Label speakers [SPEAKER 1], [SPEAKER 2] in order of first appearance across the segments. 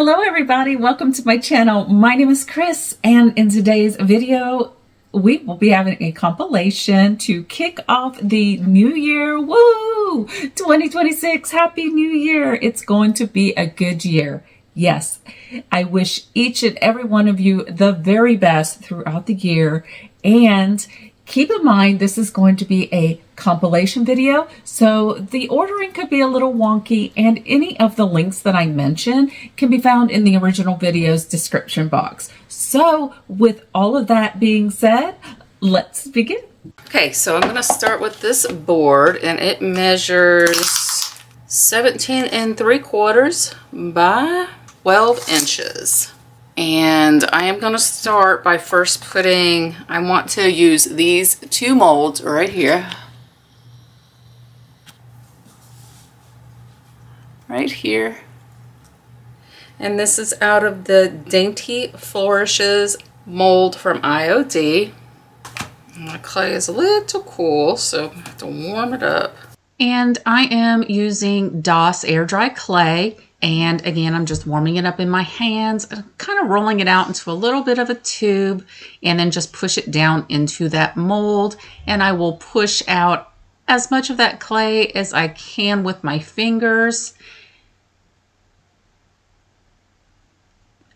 [SPEAKER 1] Hello everybody, welcome to my channel. My name is Chris, and in today's video we will be having a compilation to kick off the new year. Woo! 2026, happy new year. It's going to be a good year. Yes, I wish each and every one of you the very best throughout the year, and keep in mind this is going to be a compilation video, so the ordering could be a little wonky, and any of the links that I mention can be found in the original video's description box. So with all of that being said, let's begin.
[SPEAKER 2] Okay, so I'm going to start with this board, and it measures 17 3/4 by 12 inches. And I am going to start by first putting, I want to use these two molds right here. Right here. And this is out of the Dainty Flourishes mold from IOD. My clay is a little cool, so I have to warm it up. And I am using DOS air dry clay. And again, I'm just warming it up in my hands, kind of rolling it out into a little bit of a tube, and then just push it down into that mold. And I will push out as much of that clay as I can with my fingers.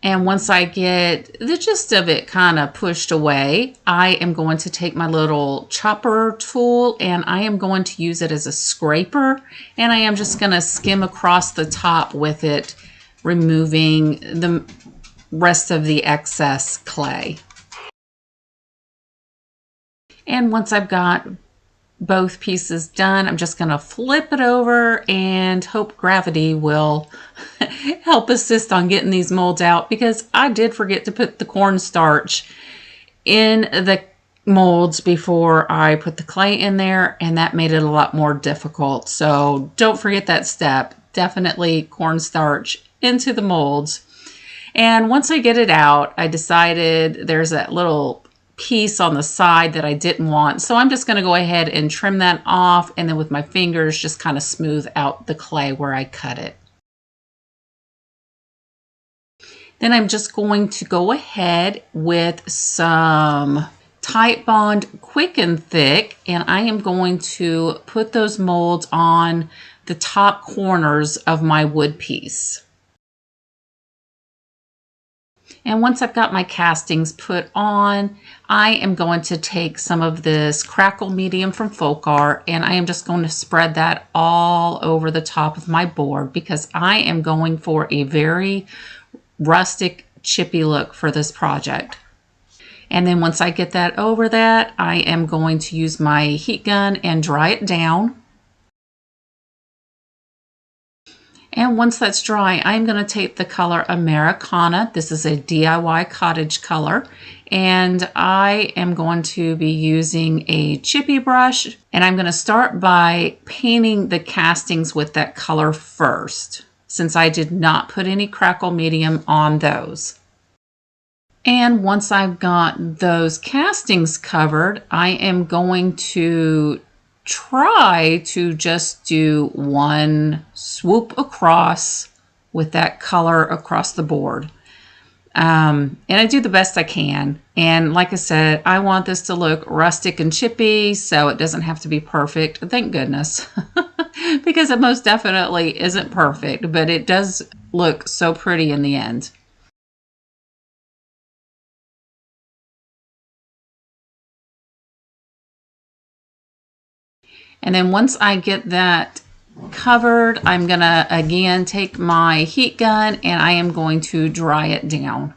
[SPEAKER 2] And once I get the gist of it kind of pushed away, I am going to take my little chopper tool and I am going to use it as a scraper. And I am just going to skim across the top with it, removing the rest of the excess clay. And once I've got both pieces done, I'm just going to flip it over and hope gravity will help assist on getting these molds out, because I did forget to put the cornstarch in the molds before I put the clay in there, and that made it a lot more difficult. So don't forget that step. Definitely cornstarch into the molds. And once I get it out, I decided there's that little piece on the side that I didn't want, so I'm just going to go ahead and trim that off, and then with my fingers just kind of smooth out the clay where I cut it. Then I'm just going to go ahead with some Titebond Quick and Thick, and I am going to put those molds on the top corners of my wood piece. And once I've got my castings put on, I am going to take some of this Crackle Medium from Folk Art, and I am just going to spread that all over the top of my board, because I am going for a very rustic, chippy look for this project. And then once I get that over that, I am going to use my heat gun and dry it down. And once that's dry, I'm going to take the color Americana. This is a DIY cottage color. And I am going to be using a chippy brush. And I'm going to start by painting the castings with that color first, since I did not put any Crackle Medium on those. And once I've got those castings covered, I am going to try to just do one swoop across with that color across the board. And I do the best I can. And like I said, I want this to look rustic and chippy, so it doesn't have to be perfect. Thank goodness. Because it most definitely isn't perfect, but it does look so pretty in the end. And then once I get that covered, I'm going to again take my heat gun and I am going to dry it down.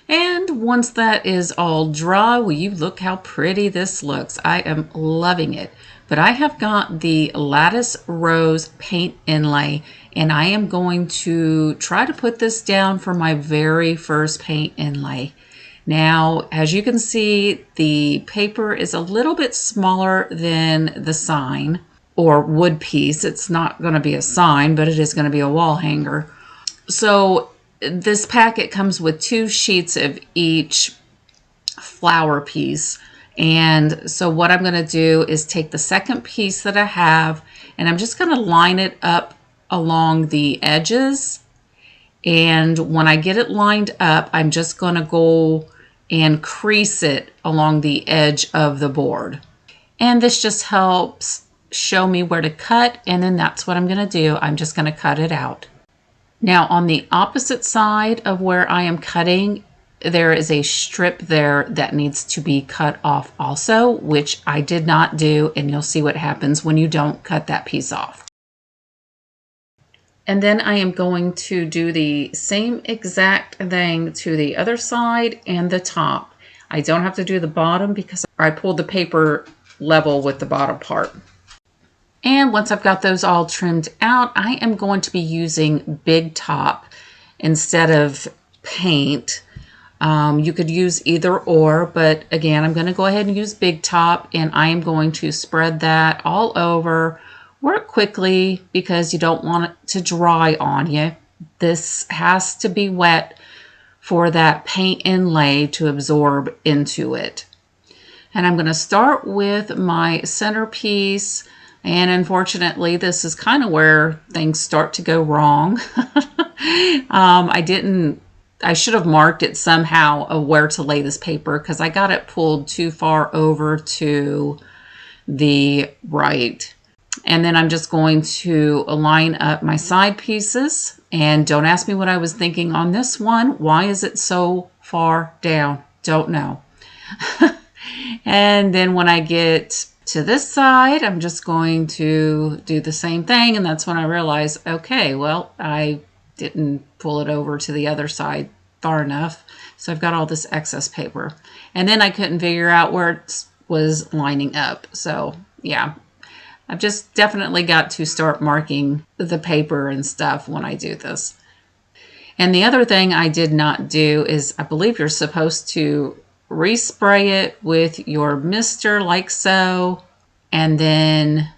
[SPEAKER 2] And once that is all dry, will you look how pretty this looks? I am loving it. But I have got the Lattice Rose paint inlay, and I am going to try to put this down for my very first paint inlay. Now, as you can see, the paper is a little bit smaller than the sign or wood piece. It's not going to be a sign, but it is going to be a wall hanger. So this packet comes with 2 sheets of each flower piece. And so what I'm going to do is take the second piece that I have, and I'm just going to line it up along the edges. And when I get it lined up, I'm just going to go and crease it along the edge of the board. And this just helps show me where to cut, and then that's what I'm going to do. I'm just going to cut it out. Now on the opposite side of where I am cutting, there is a strip there that needs to be cut off also, which I did not do, and you'll see what happens when you don't cut that piece off. And then I am going to do the same exact thing to the other side and the top. I don't have to do the bottom because I pulled the paper level with the bottom part. And once I've got those all trimmed out, I am going to be using Big Top instead of paint. You could use either or, but again, I'm going to go ahead and use Big Top, and I am going to spread that all over. Work quickly because you don't want it to dry on you. This has to be wet for that paint inlay to absorb into it. And I'm going to start with my centerpiece. And unfortunately, this is kind of where things start to go wrong. I should have marked it somehow of where to lay this paper because I got it pulled too far over to the right. And then I'm just going to line up my side pieces. And don't ask me what I was thinking on this one. Why is it so far down? Don't know. And then when I get to this side, I'm just going to do the same thing. And that's when I realize, okay, well, I didn't pull it over to the other side far enough. So I've got all this excess paper. And then I couldn't figure out where it was lining up. So yeah, I've just definitely got to start marking the paper and stuff when I do this. And the other thing I did not do is I believe you're supposed to respray it with your mister like so, and then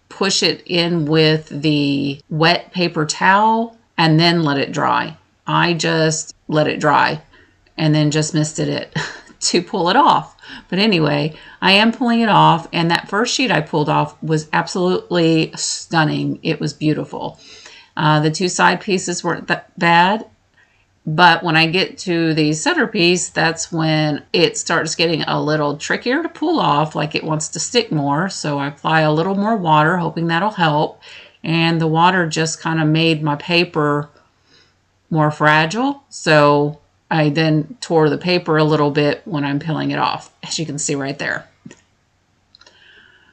[SPEAKER 2] push it in with the wet paper towel and then let it dry. I just let it dry and then just misted it to pull it off. But anyway, I am pulling it off, and that first sheet I pulled off was absolutely stunning. It was beautiful. The two side pieces weren't that bad, but when I get to the centerpiece, that's when it starts getting a little trickier to pull off, like it wants to stick more. So I apply a little more water, hoping that'll help. And the water just kind of made my paper more fragile. So I then tore the paper a little bit when I'm peeling it off, as you can see right there.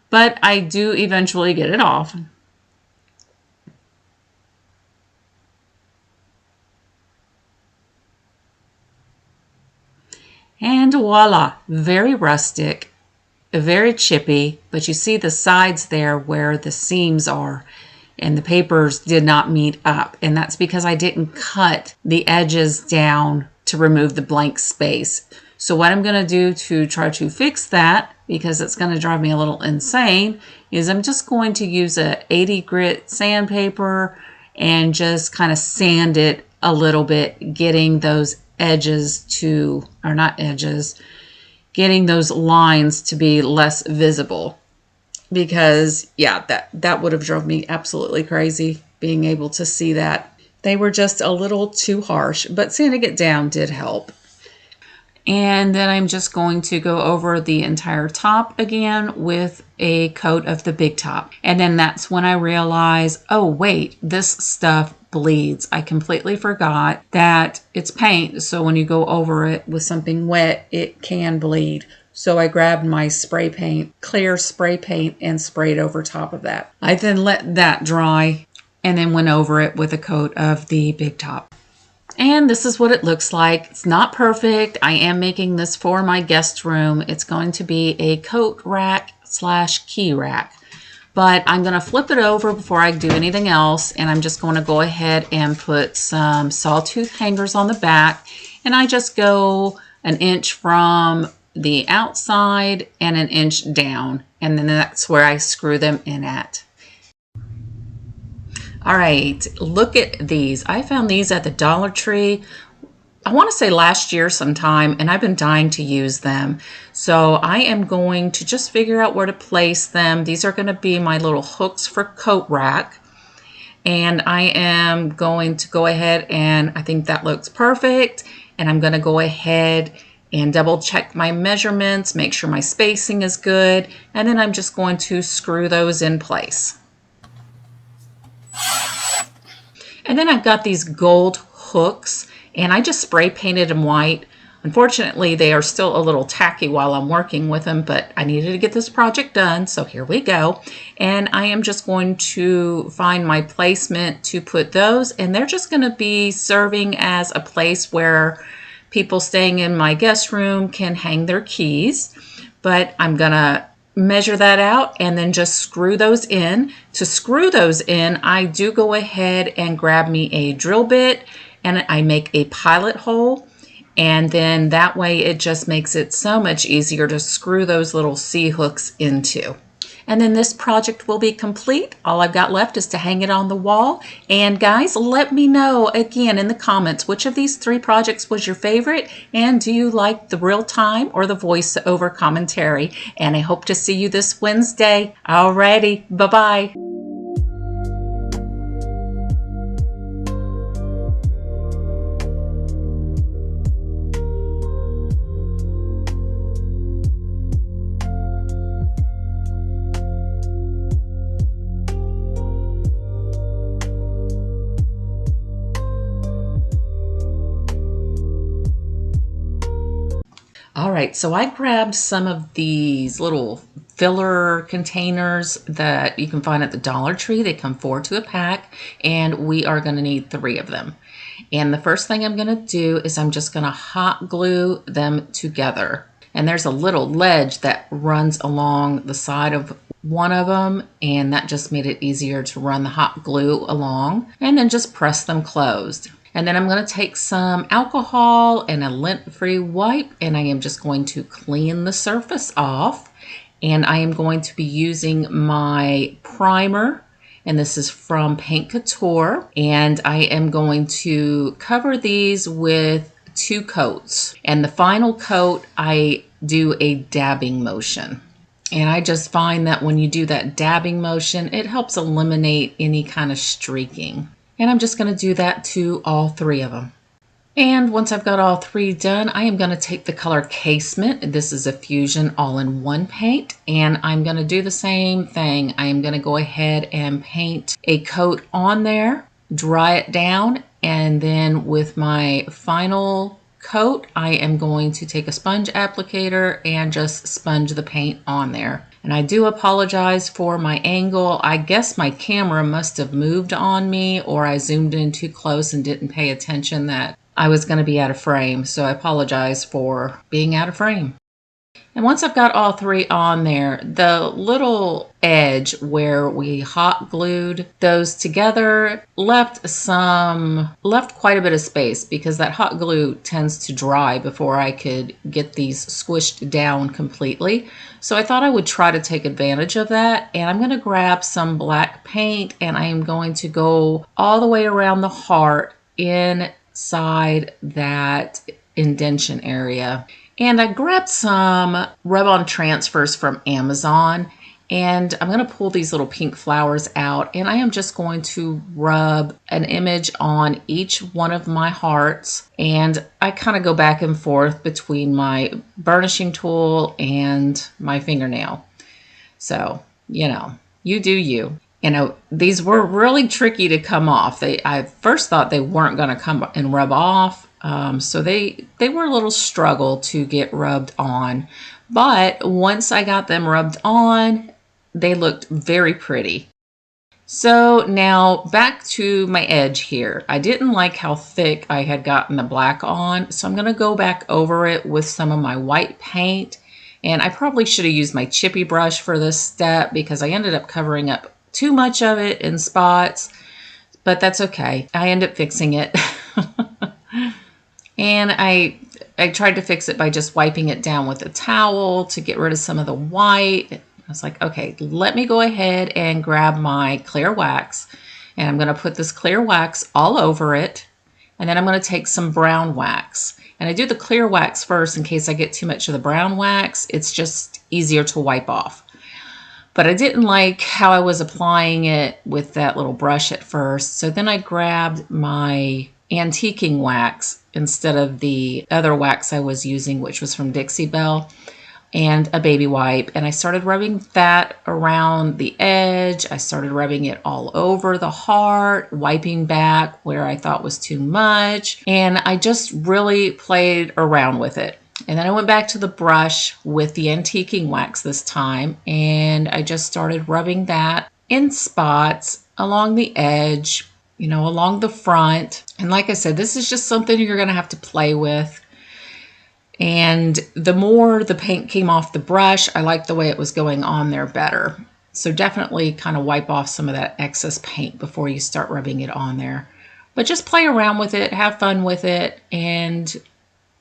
[SPEAKER 2] But I do eventually get it off. And voila, very rustic, very chippy, but you see the sides there where the seams are, and the papers did not meet up. And that's because I didn't cut the edges down to remove the blank space. So what I'm going to do to try to fix that, because it's going to drive me a little insane, is I'm just going to use a 80 grit sandpaper and just kind of sand it a little bit, getting those edges to, or not edges, getting those lines to be less visible. Because yeah, that would have drove me absolutely crazy, being able to see that. They were just a little too harsh, but sanding it down did help. And then I'm just going to go over the entire top again with a coat of the Big Top. And then that's when I realize, oh wait, this stuff bleeds. I completely forgot that it's paint, so when you go over it with something wet, it can bleed. So I grabbed my spray paint, clear spray paint, and sprayed over top of that. I then let that dry and then went over it with a coat of the Big Top. And this is what it looks like. It's not perfect. I am making this for my guest room. It's going to be a coat rack / key rack. But I'm going to flip it over before I do anything else. And I'm just going to go ahead and put some sawtooth hangers on the back. And I just go an inch from the outside and an inch down. And then that's where I screw them in at. All right, look at these. I found these at the Dollar Tree, I want to say last year sometime, and I've been dying to use them. So I am going to just figure out where to place them. These are going to be my little hooks for coat rack. And I am going to go ahead, and I think that looks perfect. And I'm going to go ahead and double check my measurements, make sure my spacing is good. And then I'm just going to screw those in place. And then I've got these gold hooks, and I just spray painted them white. Unfortunately, they are still a little tacky while I'm working with them, but I needed to get this project done, so here we go. And I am just going to find my placement to put those, and they're just going to be serving as a place where people staying in my guest room can hang their keys. But I'm going to measure that out and then just screw those in. To screw those in, I do go ahead and grab me a drill bit, and I make a pilot hole. And then that way it just makes it so much easier to screw those little C hooks into. And then this project will be complete. All I've got left is to hang it on the wall. And guys, let me know again in the comments which of these 3 projects was your favorite, and do you like the real time or the voice-over commentary? And I hope to see you this Wednesday. Alrighty, bye-bye. All right, so I grabbed some of these little filler containers that you can find at the Dollar Tree. They come 4 to a pack, and we are going to need 3 of them. And the first thing I'm going to do is I'm just going to hot glue them together. And there's a little ledge that runs along the side of one of them, and that just made it easier to run the hot glue along, and then just press them closed. And then I'm going to take some alcohol and a lint-free wipe, and I am just going to clean the surface off. And I am going to be using my primer, and this is from Paint Couture. And I am going to cover these with 2 coats. And the final coat, I do a dabbing motion. And I just find that when you do that dabbing motion, it helps eliminate any kind of streaking. And I'm just going to do that to all 3 of them. And once I've got all 3 done, I am going to take the color Casement. This is a Fusion all-in-one paint. And I'm going to do the same thing. I am going to go ahead and paint a coat on there, dry it down, and then with my final coat, I am going to take a sponge applicator and just sponge the paint on there. And I do apologize for my angle. I guess my camera must have moved on me, or I zoomed in too close and didn't pay attention that I was going to be out of frame. So I apologize for being out of frame. And once I've got all 3 on there, the little edge where we hot glued those together left quite a bit of space, because that hot glue tends to dry before I could get these squished down completely. So I thought I would try to take advantage of that. And I'm going to grab some black paint, and I am going to go all the way around the heart inside that indentation area. And I grabbed some rub-on transfers from Amazon, and I'm going to pull these little pink flowers out, and I am just going to rub an image on each one of my hearts. And I kind of go back and forth between my burnishing tool and my fingernail. So, you do you. These were really tricky to come off. I first thought they weren't going to come and rub off. So they were a little struggle to get rubbed on. But once I got them rubbed on, they looked very pretty. So now back to my edge here. I didn't like how thick I had gotten the black on, so I'm going to go back over it with some of my white paint. And I probably should have used my chippy brush for this step, because I ended up covering up too much of it in spots, but that's okay. I end up fixing it. And I tried to fix it by just wiping it down with a towel to get rid of some of the white. I was like, okay, let me go ahead and grab my clear wax, and I'm going to put this clear wax all over it. And then I'm going to take some brown wax, and I do the clear wax first in case I get too much of the brown wax. It's just easier to wipe off. But I didn't like how I was applying it with that little brush at first. So then I grabbed my antiquing wax instead of the other wax I was using, which was from Dixie Belle, and a baby wipe. And I started rubbing that around the edge. I started rubbing it all over the heart, wiping back where I thought was too much. And I just really played around with it. And then I went back to the brush with the antiquing wax this time, and I just started rubbing that in spots along the edge, you know, along the front. And like I said, this is just something you're going to have to play with. And the more the paint came off the brush, I liked the way it was going on there better. So definitely kind of wipe off some of that excess paint before you start rubbing it on there. But just play around with it, have fun with it, and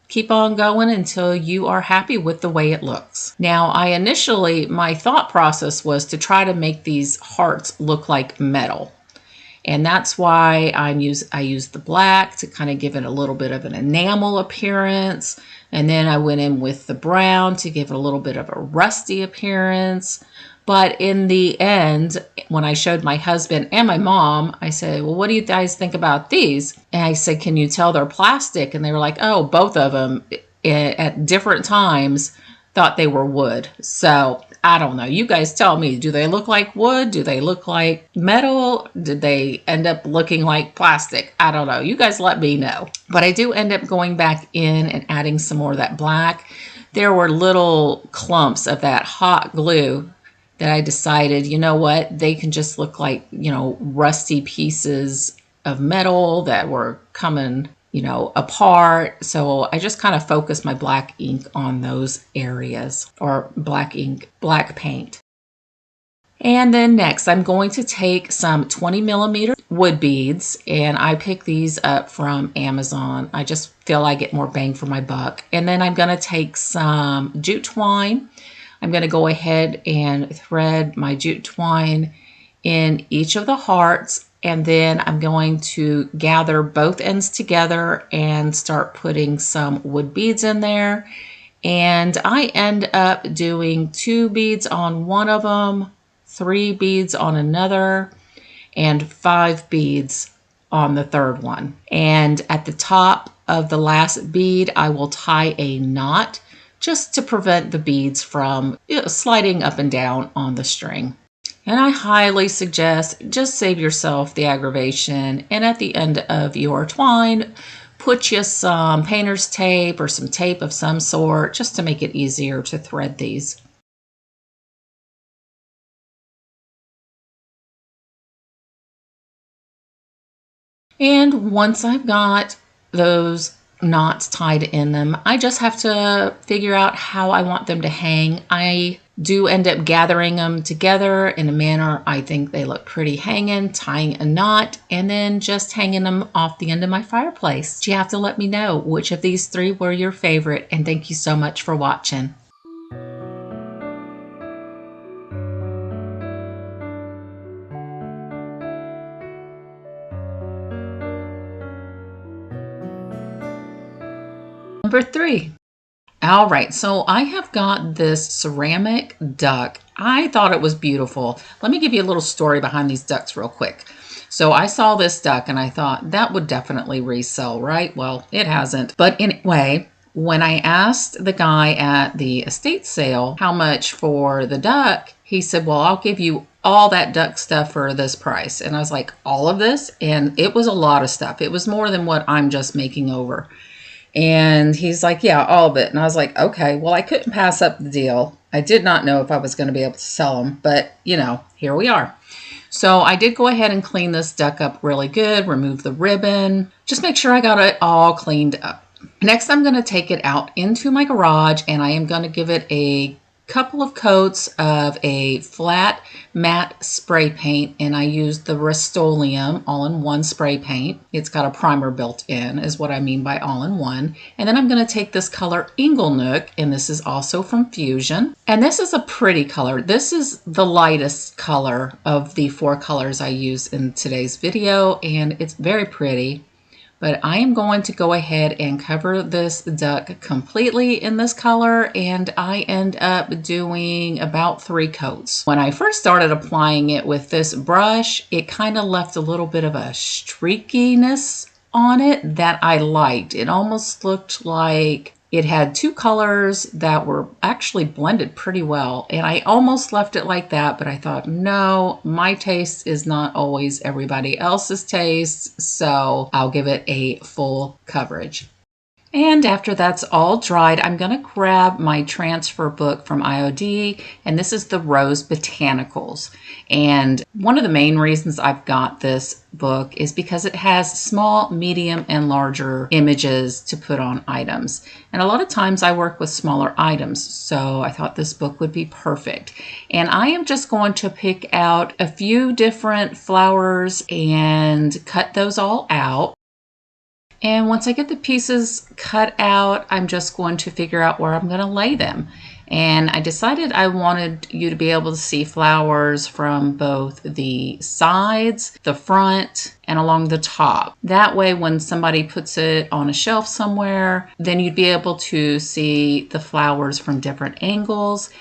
[SPEAKER 2] keep on going until you are happy with the way it looks. Now, my thought process was to try to make these hearts look like metal. And that's why I use the black to kind of give it a little bit of an enamel appearance. And then I went in with the brown to give it a little bit of a rusty appearance. But in the end, when I showed my husband and my mom, I said, well, what do you guys think about these? And I said, can you tell they're plastic? And they were like, oh, both of them at different times thought they were wood. So I don't know. You guys tell me, do they look like wood? Do they look like metal? Did they end up looking like plastic? I don't know. You guys let me know. But I do end up going back in and adding some more of that black. There were little clumps of that hot glue that I decided, you know what, they can just look like, you know, rusty pieces of metal that were coming, you know, apart. So I just kind of focused my black ink on those areas, or black paint. And then next, I'm going to take some 20mm wood beads, and I pick these up from Amazon. I just feel I get more bang for my buck. And then I'm going to take some jute twine. I'm going to go ahead and thread my jute twine in each of the hearts, and then I'm going to gather both ends together and start putting some wood beads in there. And I end up doing 2 beads on one of them, 3 beads on another, and 5 beads on the third one. And at the top of the last bead, I will tie a knot just to prevent the beads from sliding up and down on the string. And I highly suggest just save yourself the aggravation, and at the end of your twine, put you some painter's tape or some tape of some sort just to make it easier to thread these. And once I've got those knots tied in them, I just have to figure out how I want them to hang. I do end up gathering them together in a manner I think they look pretty hanging, tying a knot, and then just hanging them off the end of my fireplace. You have to let me know which of these 3 were your favorite, and thank you so much for watching. Number 3. All right, so I have got this ceramic duck. I thought it was beautiful. Let me give you a little story behind these ducks real quick. So I saw this duck and I thought that would definitely resell, right? Well, it hasn't. But anyway, when I asked the guy at the estate sale how much for the duck, he said, well, I'll give you all that duck stuff for this price. And I was like, all of this? And it was a lot of stuff. It was more than what I'm just making over. And he's like, yeah, all of it. And I was like, okay, well, I couldn't pass up the deal. I did not know if I was going to be able to sell them, but you know, here we are. So I did go ahead and clean this duck up really good, remove the ribbon, just make sure I got it all cleaned up. Next, I'm going to take it out into my garage, and I am going to give it a couple of coats of a flat matte spray paint, and I used the Rust-Oleum all-in-one spray paint. It's got a primer built in, is what I mean by all-in-one. And then I'm going to take this color Inglenook, and this is also from Fusion. And this is a pretty color. This is the lightest color of the 4 colors I use in today's video, and it's very pretty. But I am going to go ahead and cover this duck completely in this color, and I end up doing about 3 coats. When I first started applying it with this brush, it kind of left a little bit of a streakiness on it that I liked. It almost looked like it had 2 colors that were actually blended pretty well, and I almost left it like that, but I thought, no, my taste is not always everybody else's taste, so I'll give it a full coverage. And after that's all dried, I'm going to grab my transfer book from IOD, and this is the Rose Botanicals. And one of the main reasons I've got this book is because it has small, medium, and larger images to put on items. And a lot of times I work with smaller items, so I thought this book would be perfect. And I am just going to pick out a few different flowers and cut those all out. And once I get the pieces cut out, I'm just going to figure out where I'm going to lay them. And I decided I wanted you to be able to see flowers from both the sides, the front, and along the top. That way, when somebody puts it on a shelf somewhere, then you'd be able to see the flowers from different angles.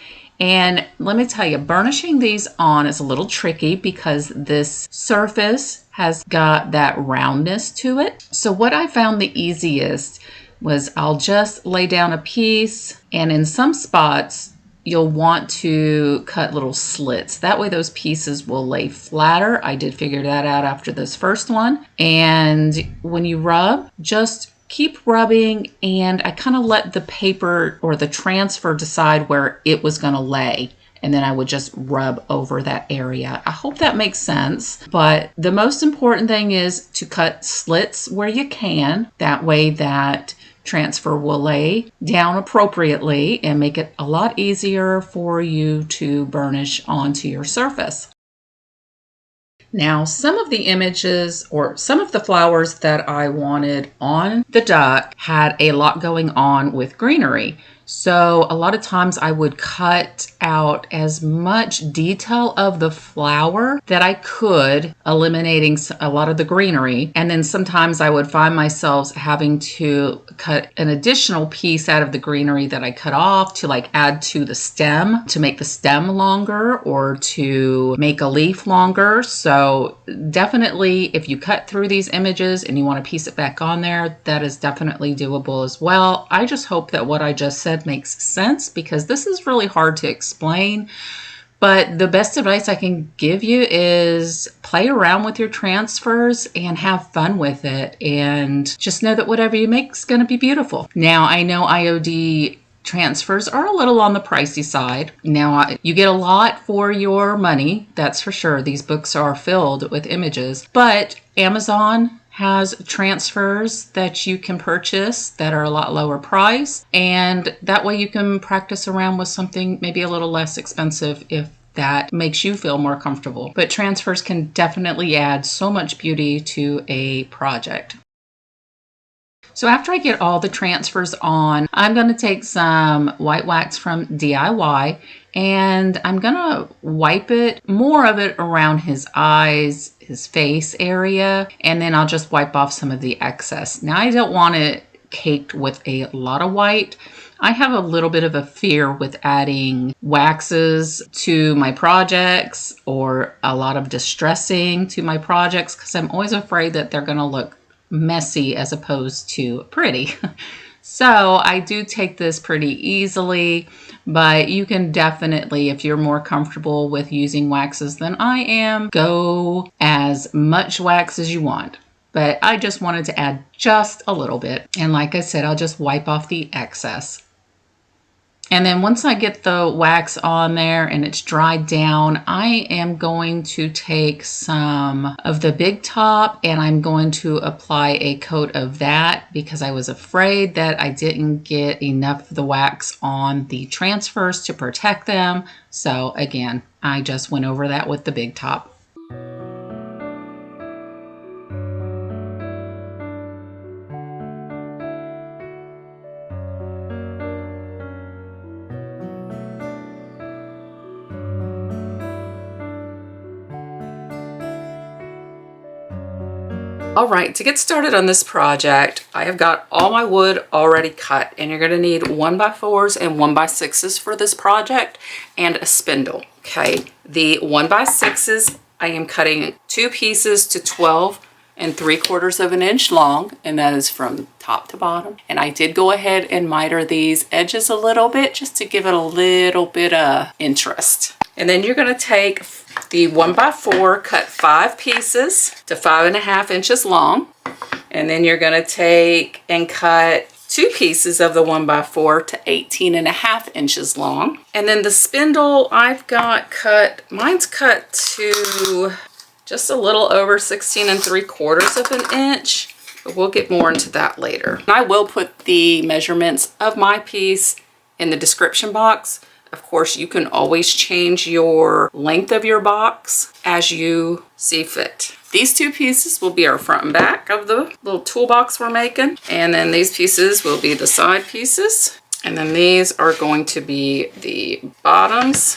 [SPEAKER 2] And let me tell you, burnishing these on is a little tricky because this surface has got that roundness to it. So what I found the easiest was I'll just lay down a piece, and in some spots you'll want to cut little slits. That way those pieces will lay flatter. I did figure that out after this first one. And when you rub, just keep rubbing, and I kind of let the paper or the transfer decide where it was going to lay. And then I would just rub over that area. I hope that makes sense. But the most important thing is to cut slits where you can. That way that transfer will lay down appropriately and make it a lot easier for you to burnish onto your surface. Now, some of the images or some of the flowers that I wanted on the duck had a lot going on with greenery. So a lot of times I would cut out as much detail of the flower that I could, eliminating a lot of the greenery. And then sometimes I would find myself having to cut an additional piece out of the greenery that I cut off to like add to the stem to make the stem longer or to make a leaf longer. So definitely if you cut through these images and you want to piece it back on there, that is definitely doable as well. I just hope that what I just said makes sense because this is really hard to explain. But the best advice I can give you is play around with your transfers and have fun with it. And just know that whatever you make is going to be beautiful. Now, I know IOD transfers are a little on the pricey side. Now, you get a lot for your money, that's for sure. These books are filled with images. But Amazon has transfers that you can purchase that are a lot lower price, and that way you can practice around with something maybe a little less expensive if that makes you feel more comfortable. But transfers can definitely add so much beauty to a project. So after I get all the transfers on, I'm going to take some white wax from DIY and I'm going to wipe it, more of it around his eyes, his face area, and then I'll just wipe off some of the excess. Now I don't want it caked with a lot of white. I have a little bit of a fear with adding waxes to my projects or a lot of distressing to my projects because I'm always afraid that they're going to look messy as opposed to pretty. So I do take this pretty easily, but you can definitely, if you're more comfortable with using waxes than I am, go as much wax as you want. But I just wanted to add just a little bit. And like I said, I'll just wipe off the excess. And then once I get the wax on there and it's dried down, I am going to take some of the Big Top and I'm going to apply a coat of that because I was afraid that I didn't get enough of the wax on the transfers to protect them. So again, I just went over that with the Big Top. All right, to get started on this project, I have got all my wood already cut, and you're gonna need 1x4s and 1x6s for this project, and a spindle, okay? The 1x6s, I am cutting 2 pieces to 12 3/4 of an inch long, and that is from top to bottom. And I did go ahead and miter these edges a little bit just to give it a little bit of interest. And then you're gonna take the 1x4, cut 5 pieces to 5.5 inches long. And then you're gonna take and cut 2 pieces of the 1x4 to 18.5 inches long. And then the spindle I've got cut, mine's cut to just a little over 16 3/4 of an inch, but we'll get more into that later. And I will put the measurements of my piece in the description box. Of course, you can always change your length of your box as you see fit. These 2 pieces will be our front and back of the little toolbox we're making. And then these pieces will be the side pieces. And then these are going to be the bottoms.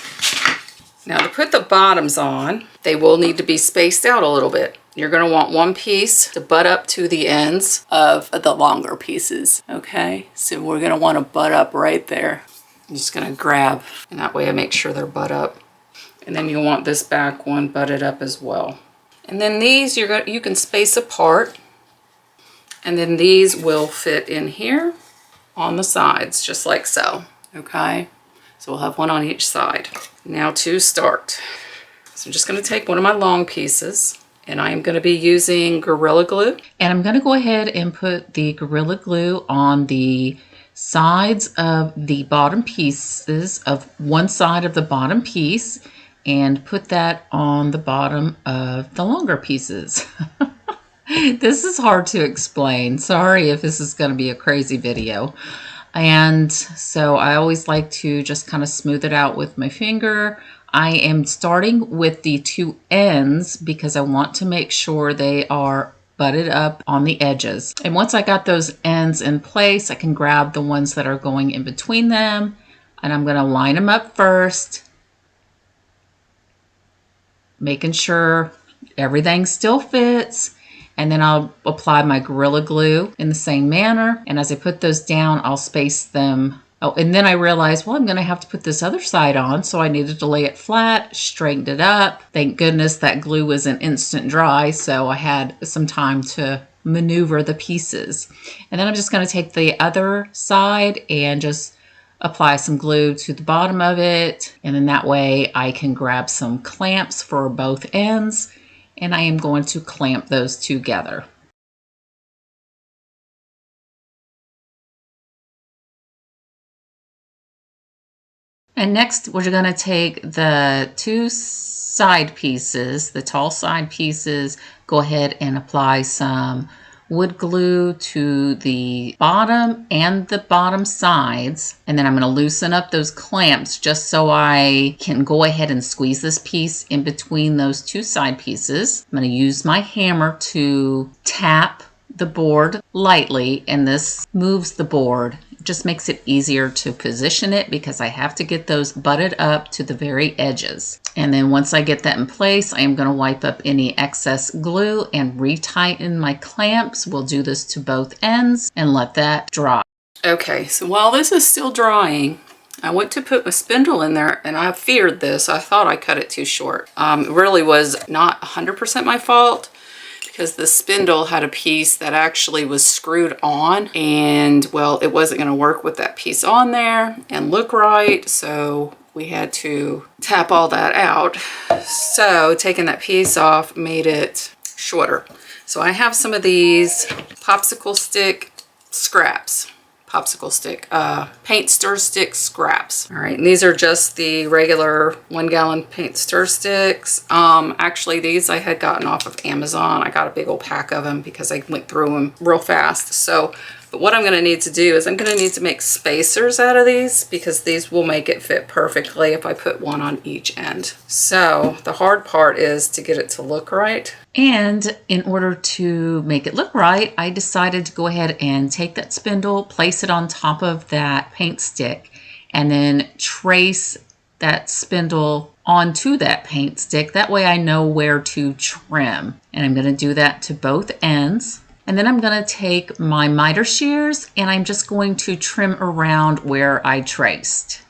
[SPEAKER 2] Now to put the bottoms on, they will need to be spaced out a little bit. You're gonna want 1 piece to butt up to the ends of the longer pieces, okay? So we're gonna wanna butt up right there. I'm just gonna grab, and that way I make sure they're butt up. And then you want this back one butted up as well. And then these you can space apart, and then these will fit in here on the sides, just like so, okay? So we'll have one on each side. Now to start. So I'm just gonna take one of my long pieces, and I am gonna be using Gorilla Glue. And I'm gonna go ahead and put the Gorilla Glue on the sides of the bottom pieces of one side of the bottom piece, and put that on the bottom of the longer pieces. This is hard to explain. Sorry if this is going to be a crazy video. And so I always like to just kind of smooth it out with my finger. I am starting with the 2 ends because I want to make sure they are butted up on the edges. And once I got those ends in place, I can grab the ones that are going in between them, and I'm going to line them up first, making sure everything still fits. And then I'll apply my Gorilla Glue in the same manner. And as I put those down, I'll space them. Oh, and then I realized, well, I'm going to have to put this other side on. So I needed to lay it flat, straightened it up. Thank goodness that glue was an instant dry, so I had some time to maneuver the pieces. And then I'm just going to take the other side and just apply some glue to the bottom of it. And then that way I can grab some clamps for both ends. And I am going to clamp those together. And next, we're going to take the 2 side pieces, the tall side pieces, go ahead and apply some wood glue to the bottom and the bottom sides. And then I'm going to loosen up those clamps just so I can go ahead and squeeze this piece in between those 2 side pieces. I'm going to use my hammer to tap the board lightly, and this moves the board. It just makes it easier to position it because I have to get those butted up to the very edges. And then once I get that in place, I am going to wipe up any excess glue and retighten my clamps. We'll do this to both ends and let that dry. Okay, so while this is still drying, I went to put my spindle in there, and I feared this. I thought I cut it too short. It really was not 100% my fault, because the spindle had a piece that actually was screwed on, and well, it wasn't going to work with that piece on there and look right, so we had to tap all that out. So taking that piece off made it shorter. So I have some of these popsicle stick scraps. Paint stir stick scraps. All right, and these are just the regular 1 gallon paint stir sticks. Actually, these I had gotten off of Amazon. I got a big old pack of them because I went through them real fast. So, but what I'm gonna need to do is I'm gonna need to make spacers out of these, because these will make it fit perfectly if I put one on each end. So the hard part is to get it to look right. And in order to make it look right, I decided to go ahead and take that spindle, place it on top of that paint stick, and then trace that spindle onto that paint stick. That way I know where to trim. And I'm going to do that to both ends. And then I'm going to take my miter shears and I'm just going to trim around where I traced.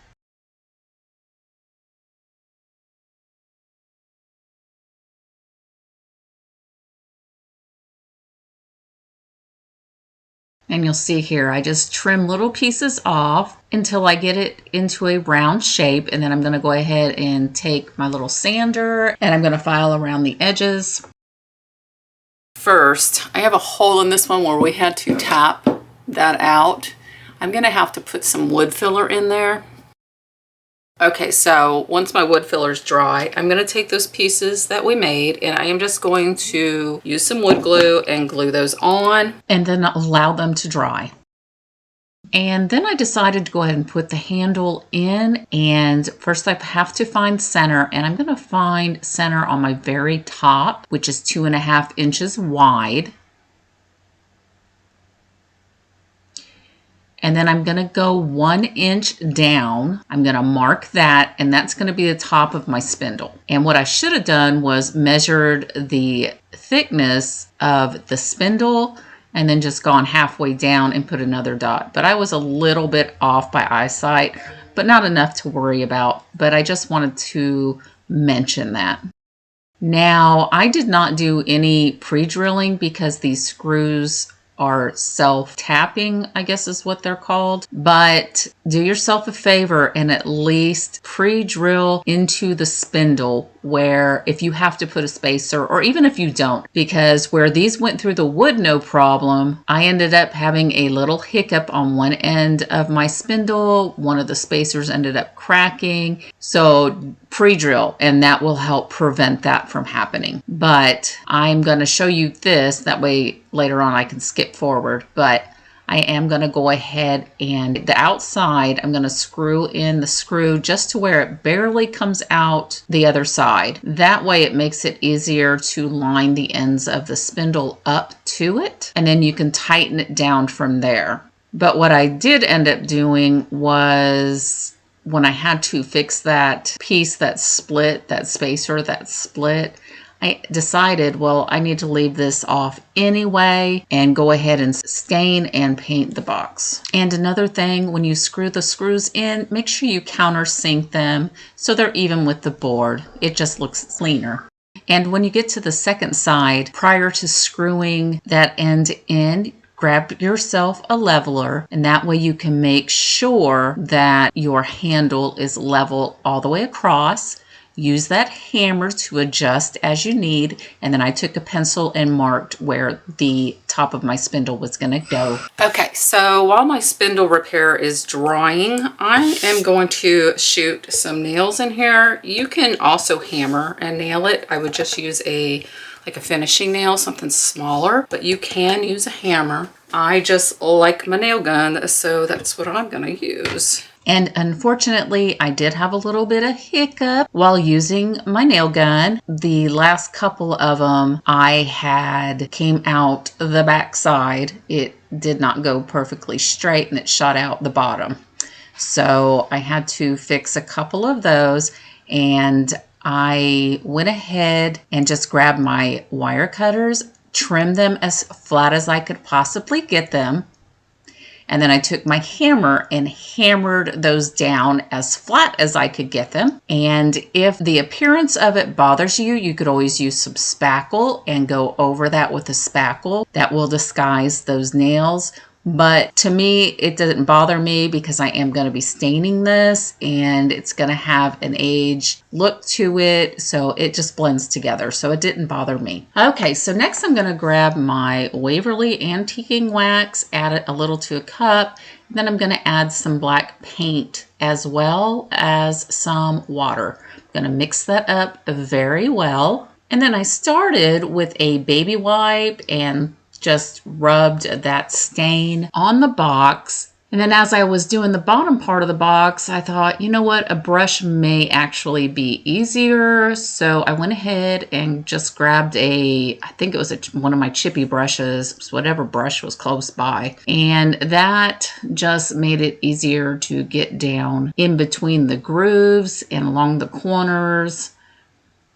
[SPEAKER 2] And you'll see here, I just trim little pieces off until I get it into a round shape. And then I'm going to go ahead and take my little sander and I'm going to file around the edges. First, I have a hole in this one where we had to tap that out. I'm going to have to put some wood filler in there. Okay, so once my wood filler is dry, I'm going to take those pieces that we made and I am just going to use some wood glue and glue those on and then allow them to dry. And then I decided to go ahead and put the handle in, and first I have to find center, and I'm going to find center on my very top, which is 2.5 inches wide. And then I'm going to go 1 inch down. I'm going to mark that, and that's going to be the top of my spindle. And what I should have done was measured the thickness of the spindle and then just gone halfway down and put another dot. But I was a little bit off by eyesight, but not enough to worry about. But I just wanted to mention that. Now, I did not do any pre-drilling because these screws are self-tapping, I guess is what they're called. But do yourself a favor and at least pre-drill into the spindle where if you have to put a spacer, or even if you don't, because where these went through the wood no problem, I ended up having a little hiccup on one end of my spindle. One of the spacers ended up cracking. So pre-drill, and that will help prevent that from happening. But I'm going to show you this, that way later on I can skip forward. But I am going to go ahead and the outside, I'm going to screw in the screw just to where it barely comes out the other side. That way it makes it easier to line the ends of the spindle up to it, and then you can tighten it down from there. But what I did end up doing was when I had to fix that piece that split, that spacer that split, I decided, well, I need to leave this off anyway and go ahead and stain and paint the box. And another thing, when you screw the screws in, make sure you countersink them so they're even with the board. It just looks cleaner. And when you get to the second side, prior to screwing that end in, grab yourself a leveler, and that way you can make sure that your handle is level all the way across. Use that hammer to adjust as you need. And then I took a pencil and marked where the top of my spindle was going to go. Okay, so while my spindle repair is drying, I am going to shoot some nails in here. You can also hammer and nail it. I would just use like a finishing nail, something smaller, but you can use a hammer. I just like my nail gun, so that's what I'm going to use. And unfortunately, I did have a little bit of hiccup while using my nail gun. The last couple of them I had came out the back side. It did not go perfectly straight and it shot out the bottom. So I had to fix a couple of those, and I went ahead and just grabbed my wire cutters, trimmed them as flat as I could possibly get them. And then I took my hammer and hammered those down as flat as I could get them. And if the appearance of it bothers you, you could always use some spackle and go over that with a spackle. That will disguise those nails. But to me, it doesn't bother me because I am going to be staining this and it's going to have an age look to it. So it just blends together. So it didn't bother me. Okay, so next I'm going to grab my Waverly Antiquing Wax, add it a little to a cup. Then I'm going to add some black paint as well as some water. I'm going to mix that up very well. And then I started with a baby wipe and just rubbed that stain on the box And then as I was doing the bottom part of the box, I thought, you know what, a brush may actually be easier. So I went ahead and just grabbed I think it was one of my chippy brushes, whatever brush was close by. And that just made it easier to get down in between the grooves and along the corners.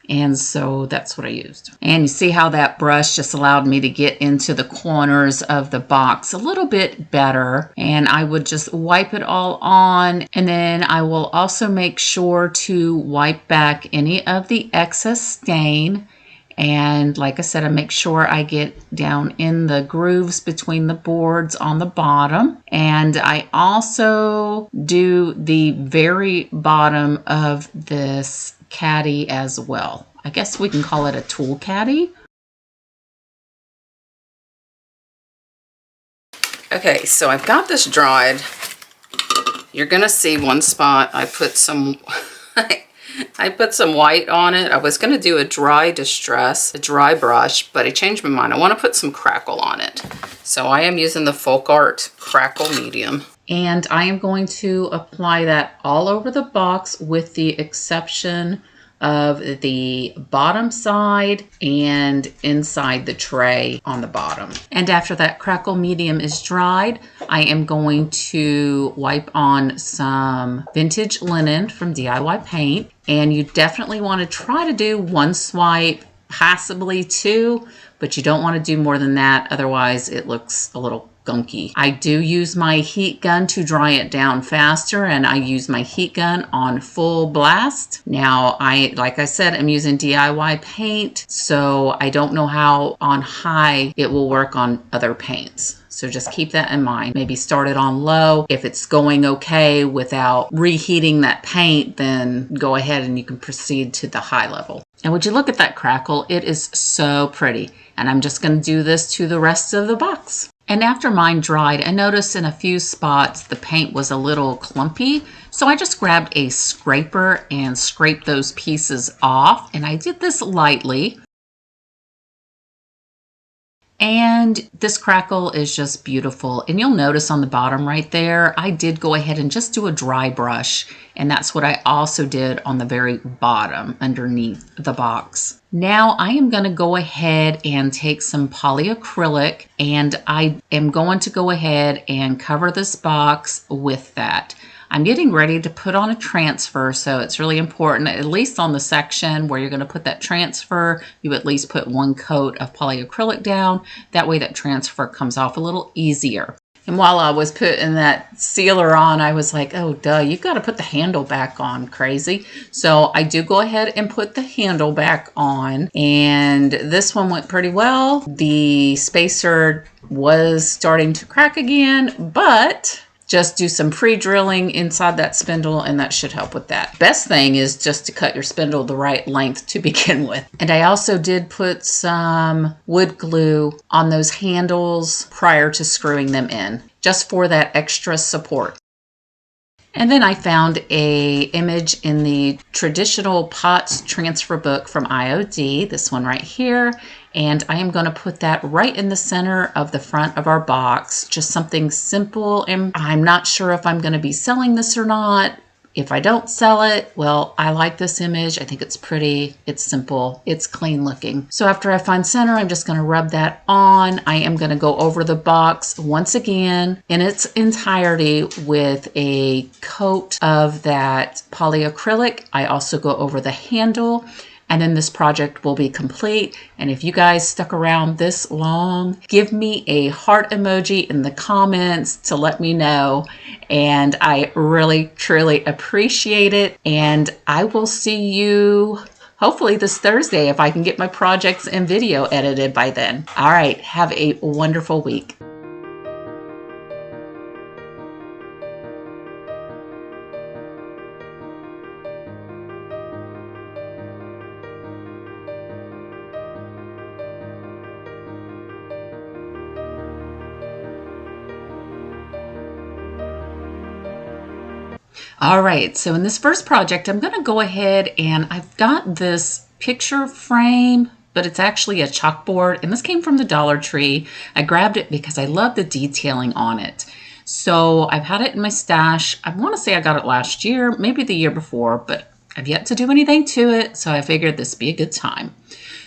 [SPEAKER 2] And so that's what I used. And you see how that brush just allowed me to get into the corners of the box a little bit better. And I would just wipe it all on. And then I will also make sure to wipe back any of the excess stain. And like I said, I make sure I get down in the grooves between the boards on the bottom. And I also do the very bottom of this caddy as well. I guess we can call it a tool caddy. Okay, so I've got this dried. You're gonna see one spot I put some I put some white on it. I was gonna do a dry distress, a dry brush, but I changed my mind. I want to put some crackle on it. So I am using the Folk Art Crackle Medium. And I am going to apply that all over the box with the exception of the bottom side and inside the tray on the bottom. And after that crackle medium is dried, I am going to wipe on some vintage linen from DIY Paint. And you definitely want to try to do one swipe, possibly two, but you don't want to do more than that. Otherwise it looks a little gunky. I do use my heat gun to dry it down faster, and I use my heat gun on full blast. Now, like I said, I'm using DIY paint, so I don't know how on high it will work on other paints. So just keep that in mind. Maybe start it on low. If it's going okay without reheating that paint, then go ahead and you can proceed to the high level. And would you look at that crackle? It is so pretty. And I'm just going to do this to the rest of the box. And after mine dried, I noticed in a few spots the paint was a little clumpy. So I just grabbed a scraper and scraped those pieces off. And I did this lightly. And this crackle is just beautiful. And you'll notice on the bottom right there, I did go ahead and just do a dry brush. And that's what I also did on the very bottom underneath the box. Now I am going to go ahead and take some polyacrylic, and I am going to go ahead and cover this box with that. I'm getting ready to put on a transfer, so it's really important, at least on the section where you're going to put that transfer, you at least put one coat of polyacrylic down. That way that transfer comes off a little easier. And while I was putting that sealer on, I was like, oh, duh, you've got to put the handle back on, crazy. So I do go ahead and put the handle back on. And this one went pretty well. The spacer was starting to crack again, but just do some pre-drilling inside that spindle and that should help with that. Best thing is just to cut your spindle the right length to begin with. And I also did put some wood glue on those handles prior to screwing them in, just for that extra support. And then I found an image in the Traditional Pots Transfer Book from IOD, this one right here. And I am going to put that right in the center of the front of our box. Just something simple. And I'm not sure if I'm going to be selling this or not. If I don't sell it, well, I like this image. I think it's pretty. It's simple. It's clean looking. So after I find center, I'm just going to rub that on. I am going to go over the box once again in its entirety with a coat of that polyacrylic. I also go over the handle. And then this project will be complete. And if you guys stuck around this long, give me a heart emoji in the comments to let me know. And I really, truly appreciate it. And I will see you hopefully this Thursday if I can get my projects and video edited by then. All right, have a wonderful week. All right, so in this first project, I'm going to go ahead and I've got this picture frame, but it's actually a chalkboard, and this came from the Dollar Tree. I grabbed it because I love the detailing on it. So I've had it in my stash. I want to say I got it last year, maybe the year before, but I've yet to do anything to it. So I figured this would be a good time.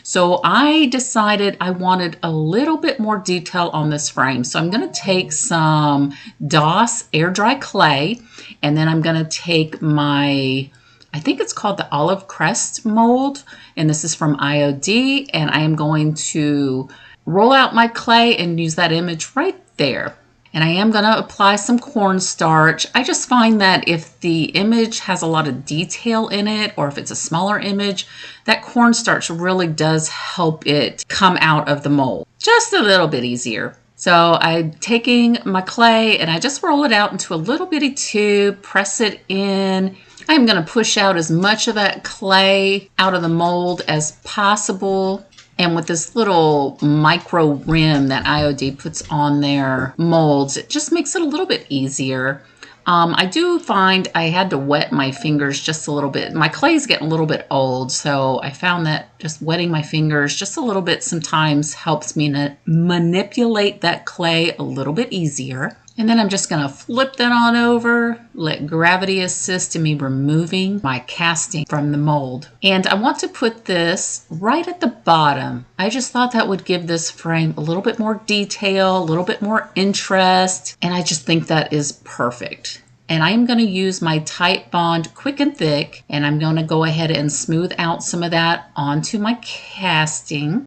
[SPEAKER 2] So I decided I wanted a little bit more detail on this frame. So I'm going to take some DOS air dry clay, and then I'm going to take my, I think it's called the olive crest mold, and this is from IOD, and I am going to roll out my clay and use that image right there. And I am going to apply some cornstarch. I just find that if the image has a lot of detail in it, or if it's a smaller image, that cornstarch really does help it come out of the mold just a little bit easier. So I'm taking my clay and I just roll it out into a little bitty tube, press it in. I'm going to push out as much of that clay out of the mold as possible. And with this little micro rim that IOD puts on their molds, it just makes it a little bit easier. I do find I had to wet my fingers just a little bit. My clay is getting a little bit old, so I found that just wetting my fingers just a little bit sometimes helps me to manipulate that clay a little bit easier. And then I'm just going to flip that on over, let gravity assist in me removing my casting from the mold. And I want to put this right at the bottom. I just thought that would give this frame a little bit more detail, a little bit more interest, and I just think that is perfect. And I'm going to use my Tight Bond Quick and Thick, and I'm going to go ahead and smooth out some of that onto my casting.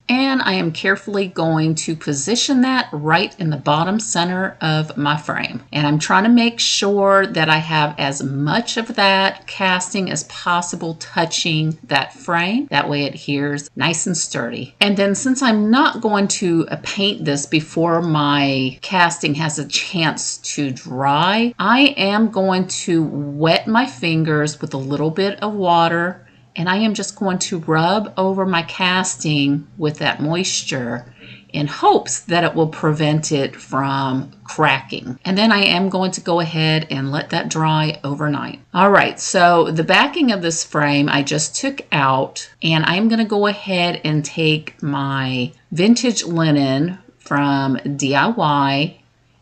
[SPEAKER 2] And I am carefully going to position that right in the bottom center of my frame. And I'm trying to make sure that I have as much of that casting as possible touching that frame. That way it adheres nice and sturdy. And then since I'm not going to paint this before my casting has a chance to dry, I am going to wet my fingers with a little bit of water. And I am just going to rub over my casting with that moisture in hopes that it will prevent it from cracking. And then I am going to go ahead and let that dry overnight. All right, so the backing of this frame I just took out, and I'm going to go ahead and take my vintage linen from DIY,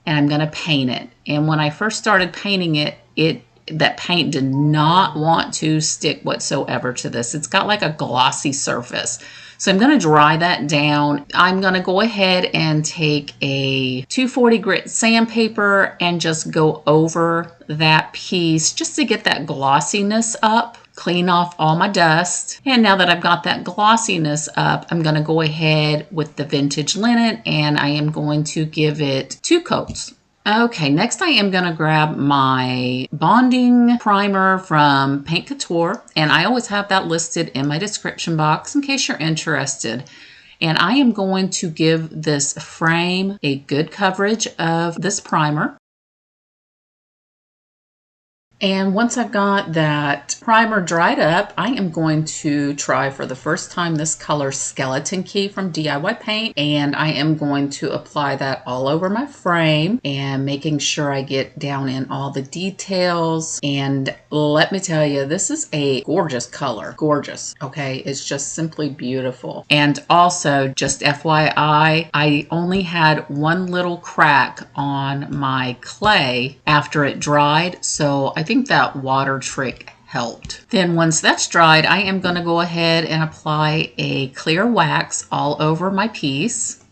[SPEAKER 2] and I'm going to paint it. And when I first started painting it, that paint did not want to stick whatsoever to this. It's got like a glossy surface. So I'm going to dry that down. I'm going to go ahead and take a 240 grit sandpaper and just go over that piece just to get that glossiness up. Clean off all my dust. And now that I've got that glossiness up, I'm going to go ahead with the vintage linen and I am going to give it 2 coats. Okay, next I am going to grab my bonding primer from Paint Couture, and I always have that listed in my description box in case you're interested. And I am going to give this frame a good coverage of this primer. And once I've got that primer dried up, I am going to try for the first time this color Skeleton Key from DIY Paint. And I am going to apply that all over my frame and making sure I get down in all the details. And let me tell you, this is a gorgeous color. Gorgeous. Okay, it's just simply beautiful. And also, just FYI, I only had one little crack on my clay after it dried. So I think that water trick helped. Then once that's dried, I am going to go ahead and apply a clear wax all over my piece.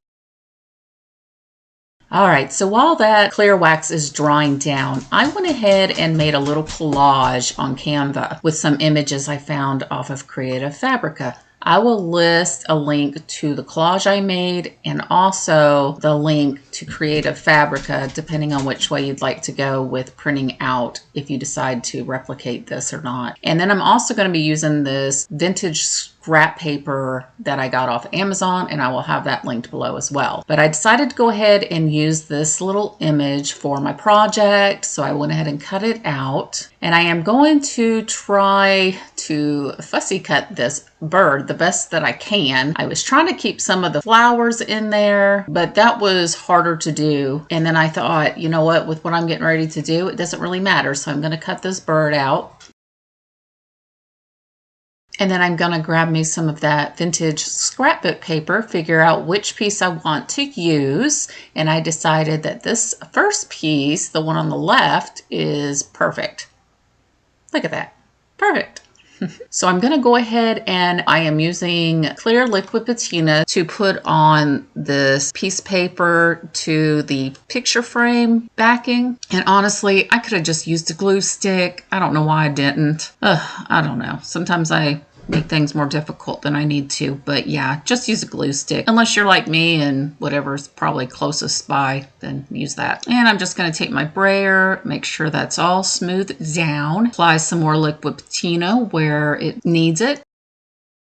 [SPEAKER 2] All right, so while that clear wax is drying down, I went ahead and made a little collage on Canva with some images I found off of Creative Fabrica. I will list a link to the collage I made and also the link to Creative Fabrica, depending on which way you'd like to go with printing out if you decide to replicate this or not. And then I'm also going to be using this vintage scrap paper that I got off Amazon, and I will have that linked below as well. But I decided to go ahead and use this little image for my project, so I went ahead and cut it out. And I am going to try to fussy cut this bird the best that I can. I was trying to keep some of the flowers in there, but that was harder to do. And then I thought, you know what, with what I'm getting ready to do, it doesn't really matter. So I'm going to cut this bird out. And then I'm going to grab me some of that vintage scrapbook paper, figure out which piece I want to use. And I decided that this first piece, the one on the left, is perfect. Look at that. Perfect. So I'm going to go ahead and I am using clear liquid patina to put on this piece of paper to the picture frame backing. And honestly, I could have just used a glue stick. I don't know why I didn't. I don't know. Sometimes I make things more difficult than I need to. But yeah, just use a glue stick. Unless you're like me and whatever's probably closest by, then use that. And I'm just going to take my brayer, make sure that's all smoothed down, apply some more liquid patina where it needs it.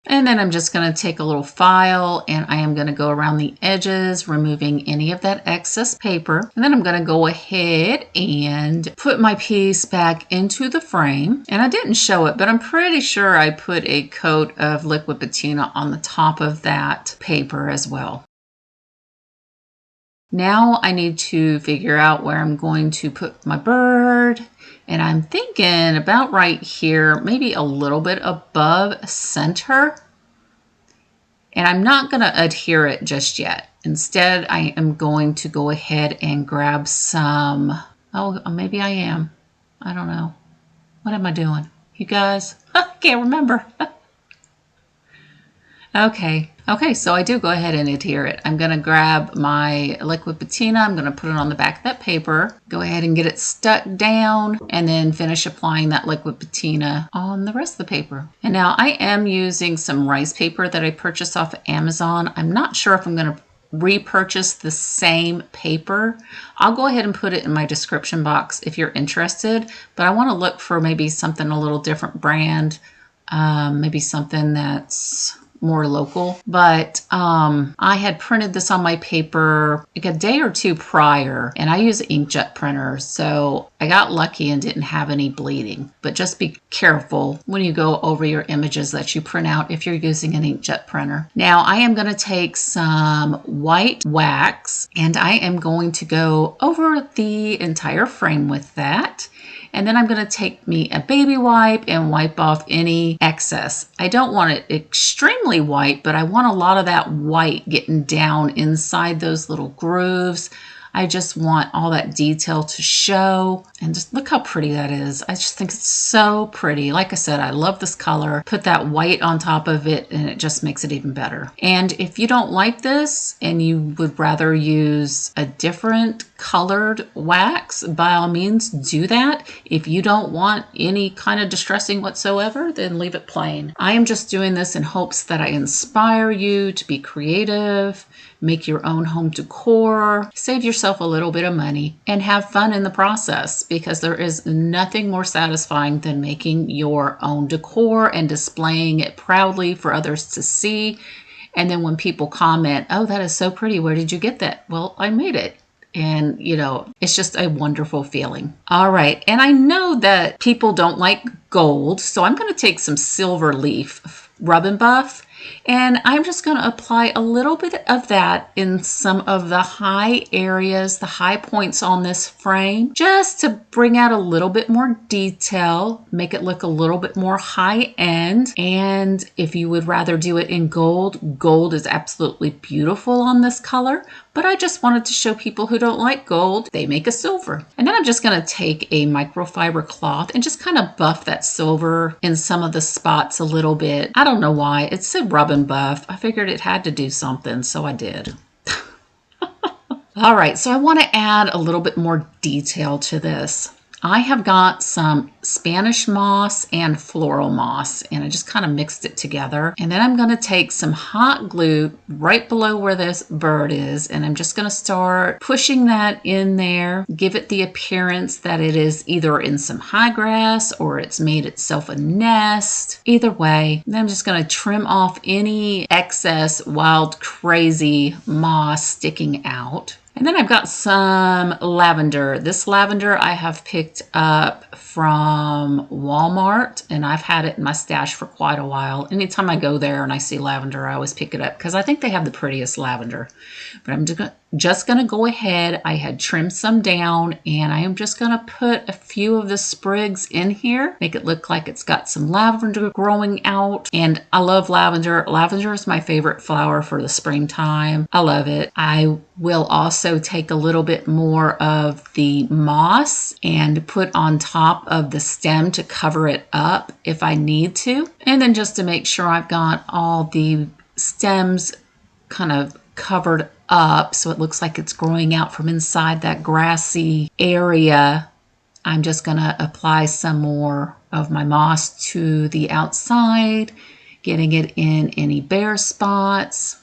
[SPEAKER 2] And then I'm just going to take a little file and I am going to go around the edges, removing any of that excess paper. And then I'm going to go ahead and put my piece back into the frame. And I didn't show it, but I'm pretty sure I put a coat of liquid patina on the top of that paper as well. Now I need to figure out where I'm going to put my bird. And I'm thinking about right here, maybe a little bit above center. And I'm not going to adhere it just yet. Instead, I am going to go ahead and grab some, oh, maybe I am. I don't know. What am I doing? You guys? I can't remember. Okay, so I do go ahead and adhere it. I'm going to grab my liquid patina. I'm going to put it on the back of that paper. Go ahead and get it stuck down and then finish applying that liquid patina on the rest of the paper. And now I am using some rice paper that I purchased off of Amazon. I'm not sure if I'm going to repurchase the same paper. I'll go ahead and put it in my description box if you're interested, but I want to look for maybe something a little different brand, maybe something that's more local. But I had printed this on my paper like a day or two prior, and I use an inkjet printer, so I got lucky and didn't have any bleeding. But just be careful when you go over your images that you print out if you're using an inkjet printer. Now I am going to take some white wax and I am going to go over the entire frame with that. And then I'm going to take me a baby wipe and wipe off any excess. I don't want it extremely white, but I want a lot of that white getting down inside those little grooves. I just want all that detail to show. And just look how pretty that is. I just think it's so pretty. Like I said, I love this color. Put that white on top of it and it just makes it even better. And if you don't like this and you would rather use a different colored wax, by all means do that. If you don't want any kind of distressing whatsoever, then leave it plain. I am just doing this in hopes that I inspire you to be creative, make your own home decor, save yourself a little bit of money, and have fun in the process, because there is nothing more satisfying than making your own decor and displaying it proudly for others to see. And then when people comment, "Oh, that is so pretty. Where did you get that?" Well, I made it. And, you know, it's just a wonderful feeling. All right. And I know that people don't like gold, so I'm going to take some silver leaf rub and buff. And I'm just going to apply a little bit of that in some of the high areas, the high points on this frame, just to bring out a little bit more detail, make it look a little bit more high end. And if you would rather do it in gold, gold is absolutely beautiful on this color. But I just wanted to show people who don't like gold, they make a silver. And then I'm just going to take a microfiber cloth and just kind of buff that silver in some of the spots a little bit. I don't know why. It said rub and buff. I figured it had to do something, so I did. All right, so I want to add a little bit more detail to this. I have got some Spanish moss and floral moss, and I just kind of mixed it together. And then I'm going to take some hot glue right below where this bird is, and I'm just going to start pushing that in there, give it the appearance that it is either in some high grass or it's made itself a nest. Either way, then I'm just going to trim off any excess wild, crazy moss sticking out. And then I've got some lavender. This lavender I have picked up from Walmart, and I've had it in my stash for quite a while. Anytime I go there and I see lavender, I always pick it up because I think they have the prettiest lavender. But I'm just going to go ahead. I had trimmed some down, and I am just going to put a few of the sprigs in here, make it look like it's got some lavender growing out. And I love lavender. Lavender is my favorite flower for the springtime. I love it. I will also take a little bit more of the moss and put on top of the stem to cover it up if I need to. And then just to make sure I've got all the stems kind of covered up so it looks like it's growing out from inside that grassy area, I'm just going to apply some more of my moss to the outside, getting it in any bare spots.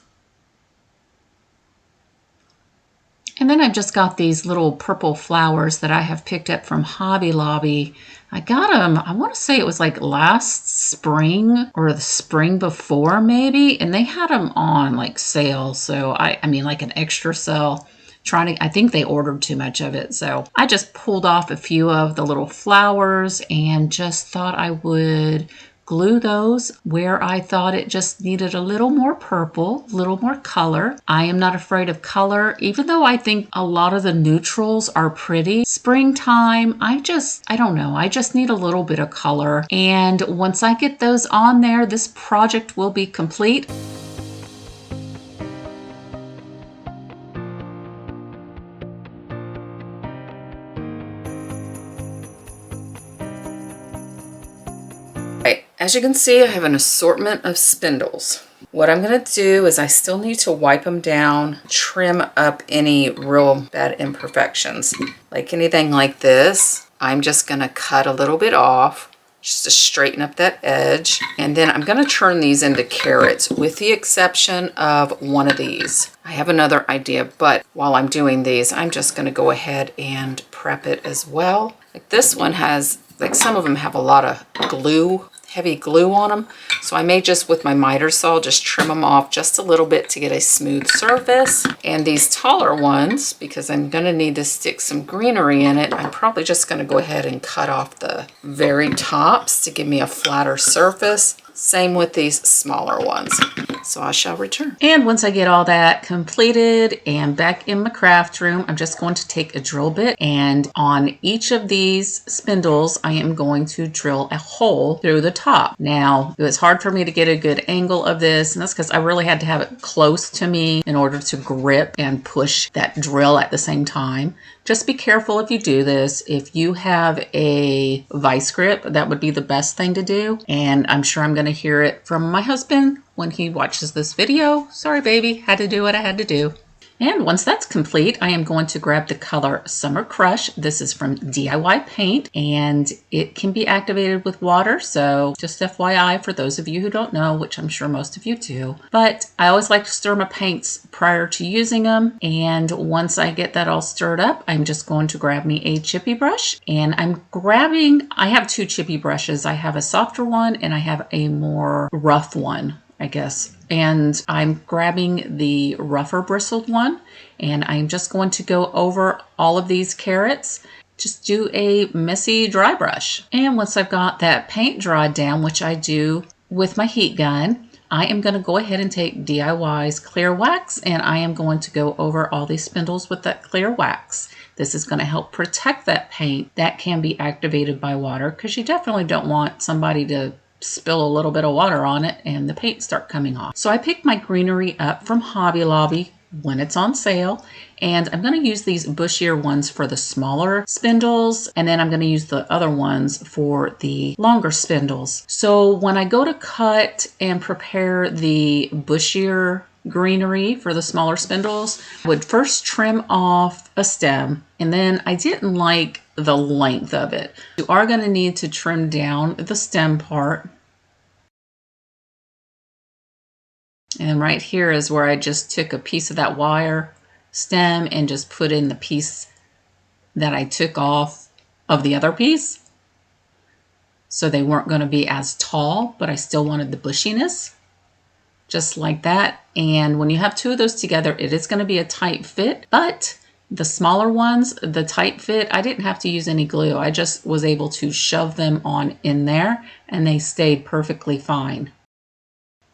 [SPEAKER 2] And then I've just got these little purple flowers that I have picked up from Hobby Lobby. I got them, I want to say it was like last spring or the spring before maybe, and they had them on like sale. So I mean like an extra sale. I think they ordered too much of it. So I just pulled off a few of the little flowers and just thought I would glue those where I thought it just needed a little more purple, a little more color. I am not afraid of color, even though I think a lot of the neutrals are pretty. Springtime, I don't know, I just need a little bit of color. And once I get those on there, this project will be complete. As you can see, I have an assortment of spindles. What I'm going to do is I still need to wipe them down, trim up any real bad imperfections. Like anything like this, I'm just going to cut a little bit off just to straighten up that edge. And then I'm going to turn these into carrots with the exception of one of these. I have another idea, but while I'm doing these, I'm just going to go ahead and prep it as well. Like this one has, like some of them have a lot of glue, heavy glue on them. So I may just with my miter saw just trim them off just a little bit to get a smooth surface. And these taller ones, because I'm going to need to stick some greenery in it, I'm probably just going to go ahead and cut off the very tops to give me a flatter surface. Same with these smaller ones. So I shall return. And once I get all that completed and back in my craft room, I'm just going to take a drill bit, and on each of these spindles, I am going to drill a hole through the top. Now, it was hard for me to get a good angle of this, and that's because I really had to have it close to me in order to grip and push that drill at the same time. Just be careful if you do this. If you have a vice grip, that would be the best thing to do. And I'm sure I'm going to hear it from my husband when he watches this video. Sorry, baby, had to do what I had to do. And once that's complete, I am going to grab the color Summer Crush. This is from DIY Paint, and it can be activated with water. So just FYI for those of you who don't know, which I'm sure most of you do. But I always like to stir my paints prior to using them. And once I get that all stirred up, I'm just going to grab me a chippy brush. And I have two chippy brushes. I have a softer one and I have a more rough one, I guess. And I'm grabbing the rougher bristled one, and I'm just going to go over all of these carrots. Just do a messy dry brush. And once I've got that paint dried down, which I do with my heat gun, I am going to go ahead and take DIY's clear wax, and I am going to go over all these spindles with that clear wax. This is going to help protect that paint that can be activated by water, because you definitely don't want somebody to spill a little bit of water on it and the paint start coming off. So I picked my greenery up from Hobby Lobby when it's on sale, and I'm going to use these bushier ones for the smaller spindles, and then I'm going to use the other ones for the longer spindles. So when I go to cut and prepare the bushier greenery for the smaller spindles, I would first trim off a stem, and then I didn't like the length of it. You are going to need to trim down the stem part. And right here is where I just took a piece of that wire stem and just put in the piece that I took off of the other piece. So they weren't going to be as tall, but I still wanted the bushiness. Just like that. And when you have two of those together, it is going to be a tight fit, but The smaller ones, the tight fit, I didn't have to use any glue. I just was able to shove them on in there and they stayed perfectly fine.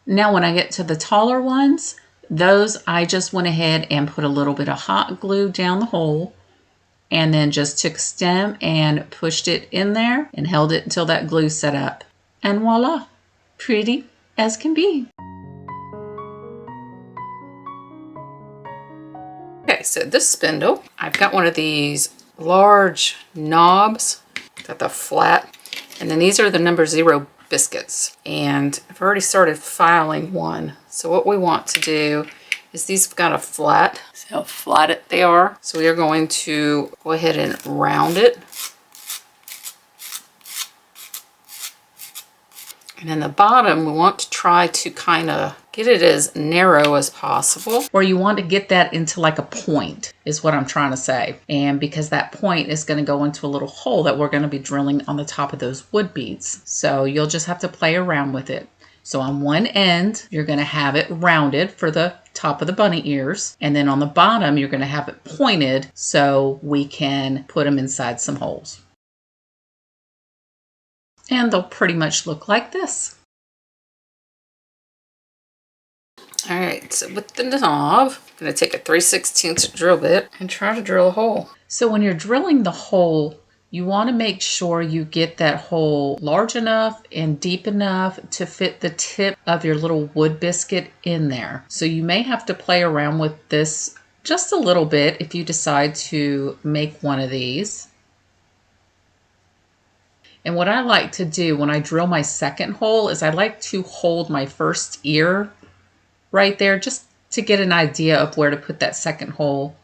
[SPEAKER 2] Now when I get to the taller ones, those I just went ahead and put a little bit of hot glue down the hole and then just took a stem and pushed it in there and held it until that glue set up. And voila, pretty as can be. Okay, so this spindle, I've got one of these large knobs, got the flat, and then these are the number 0 biscuits. And I've already started filing one. So what we want to do is these have got a flat, see how flat they are. So we are going to go ahead and round it. And then the bottom, we want to try to kind of get it as narrow as possible. Or you want to get that into like a point, is what I'm trying to say. And because that point is going to go into a little hole that we're going to be drilling on the top of those wood beads. So you'll just have to play around with it. So on one end, you're going to have it rounded for the top of the bunny ears. And then on the bottom, you're going to have it pointed so we can put them inside some holes. And they'll pretty much look like this. All right, so with the knob, I'm going to take a 3/16 drill bit and try to drill a hole. So when you're drilling the hole, you want to make sure you get that hole large enough and deep enough to fit the tip of your little wood biscuit in there. So you may have to play around with this just a little bit if you decide to make one of these. And what I like to do when I drill my second hole is I like to hold my first ear right there just to get an idea of where to put that second hole.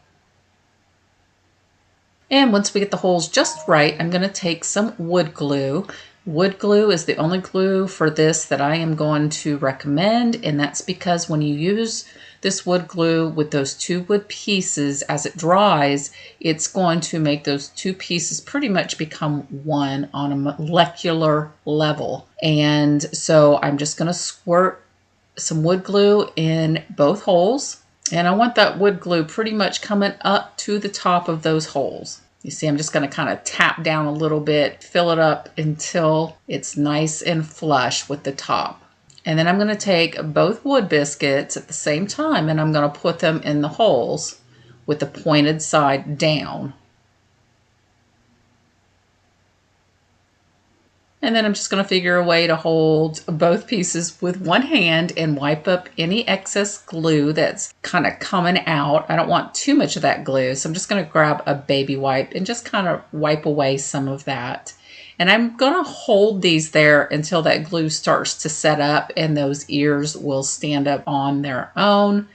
[SPEAKER 2] And once we get the holes just right, I'm going to take some wood glue. Wood glue is the only glue for this that I am going to recommend, and that's because when you use this wood glue with those 2 wood pieces, as it dries, it's going to make those 2 pieces pretty much become one on a molecular level. And so I'm just going to squirt some wood glue in both holes, and I want that wood glue pretty much coming up to the top of those holes. You see, I'm just going to kind of tap down a little bit, fill it up until it's nice and flush with the top. And then I'm going to take both wood biscuits at the same time and I'm going to put them in the holes with the pointed side down. And then I'm just going to figure a way to hold both pieces with one hand and wipe up any excess glue that's kind of coming out. I don't want too much of that glue, so I'm just going to grab a baby wipe and just kind of wipe away some of that. And I'm going to hold these there until that glue starts to set up and those ears will stand up on their own.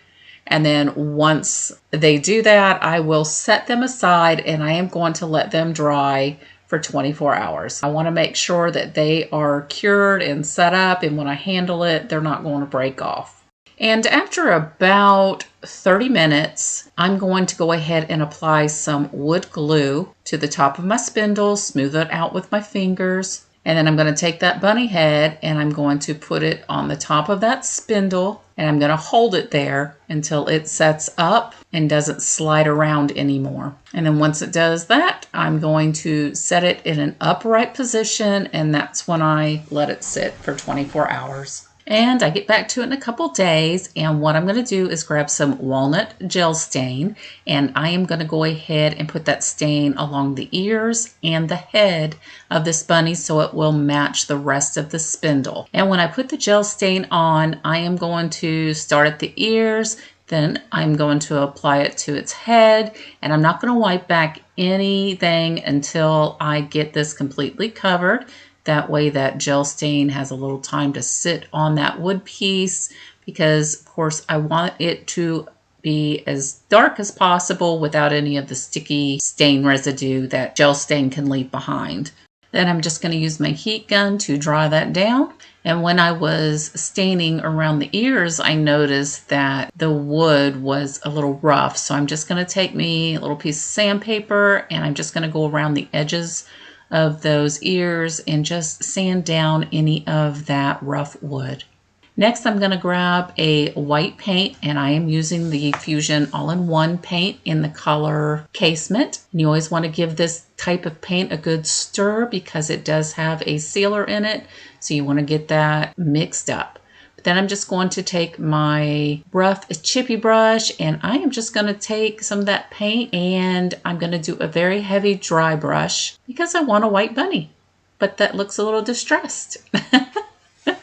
[SPEAKER 2] And then once they do that, I will set them aside and I am going to let them dry for 24 hours. I want to make sure that they are cured and set up, and when I handle it, they're not going to break off. And after about 30 minutes, I'm going to go ahead and apply some wood glue to the top of my spindle, smooth it out with my fingers, and then I'm going to take that bunny head and I'm going to put it on the top of that spindle, and I'm going to hold it there until it sets up and doesn't slide around anymore. And then once it does that, I'm going to set it in an upright position, and that's when I let it sit for 24 hours. And I get back to it in a couple days, and what I'm going to do is grab some walnut gel stain, and I am going to go ahead and put that stain along the ears and the head of this bunny so it will match the rest of the spindle. And when I put the gel stain on, I am going to start at the ears, then I'm going to apply it to its head, and I'm not going to wipe back anything until I get this completely covered. That way that gel stain has a little time to sit on that wood piece, because of course I want it to be as dark as possible without any of the sticky stain residue that gel stain can leave behind. Then I'm just going to use my heat gun to dry that down. And when I was staining around the ears, I noticed that the wood was a little rough. So I'm just going to take me a little piece of sandpaper and I'm just going to go around the edges of those ears and just sand down any of that rough wood. Next, I'm going to grab a white paint, and I am using the Fusion All-in-One paint in the color Casement. And you always want to give this type of paint a good stir because it does have a sealer in it, so you want to get that mixed up. But then I'm just going to take my rough chippy brush, and I am just going to take some of that paint, and I'm going to do a very heavy dry brush because I want a white bunny, but that looks a little distressed.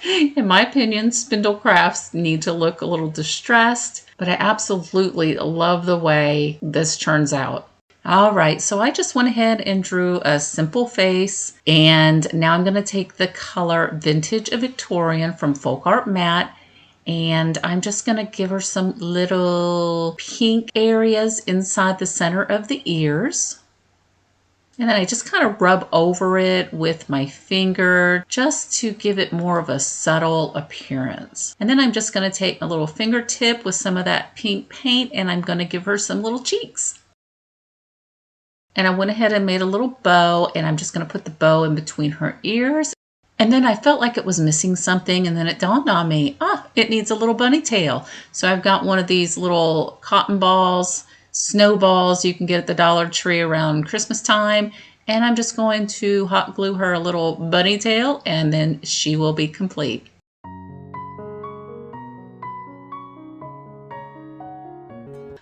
[SPEAKER 2] In my opinion, spindle crafts need to look a little distressed, but I absolutely love the way this turns out. All right, so I just went ahead and drew a simple face, and now I'm going to take the color Vintage Victorian from Folk Art Matte, and I'm just going to give her some little pink areas inside the center of the ears. And then I just kind of rub over it with my finger just to give it more of a subtle appearance. And then I'm just going to take a little fingertip with some of that pink paint, and I'm going to give her some little cheeks. And I went ahead and made a little bow, and I'm just going to put the bow in between her ears. And then I felt like it was missing something, and then it dawned on me, it needs a little bunny tail. So I've got one of these little cotton balls, snowballs you can get at the Dollar Tree around Christmas time, and I'm just going to hot glue her a little bunny tail, and then she will be complete.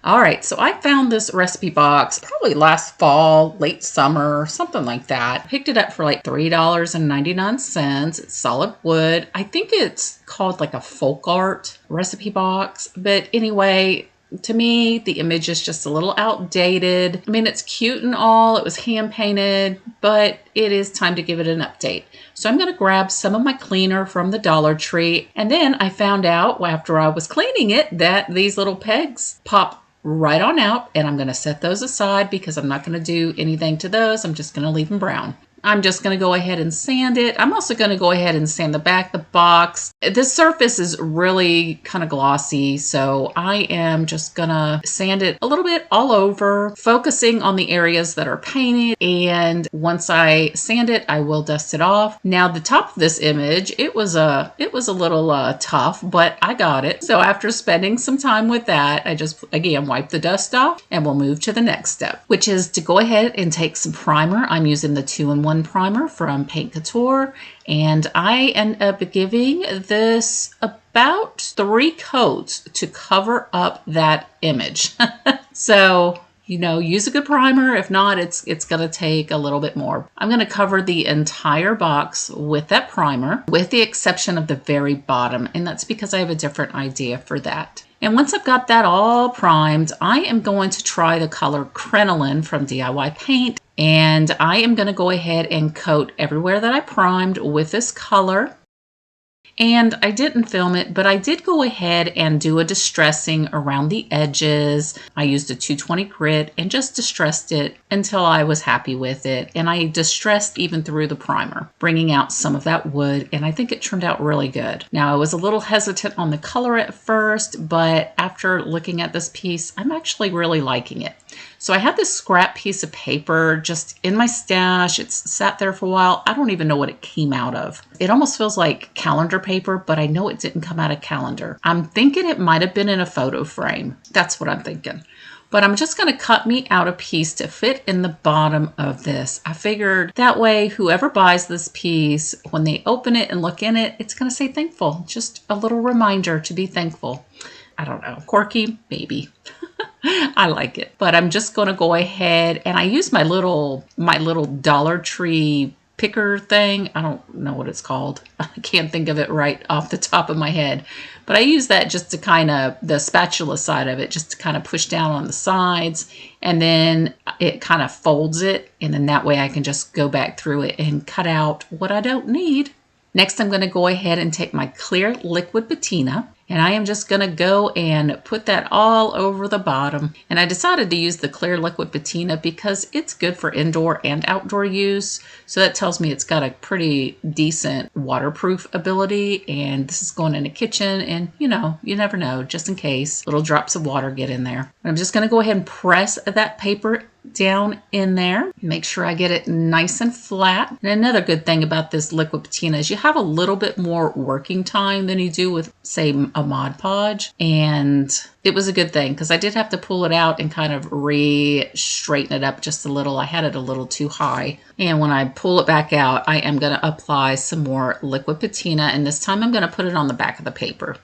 [SPEAKER 2] All right, so I found this recipe box probably last fall, late summer, something like that. Picked it up for like $3.99. It's solid wood. I think it's called like a folk art recipe box, but anyway, to me, the image is just a little outdated. I mean, it's cute and all. It was hand painted, but it is time to give it an update. So I'm going to grab some of my cleaner from the Dollar Tree. And then I found out after I was cleaning it that these little pegs pop right on out. And I'm going to set those aside because I'm not going to do anything to those. I'm just going to leave them brown. I'm just going to go ahead and sand it. I'm also going to go ahead and sand the back of the box. The surface is really kind of glossy, so I am just going to sand it a little bit all over, focusing on the areas that are painted. And once I sand it, I will dust it off. Now, the top of this image, it was a little tough, but I got it. So after spending some time with that, I just, again, wipe the dust off, and we'll move to the next step, which is to go ahead and take some primer. I'm using the 2-in-1 primer from Couture, and I end up giving this about 3 coats to cover up that image. So, use a good primer. If not, it's going to take a little bit more. I'm going to cover the entire box with that primer, with the exception of the very bottom, and that's because I have a different idea for that. And once I've got that all primed, I am going to try the color Crinoline from DIY Paint. And I am going to go ahead and coat everywhere that I primed with this color. And I didn't film it, but I did go ahead and do a distressing around the edges. I used a 220 grit and just distressed it until I was happy with it. And I distressed even through the primer, bringing out some of that wood. And I think it turned out really good. Now, I was a little hesitant on the color at first, but after looking at this piece, I'm actually really liking it. So I had this scrap piece of paper just in my stash. It's sat there for a while. I don't even know what it came out of. It almost feels like calendar paper, but I know it didn't come out of calendar. I'm thinking it might have been in a photo frame. That's what I'm thinking. But I'm just going to cut me out a piece to fit in the bottom of this. I figured that way, whoever buys this piece, when they open it and look in it, it's going to say thankful. Just a little reminder to be thankful. I don't know, quirky, maybe. I like it. But I'm just going to go ahead and I use my little Dollar Tree picker thing. I don't know what it's called. I can't think of it right off the top of my head. But I use that just to kind of, the spatula side of it, just to kind of push down on the sides. And then it kind of folds it. And then that way I can just go back through it and cut out what I don't need. Next, I'm going to go ahead and take my clear liquid patina. And I am just going to go and put that all over the bottom. And I decided to use the clear liquid patina because it's good for indoor and outdoor use. So that tells me it's got a pretty decent waterproof ability. And this is going in the kitchen, and you never know, just in case little drops of water get in there. I'm just going to go ahead and press that paper down in there. Make sure I get it nice and flat. And another good thing about this liquid patina is you have a little bit more working time than you do with, say, a Mod Podge. And it was a good thing because I did have to pull it out and kind of straighten it up just a little. I had it a little too high. And when I pull it back out, I am going to apply some more liquid patina. And this time I'm going to put it on the back of the paper.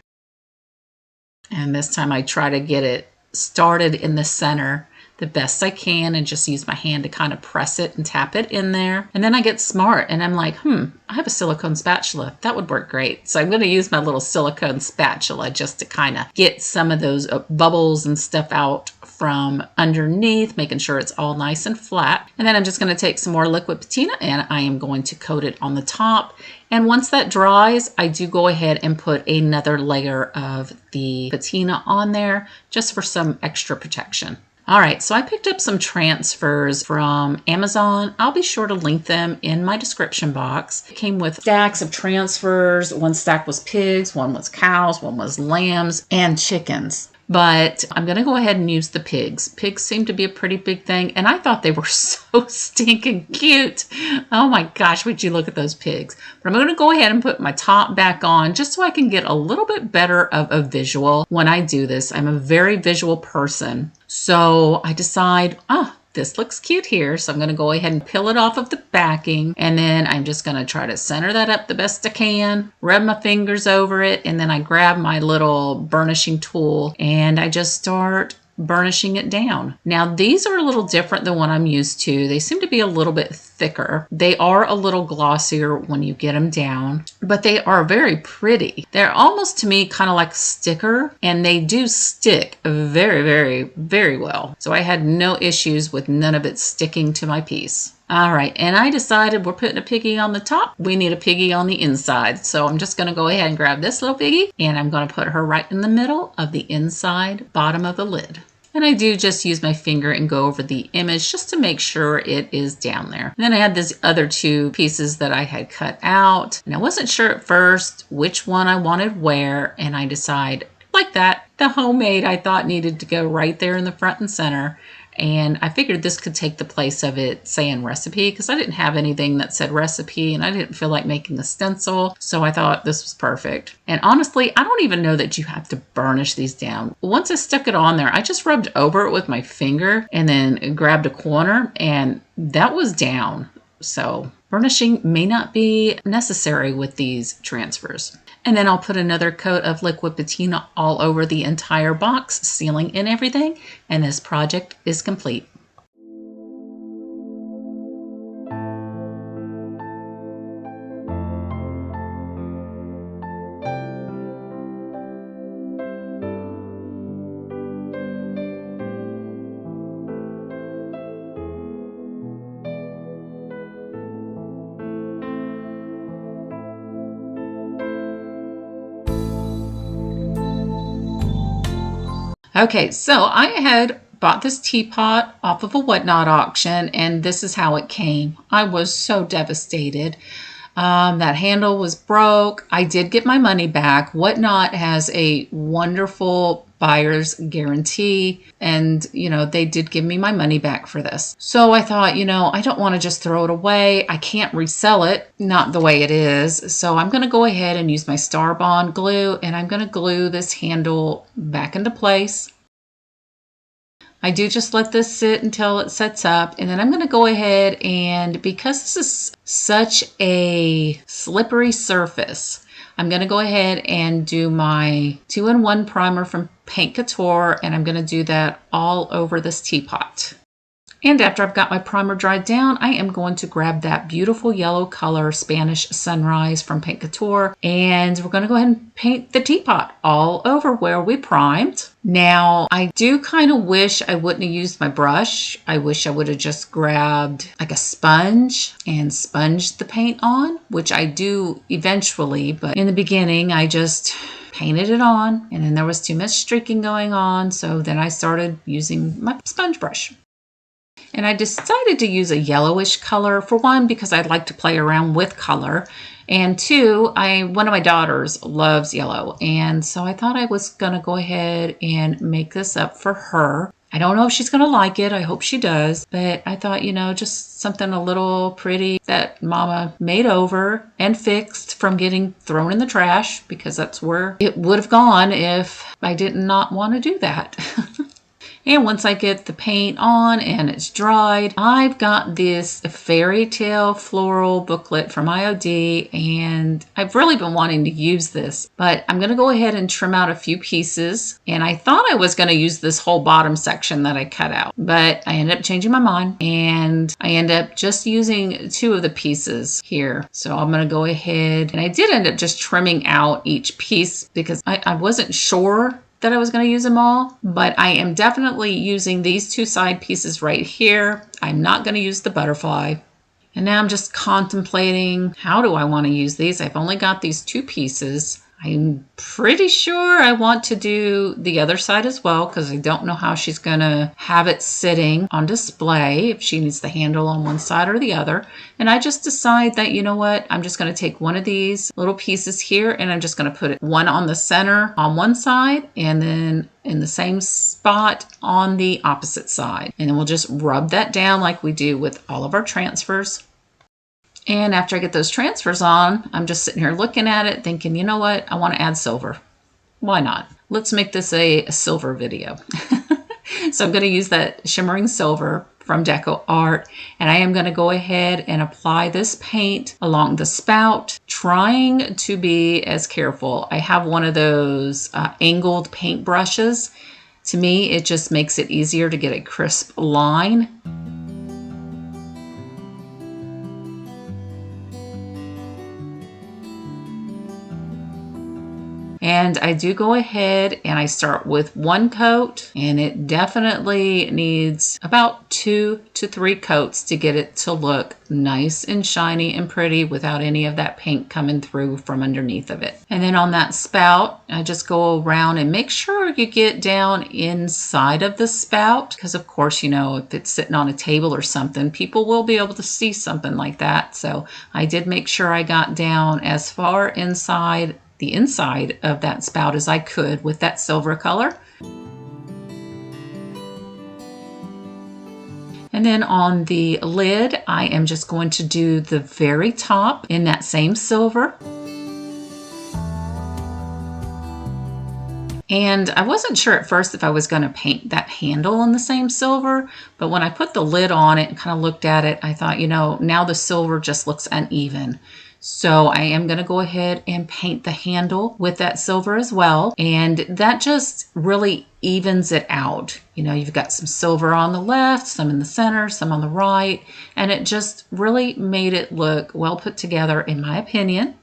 [SPEAKER 2] And this time I try to get it started in the center the best I can and just use my hand to kind of press it and tap it in there. And then I get smart and I'm like, I have a silicone spatula. That would work great. So I'm going to use my little silicone spatula just to kind of get some of those bubbles and stuff out from underneath, making sure it's all nice and flat. And then I'm just going to take some more liquid patina and I am going to coat it on the top. And once that dries, I do go ahead and put another layer of the patina on there just for some extra protection. All right, so I picked up some transfers from Amazon. I'll be sure to link them in my description box. It came with stacks of transfers. One stack was pigs, one was cows, one was lambs, and chickens. But I'm going to go ahead and use the pigs. Pigs seem to be a pretty big thing, and I thought they were so stinking cute. Oh my gosh, would you look at those pigs. But I'm going to go ahead and put my top back on just so I can get a little bit better of a visual when I do this. I'm a very visual person. So I decide, this looks cute here. So I'm going to go ahead and peel it off of the backing. And then I'm just going to try to center that up the best I can, rub my fingers over it. And then I grab my little burnishing tool and I just start burnishing it down. Now these are a little different than what I'm used to. They seem to be a little bit thicker. They are a little glossier when you get them down, but they are very pretty. They're almost to me kind of like a sticker, and they do stick very, very, very well. So I had no issues with none of it sticking to my piece. All right, and I decided we're putting a piggy on the top. We need a piggy on the inside. So I'm just going to go ahead and grab this little piggy, and I'm going to put her right in the middle of the inside bottom of the lid. And I do just use my finger and go over the image just to make sure it is down there. And then I had these other two pieces that I had cut out. And I wasn't sure at first which one I wanted where, and I decide like that. The homemade I thought needed to go right there in the front and center. And I figured this could take the place of it saying recipe because I didn't have anything that said recipe and I didn't feel like making a stencil. So I thought this was perfect. And honestly, I don't even know that you have to burnish these down. Once I stuck it on there, I just rubbed over it with my finger and then grabbed a corner and that was down. So burnishing may not be necessary with these transfers. And then I'll put another coat of liquid patina all over the entire box, sealing in everything, and this project is complete. Okay, so I had bought this teapot off of a Whatnot auction, and this is how it came. I was so devastated. That handle was broke. I did get my money back. Whatnot has a wonderful buyer's guarantee, and they did give me my money back for this. So I thought, I don't want to just throw it away. I can't resell it, not the way it is. So I'm going to go ahead and use my Star Bond glue, and I'm going to glue this handle back into place. I do just let this sit until it sets up, and then I'm going to go ahead and, because this is such a slippery surface, I'm going to go ahead and do my 2-in-1 primer from Paint Couture, and I'm going to do that all over this teapot. And after I've got my primer dried down, I am going to grab that beautiful yellow color Spanish Sunrise from Paint Couture, and we're going to go ahead and paint the teapot all over where we primed. Now, I do kind of wish I wouldn't have used my brush. I wish I would have just grabbed like a sponge and sponged the paint on, which I do eventually, but in the beginning, I just painted it on, and then there was too much streaking going on, so then I started using my sponge brush. And I decided to use a yellowish color, for one, because I'd like to play around with color, and two, one of my daughters loves yellow, and so I thought I was gonna go ahead and make this up for her. I don't know if she's gonna like it. I hope she does, but I thought, just something a little pretty that Mama made over and fixed from getting thrown in the trash, because that's where it would have gone if I did not want to do that. And once I get the paint on and it's dried, I've got this fairy tale floral booklet from IOD, and I've really been wanting to use this, but I'm going to go ahead and trim out a few pieces. And I thought I was going to use this whole bottom section that I cut out, but I ended up changing my mind, and I end up just using 2 of the pieces here. So I'm going to go ahead, and I did end up just trimming out each piece because I wasn't sure that I was going to use them all, but I am definitely using these 2 side pieces right here. I'm not going to use the butterfly. And now I'm just contemplating, how do I want to use these? I've only got these 2 pieces. I'm pretty sure I want to do the other side as well, because I don't know how she's going to have it sitting on display, if she needs the handle on one side or the other. And I just decide that, what, I'm just going to take one of these little pieces here, and I'm just going to put it one on the center on one side, and then in the same spot on the opposite side. And then we'll just rub that down like we do with all of our transfers. And after I get those transfers on, I'm just sitting here looking at it thinking, what? I want to add silver. Why not? Let's make this a silver video. So I'm going to use that shimmering silver from Deco Art, and I am going to go ahead and apply this paint along the spout, trying to be as careful. I have one of those angled paint brushes. To me, it just makes it easier to get a crisp line. And I do go ahead and I start with 1 coat, and it definitely needs about 2 to 3 coats to get it to look nice and shiny and pretty without any of that paint coming through from underneath of it. And then on that spout, I just go around and make sure you get down inside of the spout, because of course, if it's sitting on a table or something, people will be able to see something like that. So I did make sure I got down as far inside the inside of that spout as I could with that silver color. And then on the lid, I am just going to do the very top in that same silver. And I wasn't sure at first if I was going to paint that handle in the same silver, but when I put the lid on it and kind of looked at it, I thought, now the silver just looks uneven. So I am going to go ahead and paint the handle with that silver as well. And that just really evens it out. You've got some silver on the left, some in the center, some on the right, and it just really made it look well put together, in my opinion.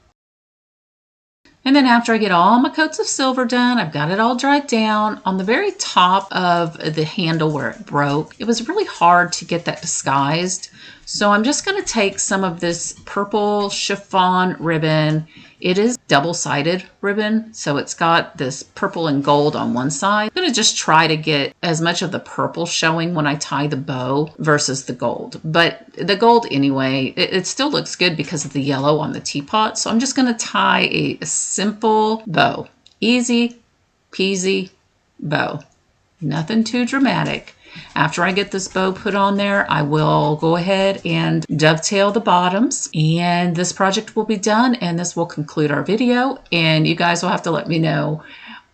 [SPEAKER 2] And then after I get all my coats of silver done, I've got it all dried down. On the very top of the handle where it broke, it was really hard to get that disguised. So I'm just going to take some of this purple chiffon ribbon. It is double-sided ribbon, so it's got this purple and gold on one side. I'm going to just try to get as much of the purple showing when I tie the bow versus the gold. But the gold anyway, it still looks good because of the yellow on the teapot. So I'm just going to tie a simple bow. Easy peasy bow. Nothing too dramatic. After I get this bow put on there, I will go ahead and dovetail the bottoms, and this project will be done, and this will conclude our video. And you guys will have to let me know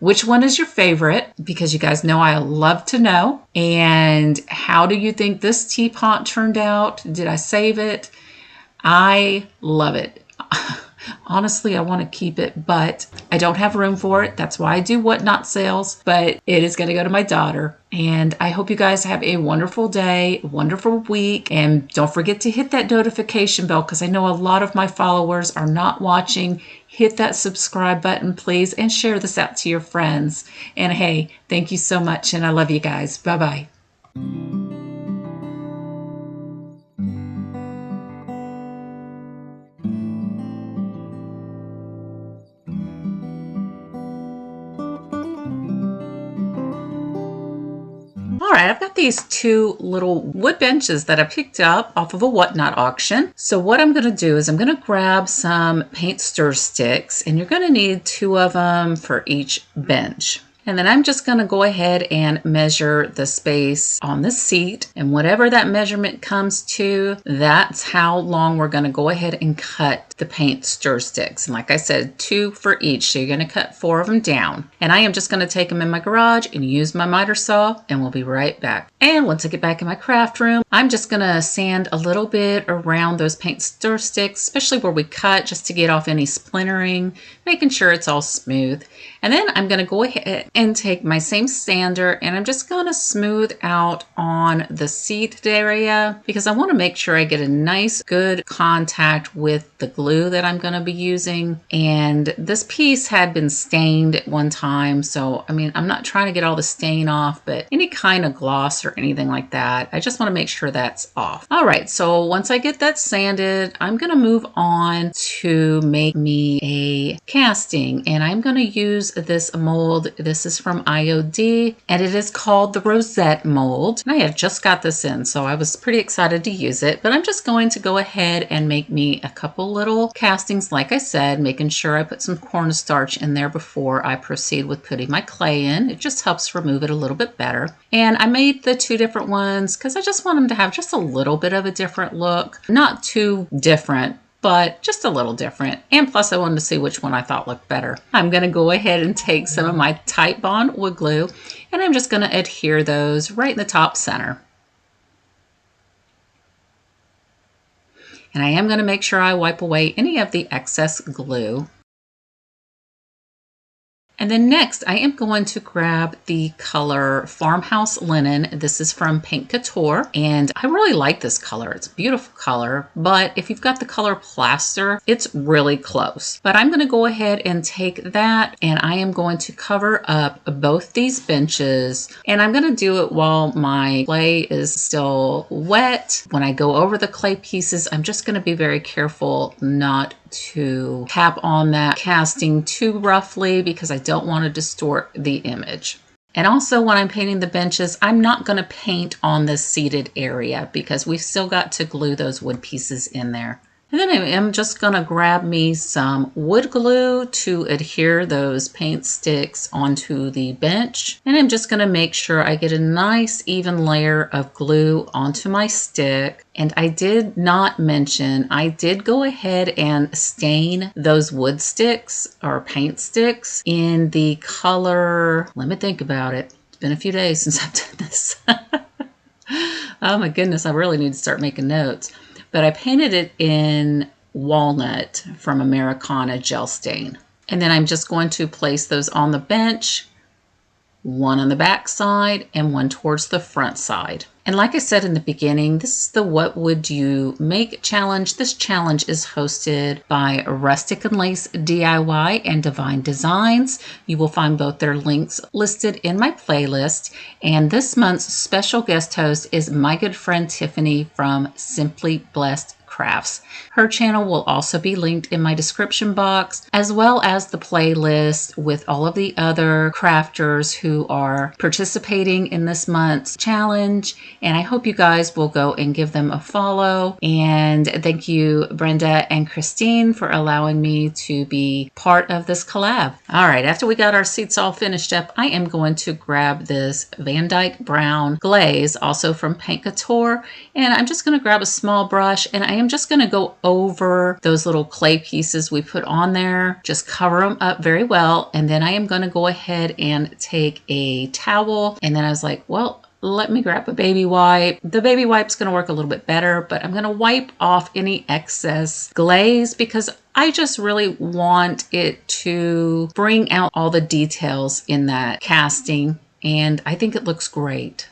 [SPEAKER 2] which one is your favorite, because you guys know I love to know. And how do you think this teapot turned out? Did I save it? I love it. Honestly, I want to keep it, but I don't have room for it. That's why I do what not sales, but it is going to go to my daughter. And I hope you guys have a wonderful day, wonderful week. And don't forget to hit that notification bell, because I know a lot of my followers are not watching. Hit that subscribe button, please, and share this out to your friends. And hey, thank you so much, and I love you guys. Bye-bye. All right, I've got these two little wood benches that I picked up off of a Whatnot auction. So what I'm going to do is I'm going to grab some paint stir sticks, and you're going to need 2 of them for each bench. And then I'm just going to go ahead and measure the space on the seat. And whatever that measurement comes to, that's how long we're going to go ahead and cut the paint stir sticks. And like I said, 2 for each. So you're going to cut 4 of them down. And I am just going to take them in my garage and use my miter saw, and we'll be right back. And once I get back in my craft room, I'm just going to sand a little bit around those paint stir sticks, especially where we cut, just to get off any splintering, making sure it's all smooth. And then I'm going to go ahead and take my same sander, and I'm just going to smooth out on the seat area because I want to make sure I get a nice good contact with the glue that I'm going to be using. And this piece had been stained at one time, so I mean, I'm not trying to get all the stain off, but any kind of gloss or anything like that, I just want to make sure that's off. All right, so once I get that sanded, I'm going to move on to make me a casting, and I'm going to use this mold. This is from IOD, and it is called the Rosette mold. And I have just got this in, so I was pretty excited to use it, but I'm just going to go ahead and make me a couple little castings, like I said, making sure I put some cornstarch in there before I proceed with putting my clay in. It just helps remove it a little bit better. And I made the 2 different ones because I just want them to have just a little bit of a different look. Not too different, but just a little different. And plus I wanted to see which one I thought looked better. I'm going to go ahead and take some of my Tite Bond wood glue, and I'm just going to adhere those right in the top center. And I am going to make sure I wipe away any of the excess glue. And then next, I am going to grab the color Farmhouse Linen. This is from Paint Couture, and I really like this color. It's a beautiful color, but if you've got the color Plaster, it's really close. But I'm going to go ahead and take that, and I am going to cover up both these benches, and I'm going to do it while my clay is still wet. When I go over the clay pieces, I'm just going to be very careful not to tap on that casting too roughly because I don't want to distort the image. And also when I'm painting the benches, I'm not going to paint on the seated area because we've still got to glue those wood pieces in there. And then I am just going to grab me some wood glue to adhere those paint sticks onto the bench. And I'm just going to make sure I get a nice even layer of glue onto my stick. And I did not mention, I did go ahead and stain those wood sticks or paint sticks in the color, let me think about it. It's been a few days since I've done this. Oh my goodness, I really need to start making notes. But I painted it in Walnut from Americana Gel Stain. And then I'm just going to place those on the bench, one on the back side and one towards the front side. And like I said in the beginning, this is the What Would You Make challenge. This challenge is hosted by Rustic and Lace DIY and Divine Designs. You will find both their links listed in my playlist. And this month's special guest host is my good friend Tiffany from Simply Blessed Crafts. Her channel will also be linked in my description box, as well as the playlist with all of the other crafters who are participating in this month's challenge. And I hope you guys will go and give them a follow. And thank you, Brenda and Christine, for allowing me to be part of this collab. All right, after we got our seats all finished up, I am going to grab this Van Dyke Brown Glaze, also from Paint Couture. And I'm just going to grab a small brush, and I am just going to go over those little clay pieces we put on there, just cover them up very well. And then I am going to go ahead and take a towel. And then I was like, well, let me grab a baby wipe. The baby wipe's going to work a little bit better, but I'm going to wipe off any excess glaze because I just really want it to bring out all the details in that casting. And I think it looks great.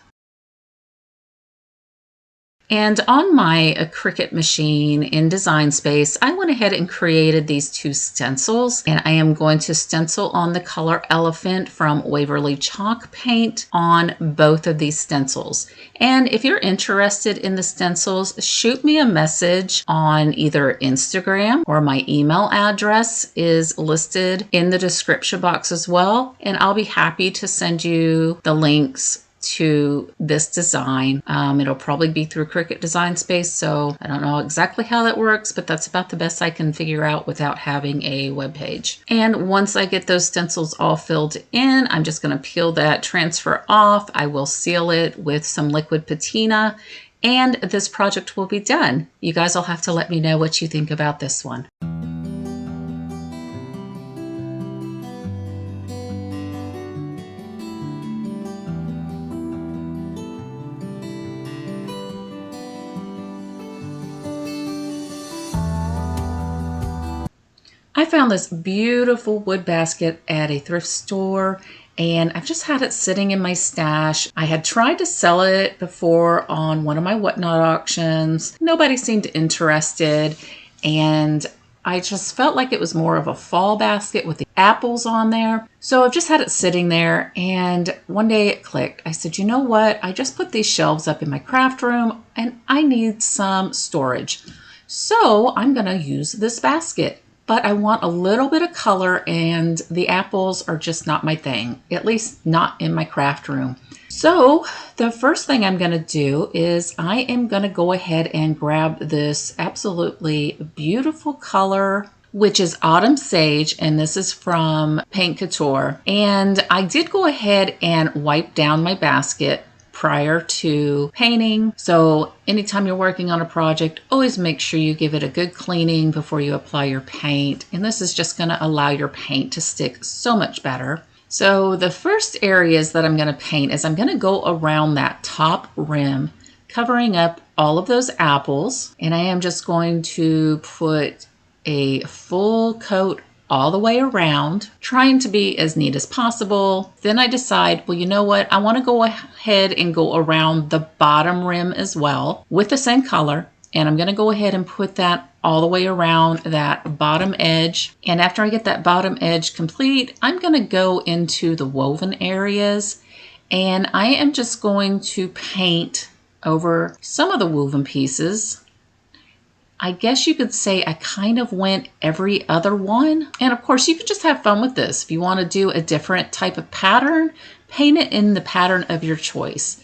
[SPEAKER 2] And on my Cricut machine in Design Space, I went ahead and created these 2 stencils, and I am going to stencil on the color Elephant from Waverly Chalk Paint on both of these stencils. And if you're interested in the stencils, shoot me a message on either Instagram, or my email address is listed in the description box as well, and I'll be happy to send you the links to this design. It'll probably be through Cricut Design Space, so I don't know exactly how that works, but that's about the best I can figure out without having a web page. And once I get those stencils all filled in, I'm just going to peel that transfer off. I will seal it with some liquid patina, and this project will be done. You guys will have to let me know what you think about this one. I found this beautiful wood basket at a thrift store, and I've just had it sitting in my stash. I had tried to sell it before on one of my whatnot auctions. Nobody seemed interested, and I just felt like it was more of a fall basket with the apples on there. So I've just had it sitting there, and one day it clicked. I said, you know what? I just put these shelves up in my craft room, and I need some storage. So I'm going to use this basket. But I want a little bit of color, and the apples are just not my thing, at least not in my craft room. So the first thing I'm going to do is I am going to go ahead and grab this absolutely beautiful color, which is Autumn Sage, and this is from Paint Couture. And I did go ahead and wipe down my basket prior to painting. So anytime you're working on a project, always make sure you give it a good cleaning before you apply your paint. And this is just going to allow your paint to stick so much better. So the first areas that I'm going to paint is I'm going to go around that top rim, covering up all of those apples. And I am just going to put a full coat all the way around, trying to be as neat as possible. Then I decide, well, you know what? I want to go ahead and go around the bottom rim as well with the same color. And I'm going to go ahead and put that all the way around that bottom edge. And after I get that bottom edge complete, I'm going to go into the woven areas, and I am just going to paint over some of the woven pieces. I guess you could say I kind of went every other one. And of course, you could just have fun with this. If you want to do a different type of pattern, paint it in the pattern of your choice.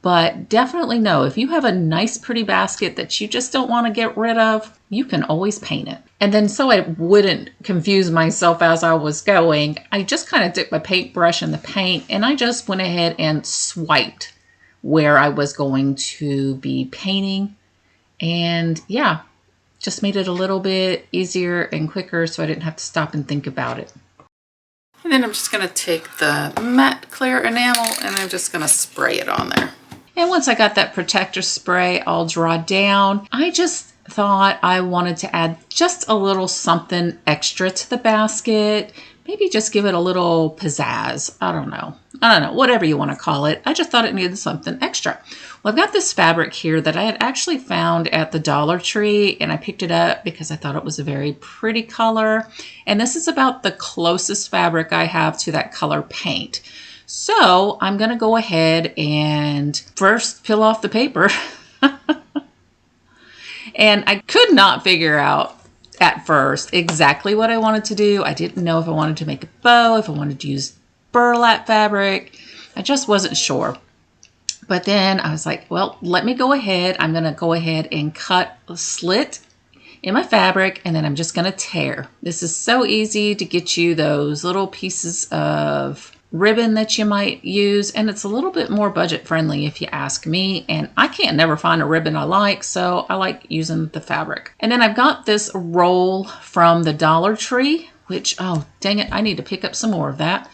[SPEAKER 2] But definitely know, if you have a nice pretty basket that you just don't want to get rid of, you can always paint it. And then so I wouldn't confuse myself as I was going, I just kind of dipped my paintbrush in the paint, and I just went ahead and swiped where I was going to be painting. And yeah, just made it a little bit easier and quicker so I didn't have to stop and think about it. And then I'm just going to take the matte clear enamel and I'm just going to spray it on there. And once I got that protector spray all drawn down, I just thought I wanted to add just a little something extra to the basket. Maybe just give it a little pizzazz. I don't know, whatever you want to call it. I just thought it needed something extra. Well, I've got this fabric here that I had actually found at the Dollar Tree, and I picked it up because I thought it was a very pretty color. And this is about the closest fabric I have to that color paint. So I'm going to go ahead and first peel off the paper. And I could not figure out at first exactly what I wanted to do. I didn't know if I wanted to make a bow, if I wanted to use burlap fabric. I just wasn't sure. But then I was like, well, let me go ahead. I'm going to go ahead and cut a slit in my fabric, and then I'm just going to tear. This is so easy to get you those little pieces of ribbon that you might use, and it's a little bit more budget friendly if you ask me, and I can't never find a ribbon I like, so I like using the fabric. And then I've got this roll from the Dollar Tree, which, oh dang it, I need to pick up some more of that.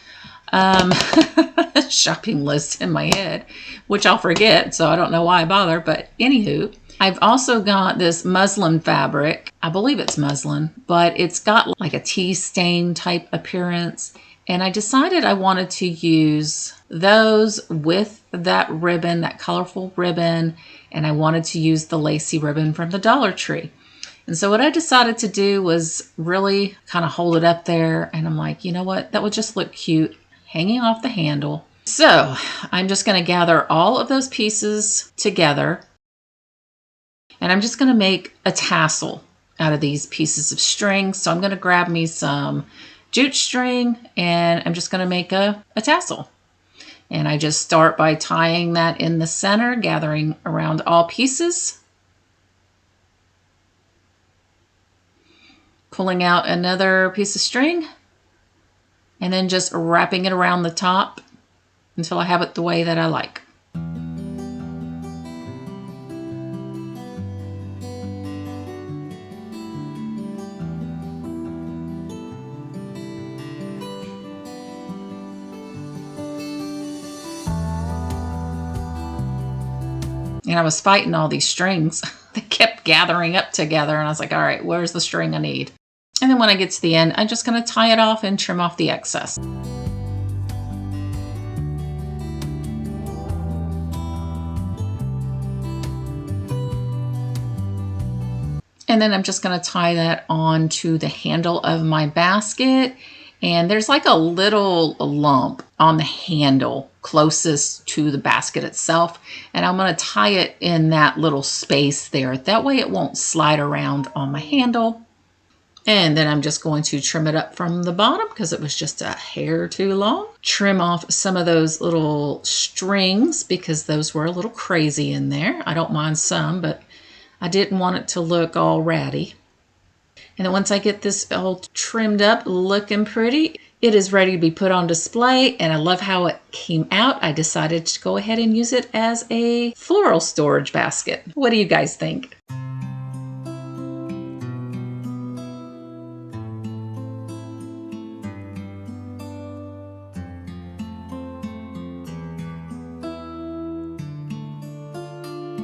[SPEAKER 2] Shopping list in my head, which I'll forget, so I don't know why I bother, but anywho, I've also got this muslin fabric. I believe it's muslin, but it's got like a tea stain type appearance. And I decided I wanted to use those with that ribbon, that colorful ribbon, and I wanted to use the lacy ribbon from the Dollar Tree. And so what I decided to do was really kind of hold it up there, and I'm like, you know what, that would just look cute hanging off the handle. So I'm just going to gather all of those pieces together, and I'm just going to make a tassel out of these pieces of string. So I'm going to grab me some jute string, and I'm just going to make a tassel. And I just start by tying that in the center, gathering around all pieces. Pulling out another piece of string. And then just wrapping it around the top until I have it the way that I like. And I was fighting all these strings. They kept gathering up together, and I was like, all right, where's the string I need? And then when I get to the end, I'm just going to tie it off and trim off the excess. And then I'm just going to tie that onto the handle of my basket. And there's like a little lump on the handle closest to the basket itself. And I'm going to tie it in that little space there. That way it won't slide around on my handle. And then I'm just going to trim it up from the bottom because it was just a hair too long. Trim off some of those little strings because those were a little crazy in there. I don't mind some, but I didn't want it to look all ratty. And then once I get this all trimmed up, looking pretty, it is ready to be put on display. And I love how it came out. I decided to go ahead and use it as a floral storage basket. What do you guys think?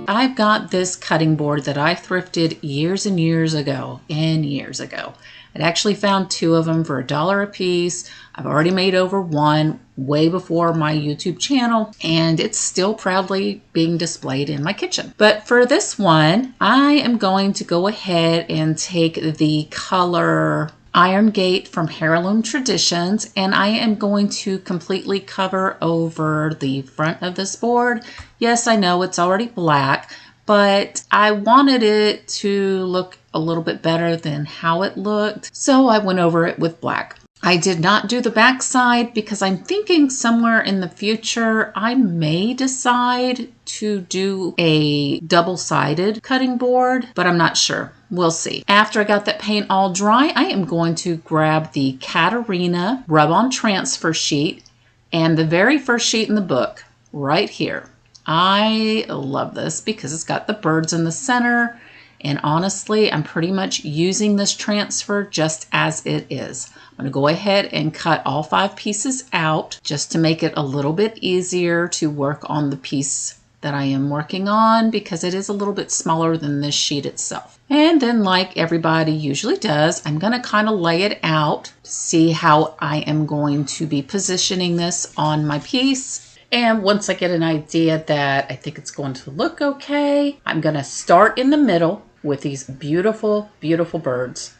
[SPEAKER 2] I've got this cutting board that I thrifted years and years ago. I'd actually found 2 of them for $1 a piece. I've already made over 1 way before my YouTube channel, and it's still proudly being displayed in my kitchen. But for this one, I am going to go ahead and take the color Iron Gate from Heirloom Traditions, and I am going to completely cover over the front of this board. Yes, I know it's already black, but I wanted it to look a little bit better than how it looked, so I went over it with black. I did not do the back side because I'm thinking somewhere in the future I may decide to do a double-sided cutting board, but I'm not sure. We'll see. After I got that paint all dry, I am going to grab the Catarina rub-on transfer sheet and the very first sheet in the book right here. I love this because it's got the birds in the center, and honestly, I'm pretty much using this transfer just as it is. I'm going to go ahead and cut all 5 pieces out just to make it a little bit easier to work on the piece that I am working on because it is a little bit smaller than this sheet itself. And then, like everybody usually does, I'm going to kind of lay it out to see how I am going to be positioning this on my piece. And once I get an idea that I think it's going to look okay, I'm going to start in the middle with these beautiful, beautiful birds.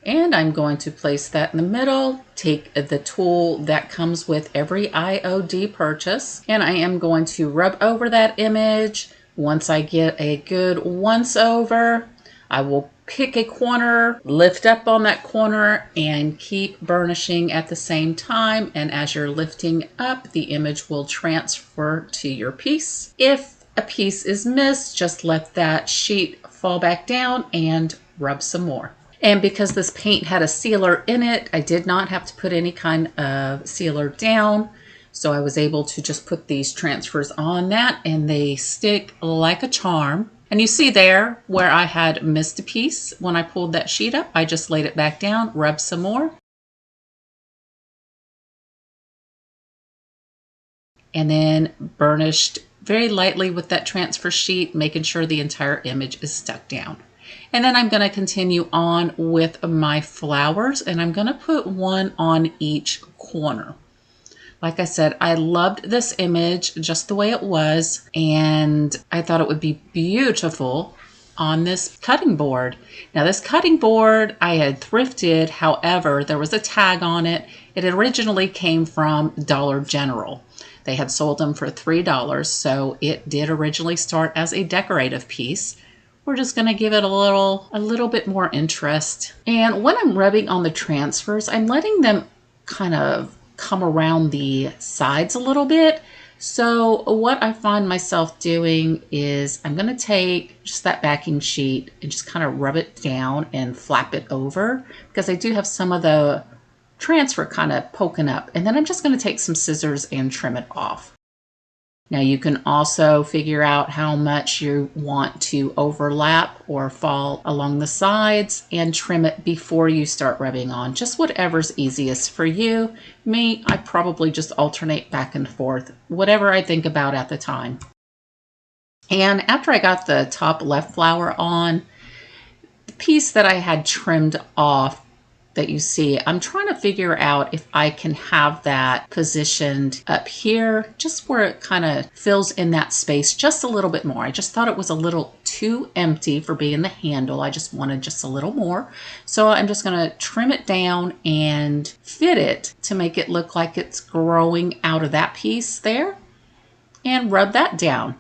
[SPEAKER 2] And I'm going to place that in the middle, take the tool that comes with every IOD purchase, and I am going to rub over that image. Once I get a good once over, I will pick a corner, lift up on that corner, and keep burnishing at the same time. And as you're lifting up, the image will transfer to your piece. If a piece is missed, just let that sheet fall back down and rub some more. And because this paint had a sealer in it, I did not have to put any kind of sealer down. So I was able to just put these transfers on that, and they stick like a charm. And you see there where I had missed a piece when I pulled that sheet up, I just laid it back down, rubbed some more, and then burnished very lightly with that transfer sheet, making sure the entire image is stuck down. And then I'm going to continue on with my flowers, and I'm going to put 1 on each corner. Like I said, I loved this image just the way it was, and I thought it would be beautiful on this cutting board. Now, this cutting board I had thrifted, however, there was a tag on it. It originally came from Dollar General. They had sold them for $3, so it did originally start as a decorative piece. We're just going to give it a little bit more interest. And when I'm rubbing on the transfers, I'm letting them kind of come around the sides a little bit So what I find myself doing is I'm going to take just that backing sheet and just kind of rub it down and flap it over, because I do have some of the transfer kind of poking up. And then I'm just going to take some scissors and trim it off. Now you can also figure out how much you want to overlap or fall along the sides and trim it before you start rubbing on. Just whatever's easiest for you. Me, I probably just alternate back and forth, whatever I think about at the time. And after I got the top left flower on, the piece that I had trimmed off that you see, I'm trying to figure out if I can have that positioned up here, just where it kind of fills in that space just a little bit more. I just thought it was a little too empty for being the handle. I just wanted just a little more. So I'm just going to trim it down and fit it to make it look like it's growing out of that piece there, and rub that down.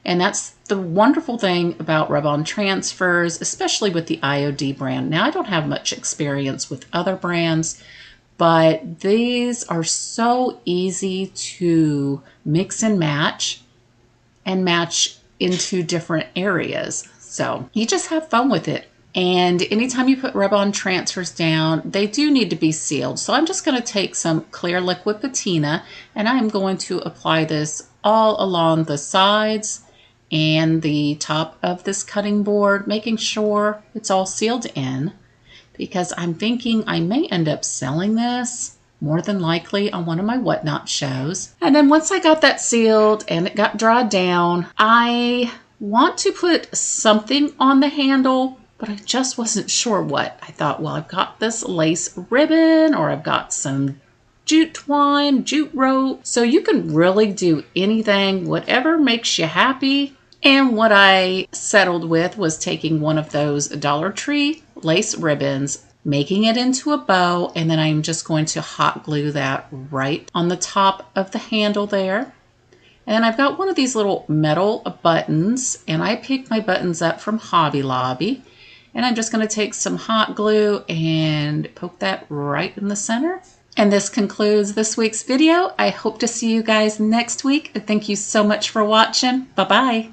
[SPEAKER 2] And that's the wonderful thing about rub-on transfers, especially with the IOD brand. Now, I don't have much experience with other brands, but these are so easy to mix and match into different areas. So you just have fun with it. And anytime you put rub-on transfers down, they do need to be sealed. So I'm just going to take some clear liquid patina, and I'm going to apply this all along the sides and the top of this cutting board, making sure it's all sealed in, because I'm thinking I may end up selling this more than likely on one of my whatnot shows. And then once I got that sealed and it got dried down, I want to put something on the handle, but I just wasn't sure what. I thought, well, I've got this lace ribbon, or I've got some jute twine, jute rope. So you can really do anything, whatever makes you happy. And what I settled with was taking one of those Dollar Tree lace ribbons, making it into a bow, and then I'm just going to hot glue that right on the top of the handle there. And I've got one of these little metal buttons, and I picked my buttons up from Hobby Lobby. And I'm just going to take some hot glue and poke that right in the center. And this concludes this week's video. I hope to see you guys next week. Thank you so much for watching. Bye-bye.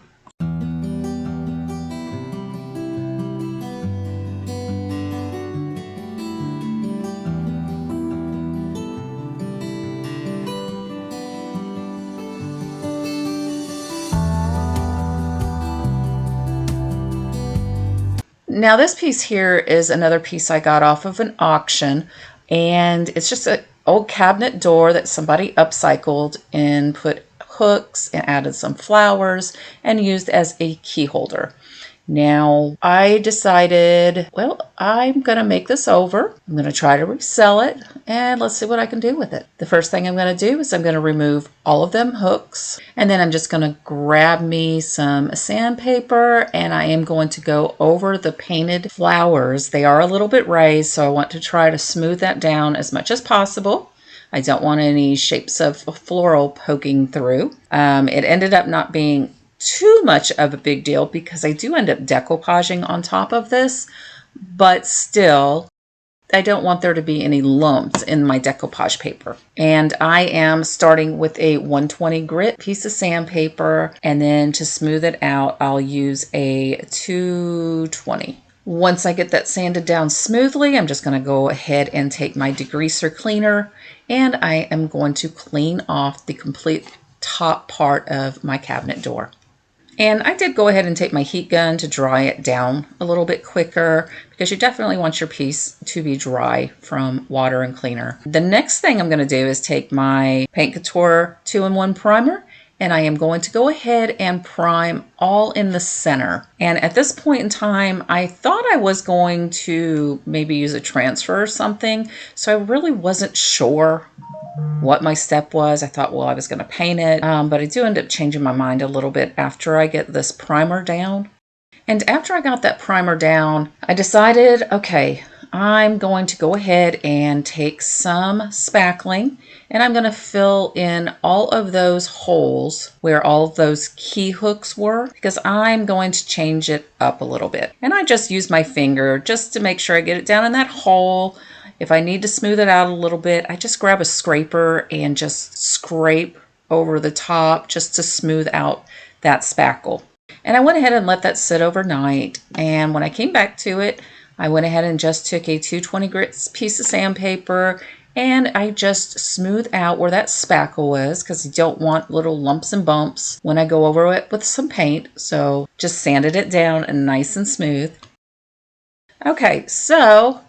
[SPEAKER 2] Now this piece here is another piece I got off of an auction, and it's just an old cabinet door that somebody upcycled and put hooks and added some flowers and used as a key holder. Now I decided, well, I'm going to make this over. I'm going to try to resell it, and let's see what I can do with it. The first thing I'm going to do is I'm going to remove all of them hooks, and then I'm just going to grab me some sandpaper, and I am going to go over the painted flowers. They are a little bit raised, so I want to try to smooth that down as much as possible. I don't want any shapes of floral poking through. It ended up not being too much of a big deal because I do end up decoupaging on top of this, but still I don't want there to be any lumps in my decoupage paper. And I am starting with a 120 grit piece of sandpaper, and then to smooth it out I'll use a 220. Once I get that sanded down smoothly, I'm just going to go ahead and take my degreaser cleaner, and I am going to clean off the complete top part of my cabinet door. And I did go ahead and take my heat gun to dry it down a little bit quicker, because you definitely want your piece to be dry from water and cleaner. The next thing I'm going to do is take my Paint Couture 2-in-1 primer, and I am going to go ahead and prime all in the center. And at this point in time, I thought I was going to maybe use a transfer or something, so I really wasn't sure what my step was. I thought, well, I was going to paint it, but I do end up changing my mind a little bit after I get this primer down. And after I got that primer down, I decided, okay, I'm going to go ahead and take some spackling, and I'm going to fill in all of those holes where all of those key hooks were, because I'm going to change it up a little bit. And I just use my finger just to make sure I get it down in that hole. If I need to smooth it out a little bit, I just grab a scraper and just scrape over the top just to smooth out that spackle. And I went ahead and let that sit overnight. And when I came back to it, I went ahead and just took a 220 grit piece of sandpaper and I just smoothed out where that spackle was, because you don't want little lumps and bumps when I go over it with some paint. So just sanded it down and nice and smooth. Okay, so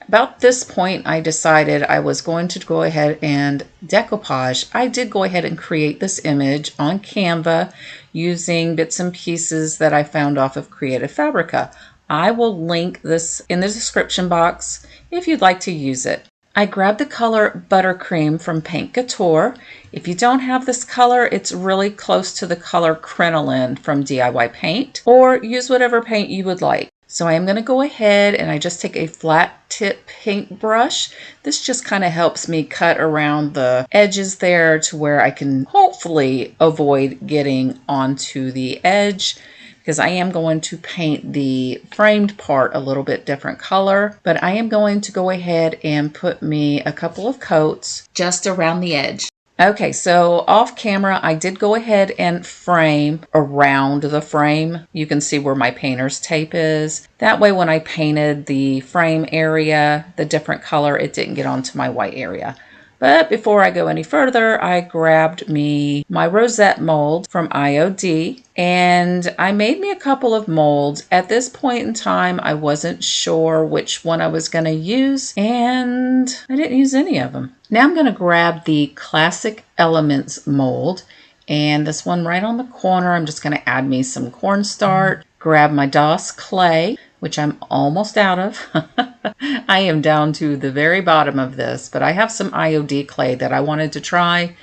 [SPEAKER 2] about this point, I decided I was going to go ahead and decoupage. I did go ahead and create this image on Canva using bits and pieces that I found off of Creative Fabrica. I will link this in the description box if you'd like to use it. I grabbed the color Buttercream from Paint Couture. If you don't have this color, it's really close to the color Crinoline from DIY Paint, or use whatever paint you would like. So I am going to go ahead and I just take a flat tip paintbrush. This just kind of helps me cut around the edges there to where I can hopefully avoid getting onto the edge, because I am going to paint the framed part a little bit different color, but I am going to go ahead and put me a couple of coats just around the edge. Okay, so off camera, I did go ahead and frame around the frame. You can see where my painter's tape is. That way, when I painted the frame area, the different color, it didn't get onto my white area. But before I go any further, I grabbed me my rosette mold from IOD, and I made me a couple of molds. At this point in time, I wasn't sure which one I was going to use, and I didn't use any of them. Now I'm going to grab the Classic Elements mold, and this one right on the corner, I'm just going to add me some cornstarch, grab my DOS clay, which I'm almost out of. I am down to the very bottom of this, but I have some IOD clay that I wanted to try,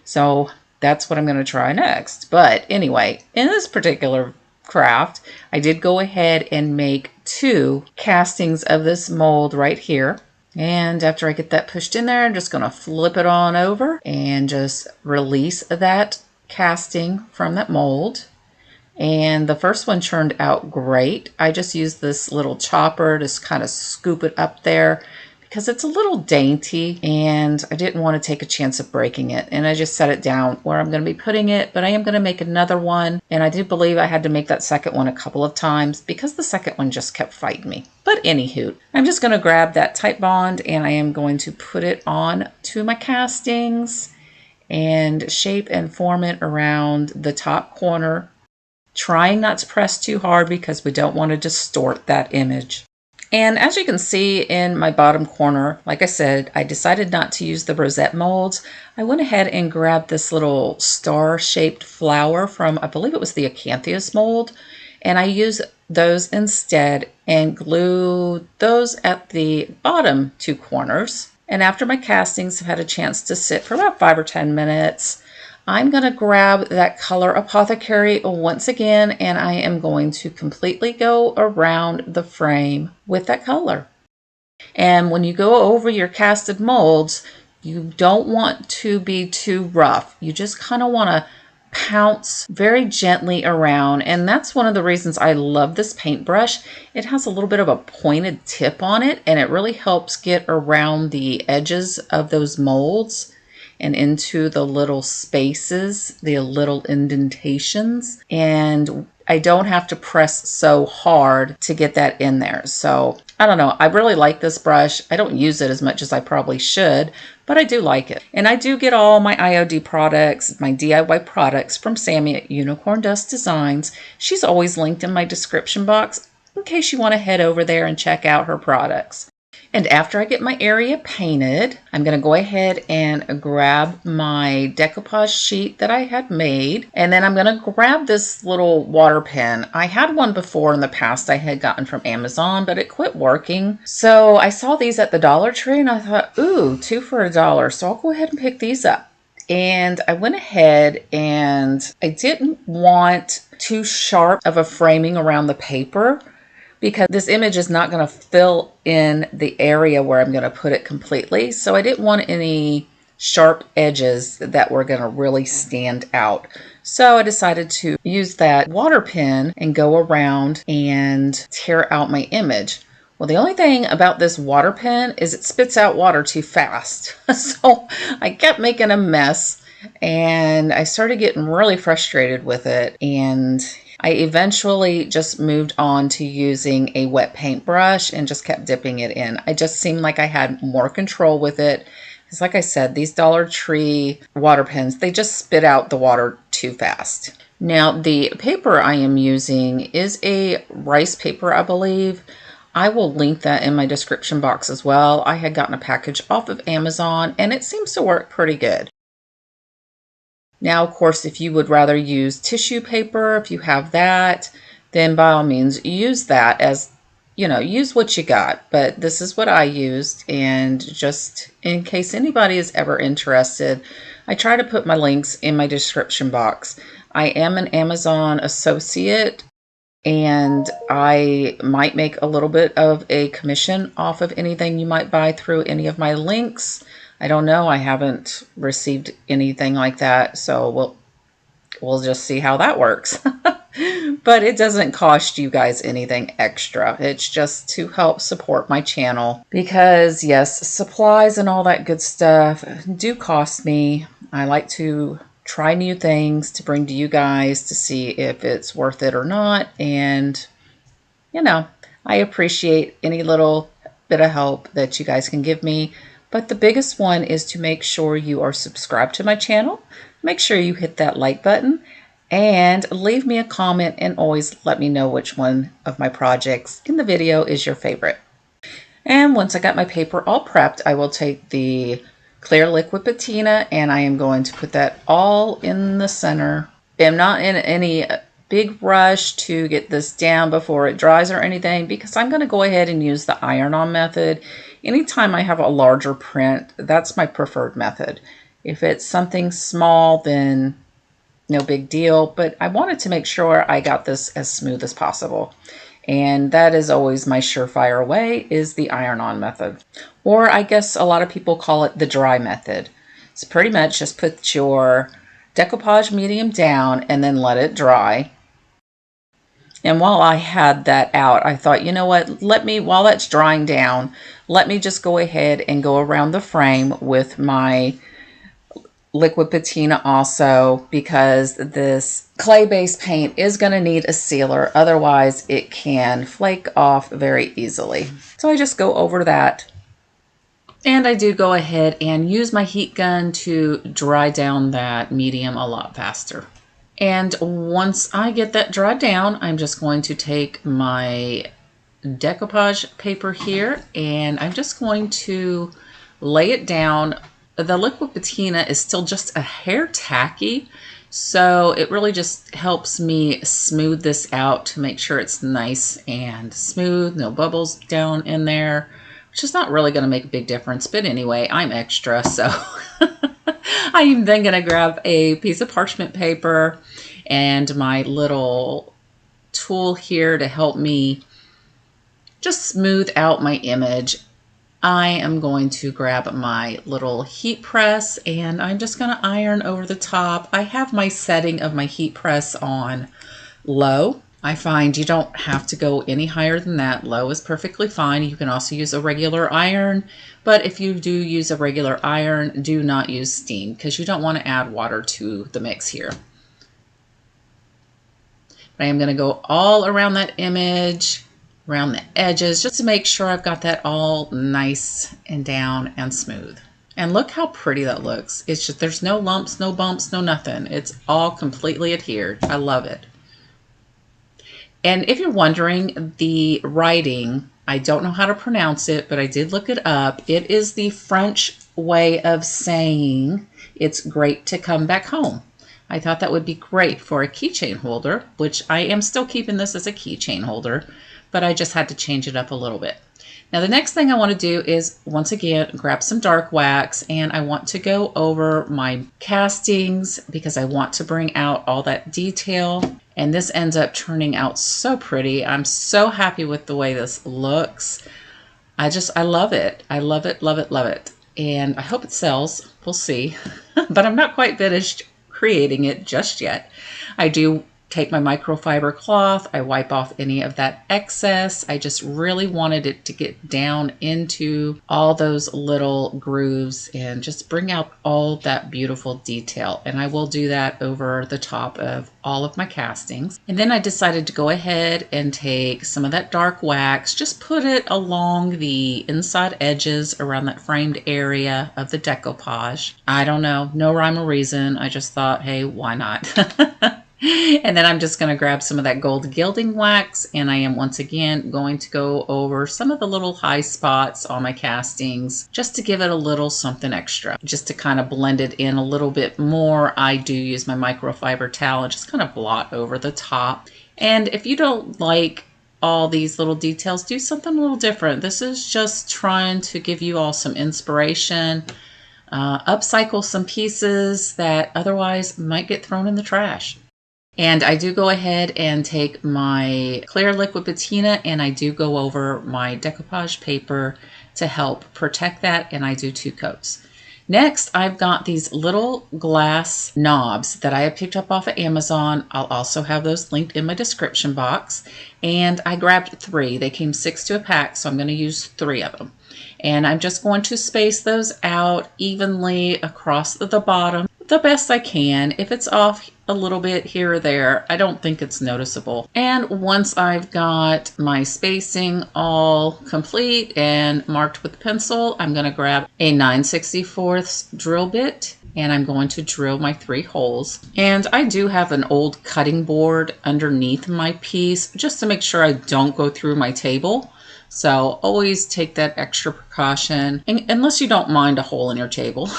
[SPEAKER 2] so that's what I'm going to try next. But anyway, in this particular craft, I did go ahead and make 2 castings of this mold right here. And after I get that pushed in there, I'm just going to flip it on over and just release that casting from that mold. And the first one turned out great. I just used this little chopper to kind of scoop it up there because it's a little dainty and I didn't want to take a chance of breaking it. And I just set it down where I'm going to be putting it, but I am going to make another one. And I do believe I had to make that second one a couple of times because the second one just kept fighting me. But anywho, I'm just going to grab that Titebond and I am going to put it on to my castings and shape and form it around the top corner, trying not to press too hard because we don't want to distort that image. And as you can see in my bottom corner, like I said, I decided not to use the rosette molds. I went ahead and grabbed this little star-shaped flower from, I believe it was the Acanthus mold, and I used those instead and glued those at the bottom 2 corners. And after my castings have had a chance to sit for about 5 or 10 minutes, I'm going to grab that color Apothecary once again, and I am going to completely go around the frame with that color. And when you go over your casted molds, you don't want to be too rough. You just kind of want to pounce very gently around, and that's one of the reasons I love this paintbrush. It has a little bit of a pointed tip on it, and it really helps get around the edges of those molds and into the little spaces, the little indentations, and I don't have to press so hard to get that in there. So I don't know, I really like this brush. I don't use it as much as I probably should, but I do like it. And I do get all my IOD products, my DIY products from Sammy at Unicorn Dust Designs. She's always linked in my description box in case you want to head over there and check out her products. And after I get my area painted, I'm going to go ahead and grab my decoupage sheet that I had made. And then I'm going to grab this little water pen. I had one before in the past I had gotten from Amazon, but it quit working. So I saw these at the Dollar Tree and I thought, ooh, 2 for $1. So I'll go ahead and pick these up. And I went ahead and I didn't want too sharp of a framing around the paper, because this image is not going to fill in the area where I'm going to put it completely. So I didn't want any sharp edges that were going to really stand out. So I decided to use that water pen and go around and tear out my image. Well, the only thing about this water pen is it spits out water too fast. So I kept making a mess. and I started getting really frustrated with it, and I eventually just moved on to using a wet paintbrush and just kept dipping it in. I just seemed like I had more control with it. Because like I said, these Dollar Tree water pens, they just spit out the water too fast. Now, the paper I am using is a rice paper, I believe. I will link that in my description box as well. I had gotten a package off of Amazon, and it seems to work pretty good. Now, of course, if you would rather use tissue paper, if you have that, then by all means use that as, use what you got. But this is what I used, and just in case anybody is ever interested, I try to put my links in my description box. I am an Amazon associate, and I might make a little bit of a commission off of anything you might buy through any of my links. I don't know. I haven't received anything like that, so we'll just see how that works. But it doesn't cost you guys anything extra. It's just to help support my channel, because yes, supplies and all that good stuff do cost me. I like to try new things to bring to you guys to see if it's worth it or not. And, I appreciate any little bit of help that you guys can give me. But the biggest one is to make sure you are subscribed to my channel. Make sure you hit that like button and leave me a comment, and always let me know which one of my projects in the video is your favorite. And once I got my paper all prepped, I will take the clear liquid patina and I am going to put that all in the center. I'm not in any big rush to get this down before it dries or anything, because I'm going to go ahead and use the iron-on method. Anytime I have a larger print, that's my preferred method. If it's something small, then no big deal, but I wanted to make sure I got this as smooth as possible. And that is always my surefire way, is the iron-on method. Or I guess a lot of people call it the dry method. So pretty much just put your decoupage medium down and then let it dry. And while I had that out, I thought, you know what, while that's drying down, let me just go ahead and go around the frame with my liquid patina also, because this clay-based paint is going to need a sealer. Otherwise, it can flake off very easily. So I just go over that. And I do go ahead and use my heat gun to dry down that medium a lot faster. And once I get that dried down, I'm just going to take my decoupage paper here and I'm just going to lay it down. The liquid patina is still just a hair tacky, so it really just helps me smooth this out to make sure it's nice and smooth, no bubbles down in there, which is not really going to make a big difference. But anyway, I'm extra, so I'm then going to grab a piece of parchment paper and my little tool here to help me just smooth out my image. I am going to grab my little heat press and I'm just going to iron over the top. I have my setting of my heat press on low. I find you don't have to go any higher than that. Low is perfectly fine. You can also use a regular iron, but if you do use a regular iron, do not use steam, because you don't want to add water to the mix here. But I am going to go all around that image, around the edges, just to make sure I've got that all nice and down and smooth. And look how pretty that looks. It's just, there's no lumps, no bumps, no nothing. It's all completely adhered. I love it. And if you're wondering, the writing, I don't know how to pronounce it, but I did look it up. It is the French way of saying it's great to come back home. I thought that would be great for a keychain holder, which I am still keeping this as a keychain holder, but I just had to change it up a little bit. Now the next thing I want to do is, once again, grab some dark wax, and I want to go over my castings because I want to bring out all that detail. And this ends up turning out so pretty. I'm so happy with the way this looks. I love it. I love it, love it, love it. And I hope it sells. We'll see. But I'm not quite finished creating it just yet. I do take my microfiber cloth, I wipe off any of that excess. I just really wanted it to get down into all those little grooves and just bring out all that beautiful detail. And I will do that over the top of all of my castings. And then I decided to go ahead and take some of that dark wax, just put it along the inside edges around that framed area of the decoupage. I don't know, no rhyme or reason. I just thought, hey, why not? And then I'm just going to grab some of that gold gilding wax, and I am once again going to go over some of the little high spots on my castings just to give it a little something extra, just to kind of blend it in a little bit more. I do use my microfiber towel and just kind of blot over the top. And if you don't like all these little details, do something a little different. This is just trying to give you all some inspiration, upcycle some pieces that otherwise might get thrown in the trash. And I do go ahead and take my clear liquid patina and I do go over my decoupage paper to help protect that, and I do 2 coats. Next, I've got these little glass knobs that I have picked up off of Amazon. I'll also have those linked in my description box. And I grabbed 3. They came 6 to a pack, so I'm going to use 3 of them. And I'm just going to space those out evenly across the bottom the best I can. If it's off a little bit here or there, I don't think it's noticeable. And once I've got my spacing all complete and marked with pencil, I'm going to grab a 9/64 drill bit and I'm going to drill my 3 holes. And I do have an old cutting board underneath my piece just to make sure I don't go through my table. So always take that extra precaution, unless you don't mind a hole in your table.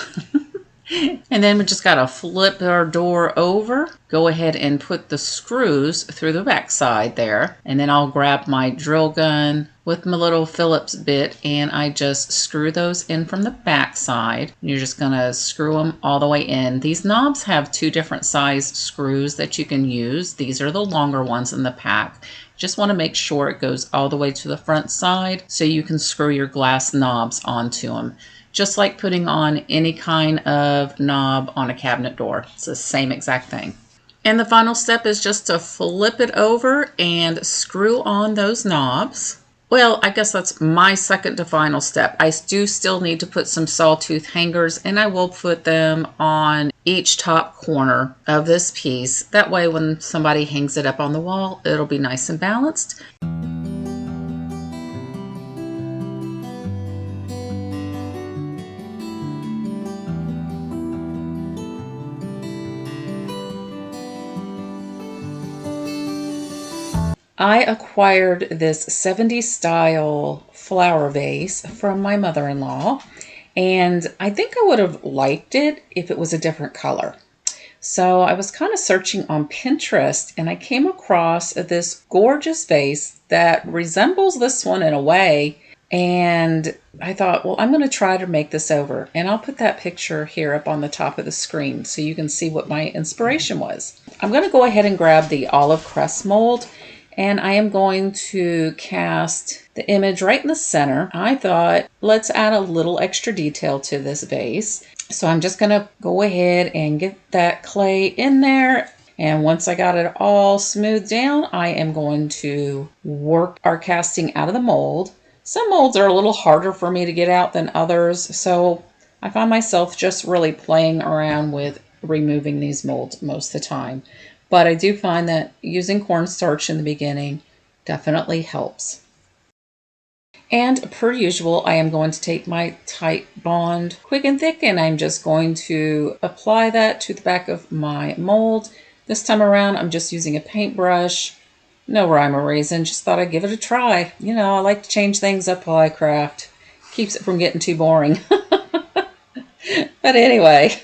[SPEAKER 2] And then we just got to flip our door over, go ahead and put the screws through the back side there. And then I'll grab my drill gun with my little Phillips bit and I just screw those in from the back side. You're just going to screw them all the way in. These knobs have 2 different size screws that you can use. These are the longer ones in the pack. Just want to make sure it goes all the way to the front side so you can screw your glass knobs onto them. Just like putting on any kind of knob on a cabinet door. It's the same exact thing. And the final step is just to flip it over and screw on those knobs. Well, I guess that's my second to final step. I do still need to put some sawtooth hangers, and I will put them on each top corner of this piece. That way when somebody hangs it up on the wall, it'll be nice and balanced. I acquired this 70s style flower vase from my mother-in-law, and I think I would have liked it if it was a different color. So I was kind of searching on Pinterest and I came across this gorgeous vase that resembles this one in a way, and I thought, well, I'm going to try to make this over, and I'll put that picture here up on the top of the screen so you can see what my inspiration was. I'm going to go ahead and grab the olive crest mold, and I am going to cast the image right in the center. I thought, let's add a little extra detail to this vase. So I'm just going to go ahead and get that clay in there. And once I got it all smoothed down, I am going to work our casting out of the mold. Some molds are a little harder for me to get out than others, so I find myself just really playing around with removing these molds most of the time. But I do find that using cornstarch in the beginning definitely helps. And per usual, I am going to take my Tight Bond Quick and Thick and I'm just going to apply that to the back of my mold. This time around, I'm just using a paintbrush. No rhyme or reason, just thought I'd give it a try. You know, I like to change things up while I craft. Keeps it from getting too boring. But anyway,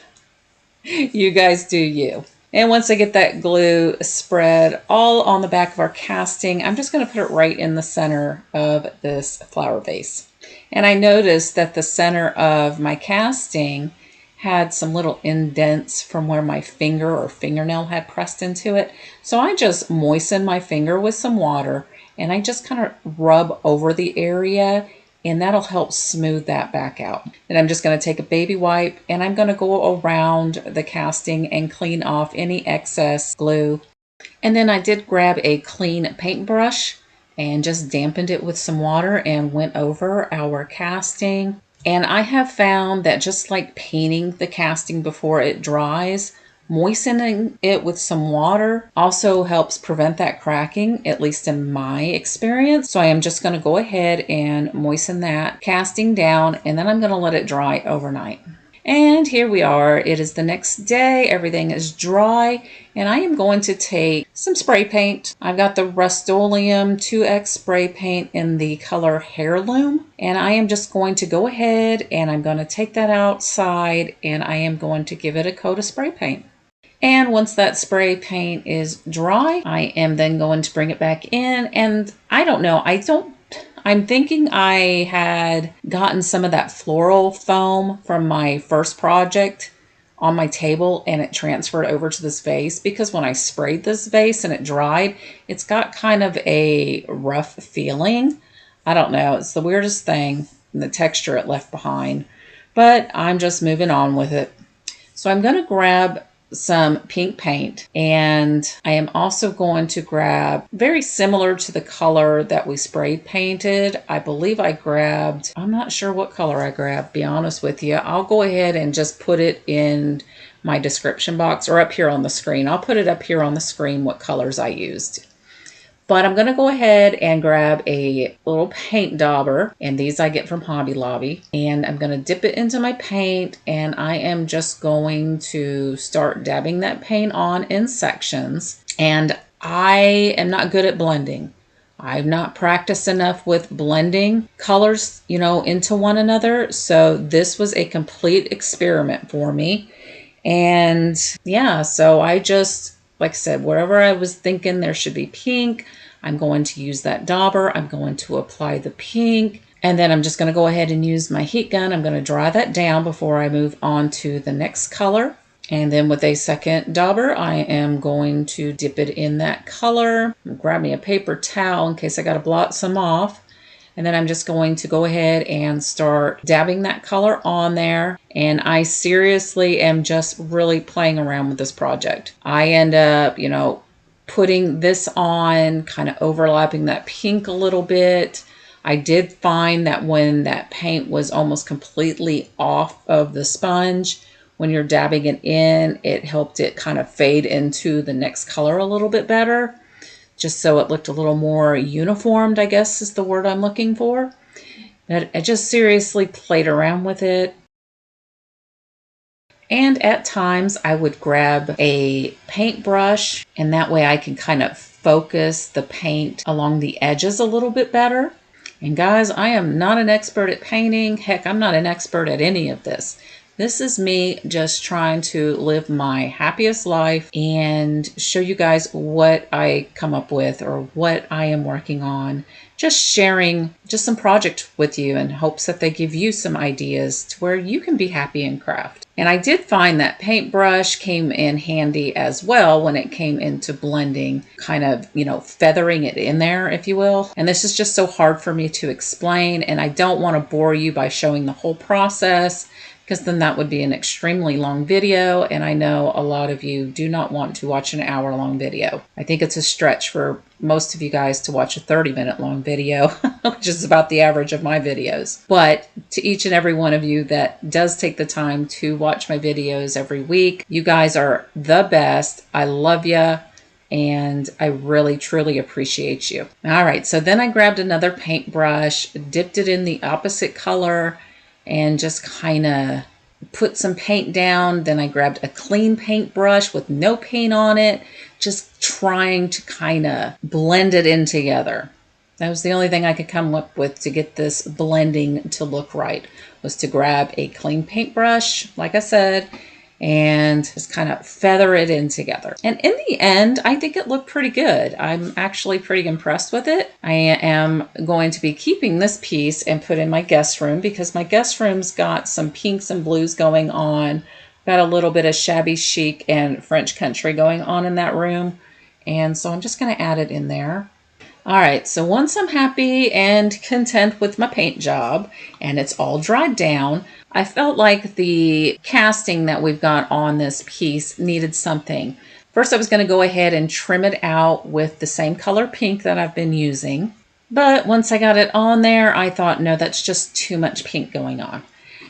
[SPEAKER 2] you guys do you. And once I get that glue spread all on the back of our casting, I'm just going to put it right in the center of this flower vase. And I noticed that the center of my casting had some little indents from where my finger or fingernail had pressed into it. So I just moistened my finger with some water and I just kind of rub over the area, and that'll help smooth that back out. Then I'm just going to take a baby wipe and I'm going to go around the casting and clean off any excess glue. And then I did grab a clean paintbrush and just dampened it with some water and went over our casting. And I have found that just like painting the casting before it dries, moistening it with some water also helps prevent that cracking, at least in my experience. So I am just going to go ahead and moisten that casting down, and then I'm going to let it dry overnight. And here we are. It is the next day. Everything is dry, and I am going to take some spray paint. I've got the Rust-Oleum 2X spray paint in the color Heirloom, and I am just going to go ahead and I'm going to take that outside and I am going to give it a coat of spray paint. And once that spray paint is dry, I am then going to bring it back in, and I don't know, I'm thinking I had gotten some of that floral foam from my first project on my table and it transferred over to this vase, because when I sprayed this vase and it dried, it's got kind of a rough feeling. I don't know. It's the weirdest thing, the texture it left behind, but I'm just moving on with it. So I'm going to grab some pink paint, and I am also going to grab, very similar to the color that we spray painted, I believe I grabbed, I'm not sure what color I grabbed, be honest with you. I'll go ahead and just put it in my description box or up here on the screen. I'll put it up here on the screen what colors I used. But I'm going to go ahead and grab a little paint dauber, and these I get from Hobby Lobby, and I'm going to dip it into my paint, and I am just going to start dabbing that paint on in sections. And I am not good at blending. I've not practiced enough with blending colors, into one another. So this was a complete experiment for me. And yeah, so I just, like I said, wherever I was thinking there should be pink, I'm going to use that dauber. I'm going to apply the pink, and then I'm just going to go ahead and use my heat gun. I'm going to dry that down before I move on to the next color. And then with a second dauber, I am going to dip it in that color. Grab me a paper towel in case I got to blot some off. And then I'm just going to go ahead and start dabbing that color on there. And I seriously am just really playing around with this project. I end up, putting this on, kind of overlapping that pink a little bit. I did find that when that paint was almost completely off of the sponge, when you're dabbing it in, it helped it kind of fade into the next color a little bit better, just so it looked a little more uniformed, I guess is the word I'm looking for. But I just seriously played around with it. And at times I would grab a paintbrush, and that way I can kind of focus the paint along the edges a little bit better. And guys, I am not an expert at painting. Heck, I'm not an expert at any of this. This is me just trying to live my happiest life and show you guys what I come up with or what I am working on. Just sharing just some projects with you in hopes that they give you some ideas to where you can be happy in craft. And I did find that paintbrush came in handy as well when it came into blending, kind of, feathering it in there, if you will. And this is just so hard for me to explain, and I don't want to bore you by showing the whole process, because then that would be an extremely long video, and I know a lot of you do not want to watch an hour-long video. I think it's a stretch for most of you guys to watch a 30-minute long video, which is about the average of my videos. But to each and every one of you that does take the time to watch my videos every week, you guys are the best. I love you, and I really, truly appreciate you. All right, so then I grabbed another paintbrush, dipped it in the opposite color, and just kind of put some paint down. Then I grabbed a clean paintbrush with no paint on it, just trying to kind of blend it in together. That was the only thing I could come up with to get this blending to look right, was to grab a clean paintbrush, like I said, and just kind of feather it in together. And in the end, I think it looked pretty good. I'm actually pretty impressed with it. I am going to be keeping this piece and put in my guest room, because my guest room's got some pinks and blues going on. Got a little bit of shabby chic and French country going on in that room. And so I'm just going to add it in there. All right, so once I'm happy and content with my paint job and it's all dried down, I felt like the casting that we've got on this piece needed something First, I was going to go ahead and trim it out with the same color pink that I've been using. But once I got it on there, I thought, no, that's just too much pink going on.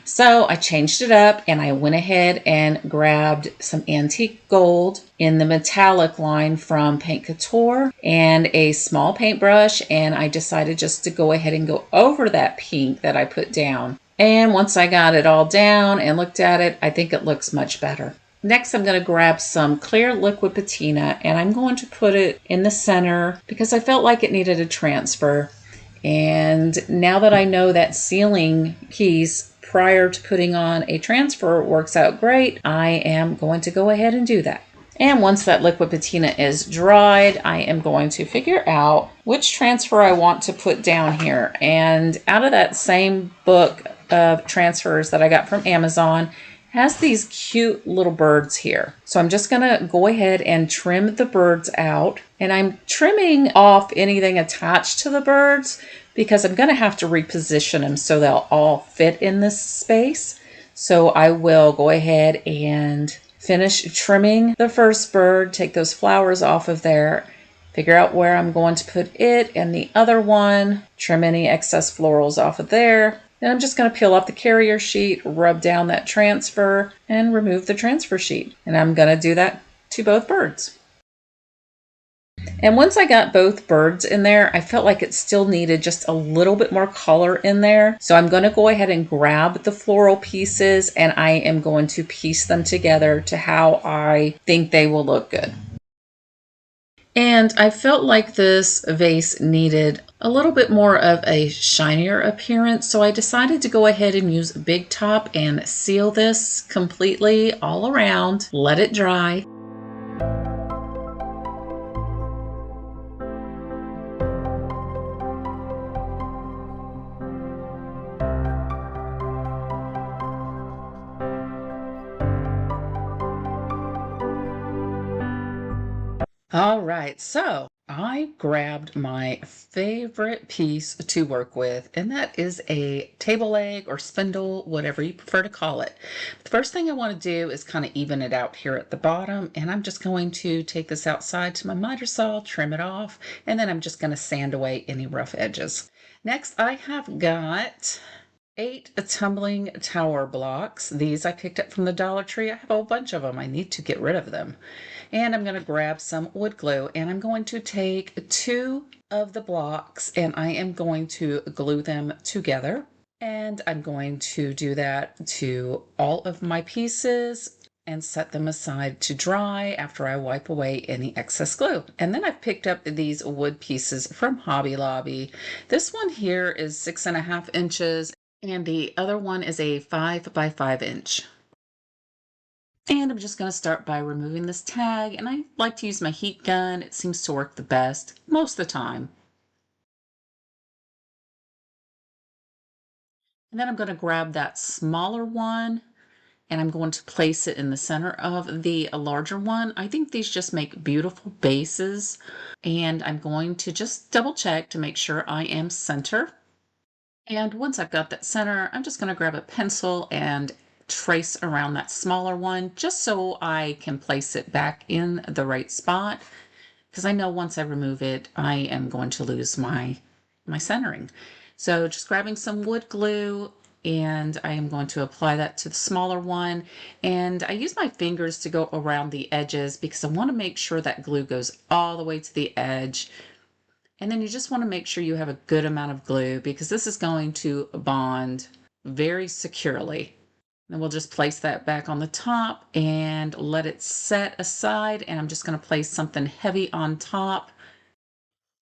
[SPEAKER 2] So I changed it up and I went ahead and grabbed some antique gold in the metallic line from Paint Couture and a small paintbrush, and I decided just to go ahead and go over that pink that I put down. And once I got it all down and looked at it, I think it looks much better. Next, I'm going to grab some clear liquid patina and I'm going to put it in the center because I felt like it needed a transfer. And now that I know that sealing piece prior to putting on a transfer works out great, I am going to go ahead and do that. And once that liquid patina is dried, I am going to figure out which transfer I want to put down here. And out of that same book of transfers that I got from Amazon, has these cute little birds here. So I'm just gonna go ahead and trim the birds out, and I'm trimming off anything attached to the birds because I'm gonna have to reposition them so they'll all fit in this space. So I will go ahead and finish trimming the first bird, take those flowers off of there, figure out where I'm going to put it and the other one, trim any excess florals off of there. Then I'm just going to peel off the carrier sheet, rub down that transfer, and remove the transfer sheet. And I'm going to do that to both birds. And once I got both birds in there, I felt like it still needed just a little bit more color in there. So I'm going to go ahead and grab the floral pieces and I am going to piece them together to how I think they will look good. And I felt like this vase needed a little bit more of a shinier appearance, so I decided to go ahead and use Big Top and seal this completely all around, let it dry. All right, so I grabbed my favorite piece to work with, and that is a table leg or spindle, whatever you prefer to call it. The first thing I want to do is kind of even it out here at the bottom, and I'm just going to take this outside to my miter saw, trim it off, and then I'm just going to sand away any rough edges. Next, I have got 8 tumbling tower blocks. These I picked up from the Dollar Tree. I have a whole bunch of them. I need to get rid of them. And I'm going to grab some wood glue and I'm going to take 2 of the blocks and I am going to glue them together. And I'm going to do that to all of my pieces and set them aside to dry after I wipe away any excess glue. And then I've picked up these wood pieces from Hobby Lobby. This one here is 6.5 inches and the other one is a 5 by 5 inch. And I'm just going to start by removing this tag, and I like to use my heat gun. It seems to work the best most of the time. And then I'm going to grab that smaller one and I'm going to place it in the center of the larger one. I think these just make beautiful bases, and I'm going to just double check to make sure I am center. And once I've got that center, I'm just going to grab a pencil and trace around that smaller one just so I can place it back in the right spot, because I know once I remove it I am going to lose my centering. So just grabbing some wood glue and I am going to apply that to the smaller one, and I use my fingers to go around the edges because I want to make sure that glue goes all the way to the edge. And then you just want to make sure you have a good amount of glue because this is going to bond very securely. Then we'll just place that back on the top and let it set aside. And I'm just going to place something heavy on top.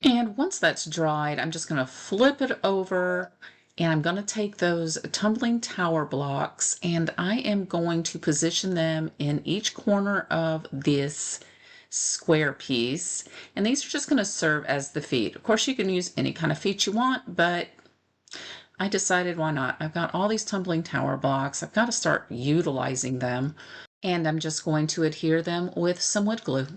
[SPEAKER 2] And once that's dried, I'm just going to flip it over and I'm going to take those tumbling tower blocks and I am going to position them in each corner of this square piece. And these are just going to serve as the feet. Of course, you can use any kind of feet you want, but I decided why not? I've got all these tumbling tower blocks. I've got to start utilizing them. And I'm just going to adhere them with some wood glue.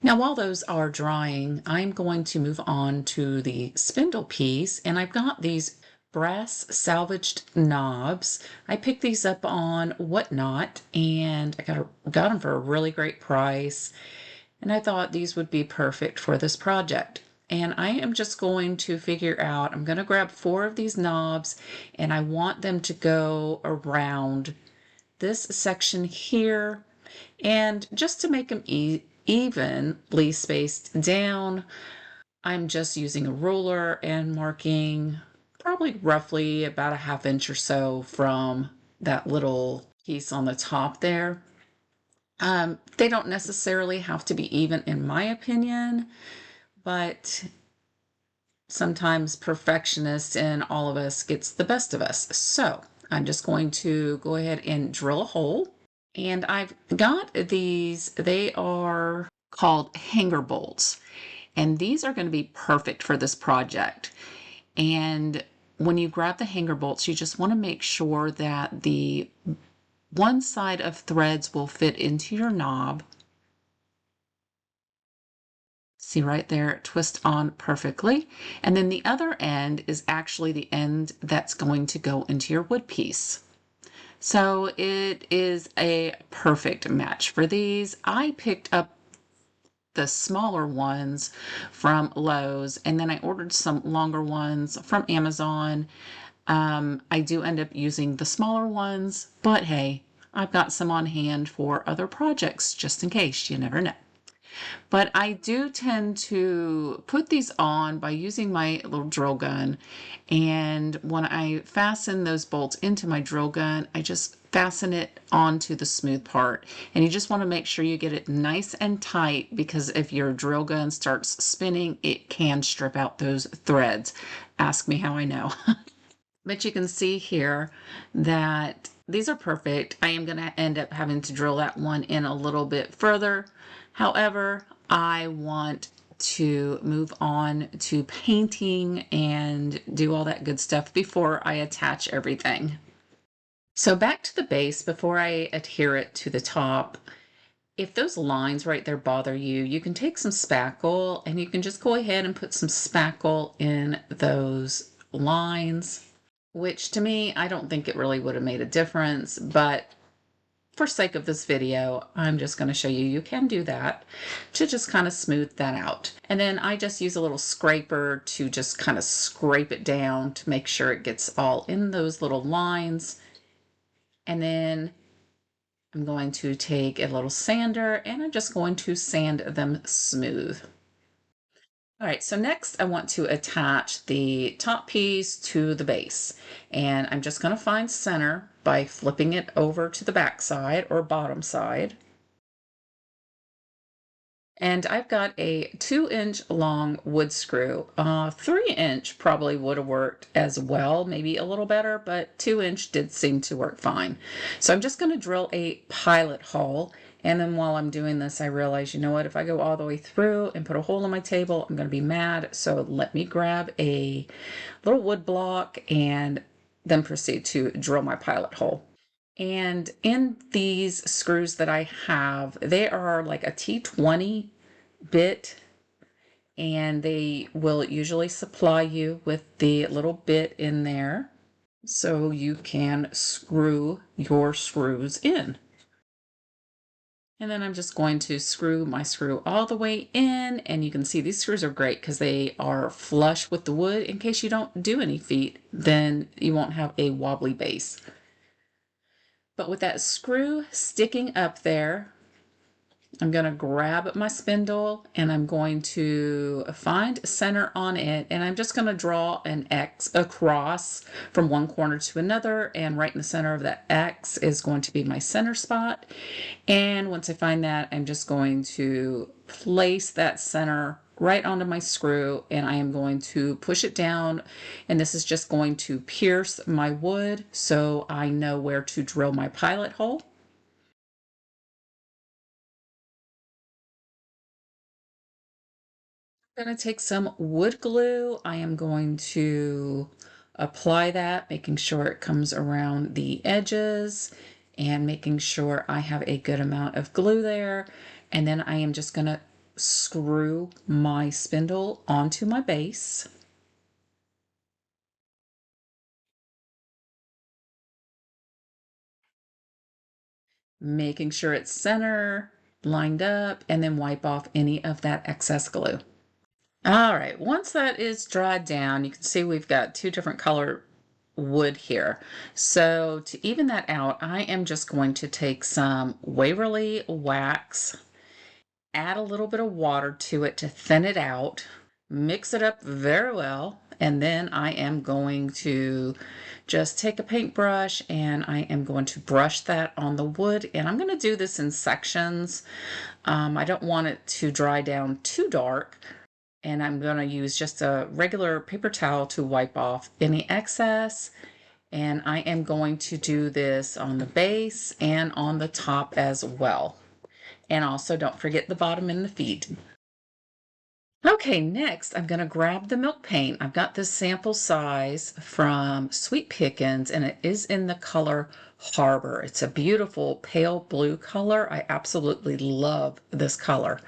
[SPEAKER 2] Now, while those are drying, I'm going to move on to the spindle piece. And I've got these brass salvaged knobs. I picked these up on Whatnot and I got them for a really great price. And I thought these would be perfect for this project. And I am just going to figure out, I'm going to grab 4 of these knobs and I want them to go around this section here. And just to make them evenly spaced down, I'm just using a ruler and marking probably roughly about a 1/2 inch or so from that little piece on the top there. They don't necessarily have to be even in my opinion, but sometimes perfectionist in all of us gets the best of us. So I'm just going to go ahead and drill a hole. And I've got these, they are called hanger bolts. And these are going to be perfect for this project. And when you grab the hanger bolts, you just want to make sure that the one side of threads will fit into your knob. See right there, twist on perfectly. And then the other end is actually the end that's going to go into your wood piece. So it is a perfect match for these. I picked up the smaller ones from Lowe's, and then I ordered some longer ones from Amazon. I do end up using the smaller ones, but hey, I've got some on hand for other projects just in case, you never know. But I do tend to put these on by using my little drill gun. And when I fasten those bolts into my drill gun, I just fasten it onto the smooth part. And you just want to make sure you get it nice and tight, because if your drill gun starts spinning, it can strip out those threads. Ask me how I know. But you can see here that these are perfect. I am going to end up having to drill that one in a little bit further. However, I want to move on to painting and do all that good stuff before I attach everything. So back to the base before I adhere it to the top. If those lines right there bother you, you can take some spackle and you can just go ahead and put some spackle in those lines, which to me, I don't think it really would have made a difference, but for sake of this video, I'm just going to show you you can do that to just kind of smooth that out. And then I just use a little scraper to just kind of scrape it down to make sure it gets all in those little lines. And then I'm going to take a little sander and I'm just going to sand them smooth. All right, so next I want to attach the top piece to the base, and I'm just going to find center by flipping it over to the back side or bottom side. And I've got a 2-inch long wood screw. 3-inch probably would have worked as well, maybe a little better, but 2-inch did seem to work fine. So I'm just going to drill a pilot hole. And then while I'm doing this, I realize, you know what, if I go all the way through and put a hole in my table, I'm going to be mad. So let me grab a little wood block and then proceed to drill my pilot hole. And in these screws that I have, they are like a T20 bit, and they will usually supply you with the little bit in there so you can screw your screws in. And then I'm just going to screw my screw all the way in, and you can see these screws are great because they are flush with the wood. In case you don't do any feet, then you won't have a wobbly base. But with that screw sticking up there, I'm going to grab my spindle and I'm going to find center on it, and I'm just going to draw an X across from one corner to another, and right in the center of that X is going to be my center spot. And once I find that, I'm just going to place that center right onto my screw, and I am going to push it down, and this is just going to pierce my wood so I know where to drill my pilot hole. I'm going to take some wood glue. I am going to apply that, making sure it comes around the edges and making sure I have a good amount of glue there. And then I am just going to screw my spindle onto my base. Making sure it's center. lined up, and then wipe off any of that excess glue. All right, once that is dried down, you can see we've got two different color wood here. So to even that out, I am just going to take some Waverly wax, add a little bit of water to it to thin it out, mix it up very well, and then I am going to just take a paintbrush and I am going to brush that on the wood. And I'm going to do this in sections. I don't want it to dry down too dark. And I'm going to use just a regular paper towel to wipe off any excess. And I am going to do this on the base and on the top as well. And also don't forget the bottom and the feet. Okay, next I'm going to grab the milk paint. I've got this sample size from Sweet Pickins, and it is in the color Harbor. It's a beautiful pale blue color. I absolutely love this color.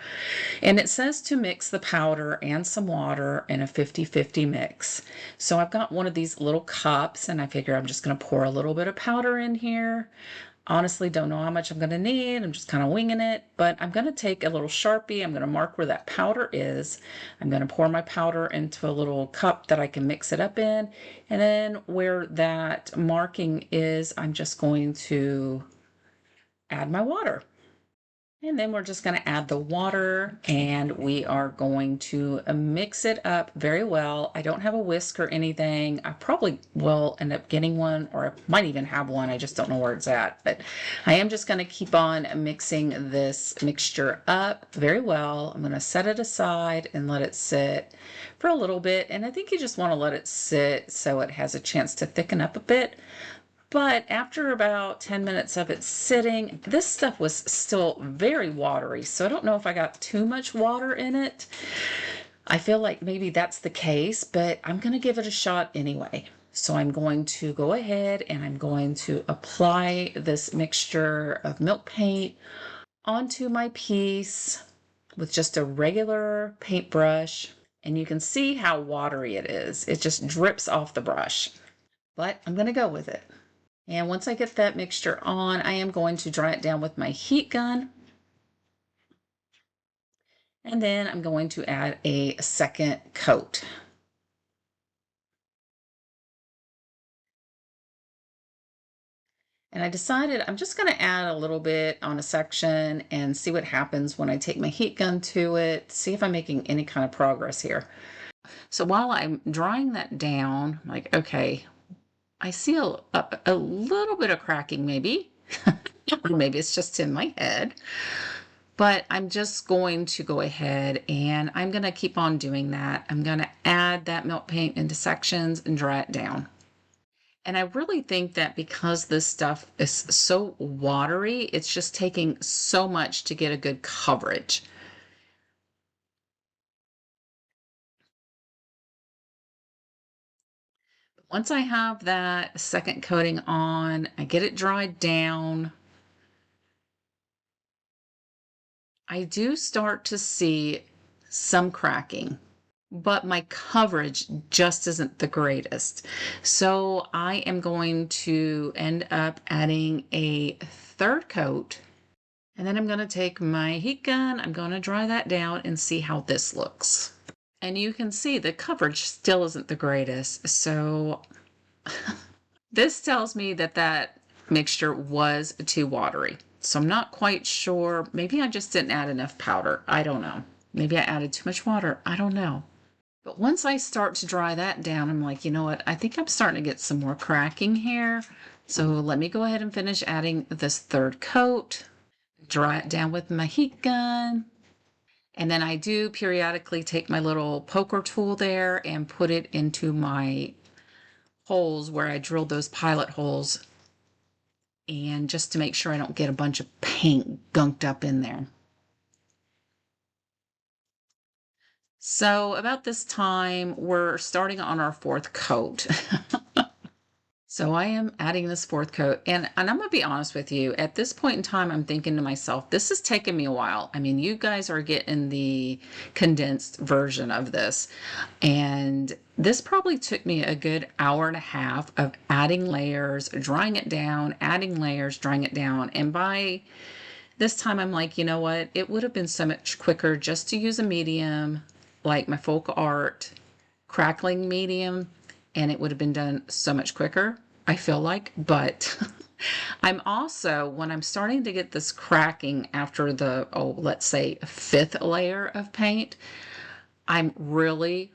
[SPEAKER 2] And it says to mix the powder and some water in a 50-50 mix. So I've got one of these little cups, and I figure I'm just going to pour a little bit of powder in here. Honestly, don't know how much I'm going to need. I'm just kind of winging it, but I'm going to take a little Sharpie. I'm going to mark where that powder is. I'm going to pour my powder into a little cup that I can mix it up in. And then where that marking is, I'm just going to add my water. And then we're just going to add the water, and we are going to mix it up very well. I don't have a whisk or anything. I probably will end up getting one, or I might even have one. I just don't know where it's at. But I am just going to keep on mixing this mixture up very well. I'm going to set it aside and let it sit for a little bit. And I think you just want to let it sit so it has a chance to thicken up a bit. But after about 10 minutes of it sitting, this stuff was still very watery. So I don't know if I got too much water in it. I feel like maybe that's the case, but I'm going to give it a shot anyway. So I'm going to go ahead and I'm going to apply this mixture of milk paint onto my piece with just a regular paintbrush. And you can see how watery it is. It just drips off the brush. But I'm going to go with it. And once I get that mixture on, I am going to dry it down with my heat gun. And then I'm going to add a second coat. And I decided I'm just going to add a little bit on a section and see what happens when I take my heat gun to it, see if I'm making any kind of progress here. So while I'm drying that down, I'm like, okay, I see a little bit of cracking maybe, or maybe it's just in my head, but I'm just going to go ahead and I'm going to keep on doing that. I'm going to add that milk paint into sections and dry it down. And I really think that because this stuff is so watery, it's just taking so much to get a good coverage. Once I have that second coating on, I get it dried down. I do start to see some cracking, but my coverage just isn't the greatest. So I am going to end up adding a third coat, and then I'm going to take my heat gun, I'm going to dry that down and see how this looks. And you can see the coverage still isn't the greatest. So this tells me that that mixture was too watery. So I'm not quite sure. Maybe I just didn't add enough powder. I don't know. Maybe I added too much water. I don't know. But once I start to dry that down, I'm like, you know what? I think I'm starting to get some more cracking here. So let me go ahead and finish adding this third coat. Dry it down with my heat gun. And then I do periodically take my little poker tool there and put it into my holes where I drilled those pilot holes, and just to make sure I don't get a bunch of paint gunked up in there. So about this time, we're starting on our fourth coat. So I am adding this fourth coat, and I'm going to be honest with you. At this point in time, I'm thinking to myself, this has taken me a while. I mean, you guys are getting the condensed version of this, and this probably took me a good hour and a half of adding layers, drying it down, adding layers, drying it down, and by This time I'm like, you know what? It would have been so much quicker just to use a medium like my folk art crackling medium, and it would have been done so much quicker, I feel like. But I'm also, when I'm starting to get this cracking after the, let's say 5th layer of paint, I'm really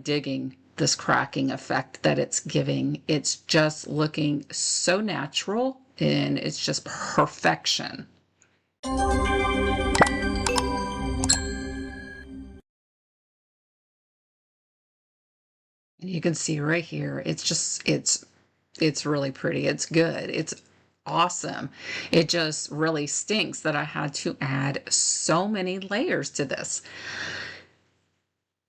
[SPEAKER 2] digging this cracking effect that it's giving. It's just looking so natural, and it's just perfection. And you can see right here, it's really pretty. It's good. It's awesome. It just really stinks that I had to add so many layers to this.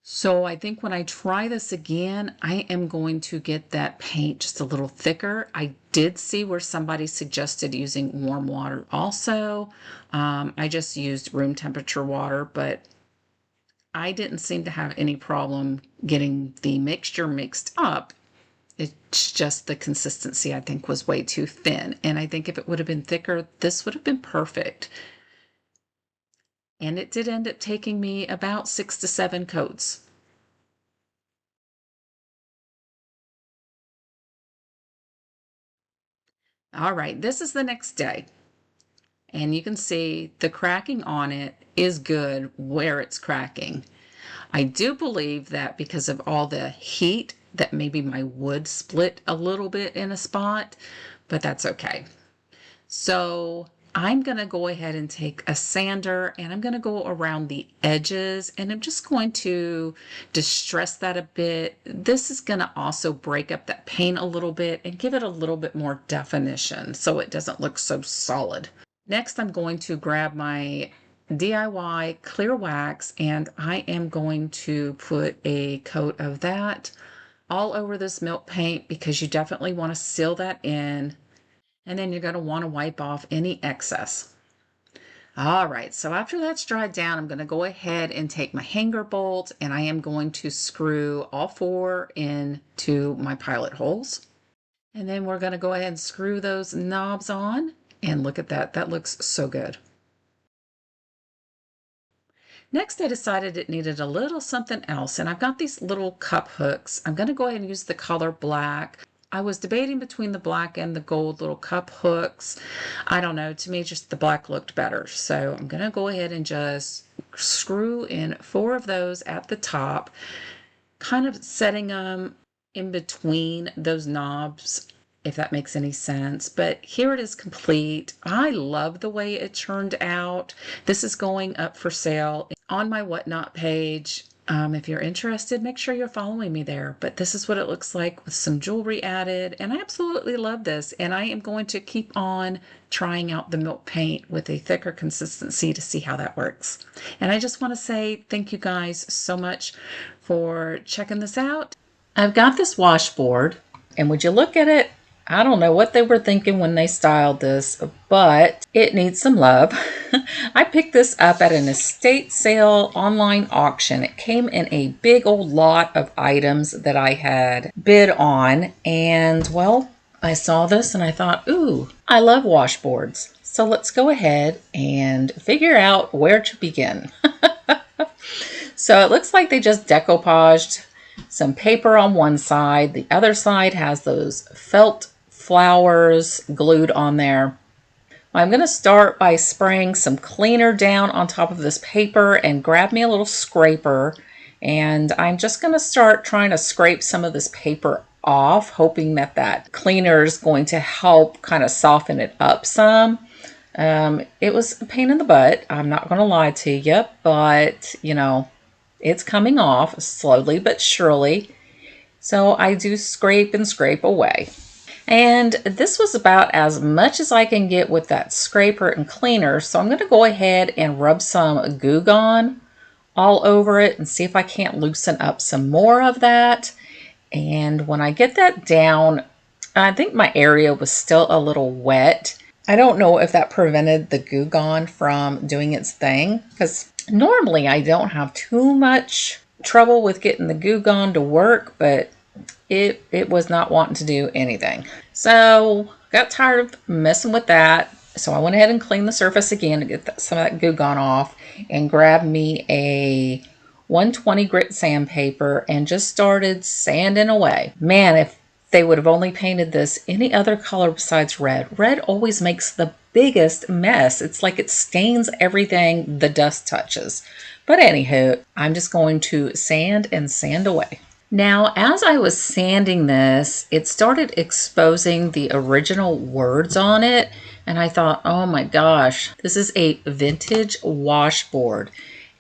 [SPEAKER 2] So I think when I try this again, I am going to get that paint just a little thicker. I did see where somebody suggested using warm water also. I just used room temperature water, but I didn't seem to have any problem getting the mixture mixed up. It's just the consistency, I think, was way too thin. And I think if it would have been thicker, this would have been perfect. And it did end up taking me about 6 to 7 coats. All right, this is the next day. And you can see the cracking on it is good where it's cracking. I do believe that because of all the heat that maybe my wood split a little bit in a spot, but that's okay. So I'm going to go ahead and take a sander, and I'm going to go around the edges, and I'm just going to distress that a bit. This is going to also break up that paint a little bit and give it a little bit more definition so it doesn't look so solid. Next, I'm going to grab my DIY clear wax, and I am going to put a coat of that all over this milk paint because you definitely want to seal that in, and then you're going to want to wipe off any excess. All right, so after that's dried down, I'm going to go ahead and take my hanger bolt, and I am going to screw all 4 into my pilot holes. And then we're going to go ahead and screw those knobs on, and look at that. That looks so good. Next, I decided it needed a little something else, and I've got these little cup hooks. I'm going to go ahead and use the color black. I was debating between the black and the gold little cup hooks. I don't know, to me just the black looked better. So I'm going to go ahead and just screw in 4 of those at the top, kind of setting them in between those knobs, if that makes any sense. But here it is complete. I love the way it turned out. This is going up for sale on my Whatnot page. If you're interested, make sure you're following me there. But this is what it looks like with some jewelry added. And I absolutely love this. And I am going to keep on trying out the milk paint with a thicker consistency to see how that works. And I just want to say thank you guys so much for checking this out. I've got this washboard, and would you look at it? I don't know what they were thinking when they styled this, but it needs some love. I picked this up at an estate sale online auction. It came in a big old lot of items that I had bid on, and well, I saw this and I thought, ooh, I love washboards. So let's go ahead and figure out where to begin. So it looks like they just decoupaged some paper on one side. The other side has those felt flowers glued on there. I'm going to start by spraying some cleaner down on top of this paper and grab me a little scraper. And I'm just going to start trying to scrape some of this paper off, hoping that that cleaner is going to help kind of soften it up some. It was a pain in the butt. I'm not going to lie to you, but you know, it's coming off slowly but surely. So I do scrape and scrape away. And this was about as much as I can get with that scraper and cleaner. So I'm going to go ahead and rub some Goo Gone all over it and see if I can't loosen up some more of that. And when I get that down, I think my area was still a little wet. I don't know if that prevented the Goo Gone from doing its thing, because normally I don't have too much trouble with getting the Goo Gone to work, but it was not wanting to do anything. So got tired of messing with that. So I went ahead and cleaned the surface again to get some of that goo gone off, and grabbed me a 120 grit sandpaper and just started sanding away. Man, if they would have only painted this any other color besides red. Red always makes the biggest mess. It's like it stains everything the dust touches. But anywho, I'm just going to sand and sand away. Now, as I was sanding this, it started exposing the original words on it. And I thought, oh my gosh, this is a vintage washboard.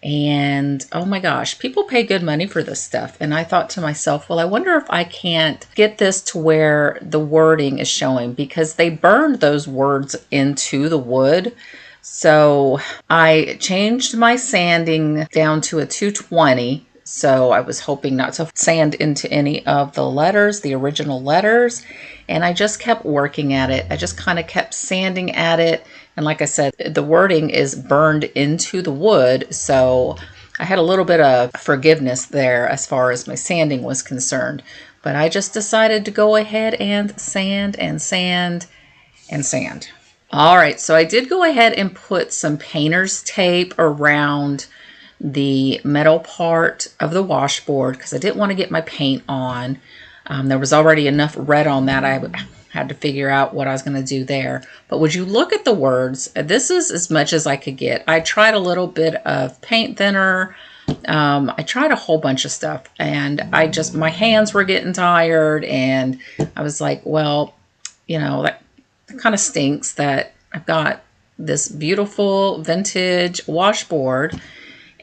[SPEAKER 2] And oh my gosh, people pay good money for this stuff. And I thought to myself, well, I wonder if I can't get this to where the wording is showing, because they burned those words into the wood. So I changed my sanding down to a 220. So I was hoping not to sand into any of the letters, the original letters. And I just kept working at it. I just kind of kept sanding at it. And like I said, the wording is burned into the wood. So I had a little bit of forgiveness there as far as my sanding was concerned. But I just decided to go ahead and sand and sand and sand. All right, so I did go ahead and put some painter's tape around the metal part of the washboard because I didn't want to get my paint on. There was already enough red on that. I had to figure out what I was going to do there. But would you look at the words? This is as much as I could get. I tried a little bit of paint thinner. I tried a whole bunch of stuff, and my hands were getting tired, and I was like, well, you know, that kind of stinks that I've got this beautiful vintage washboard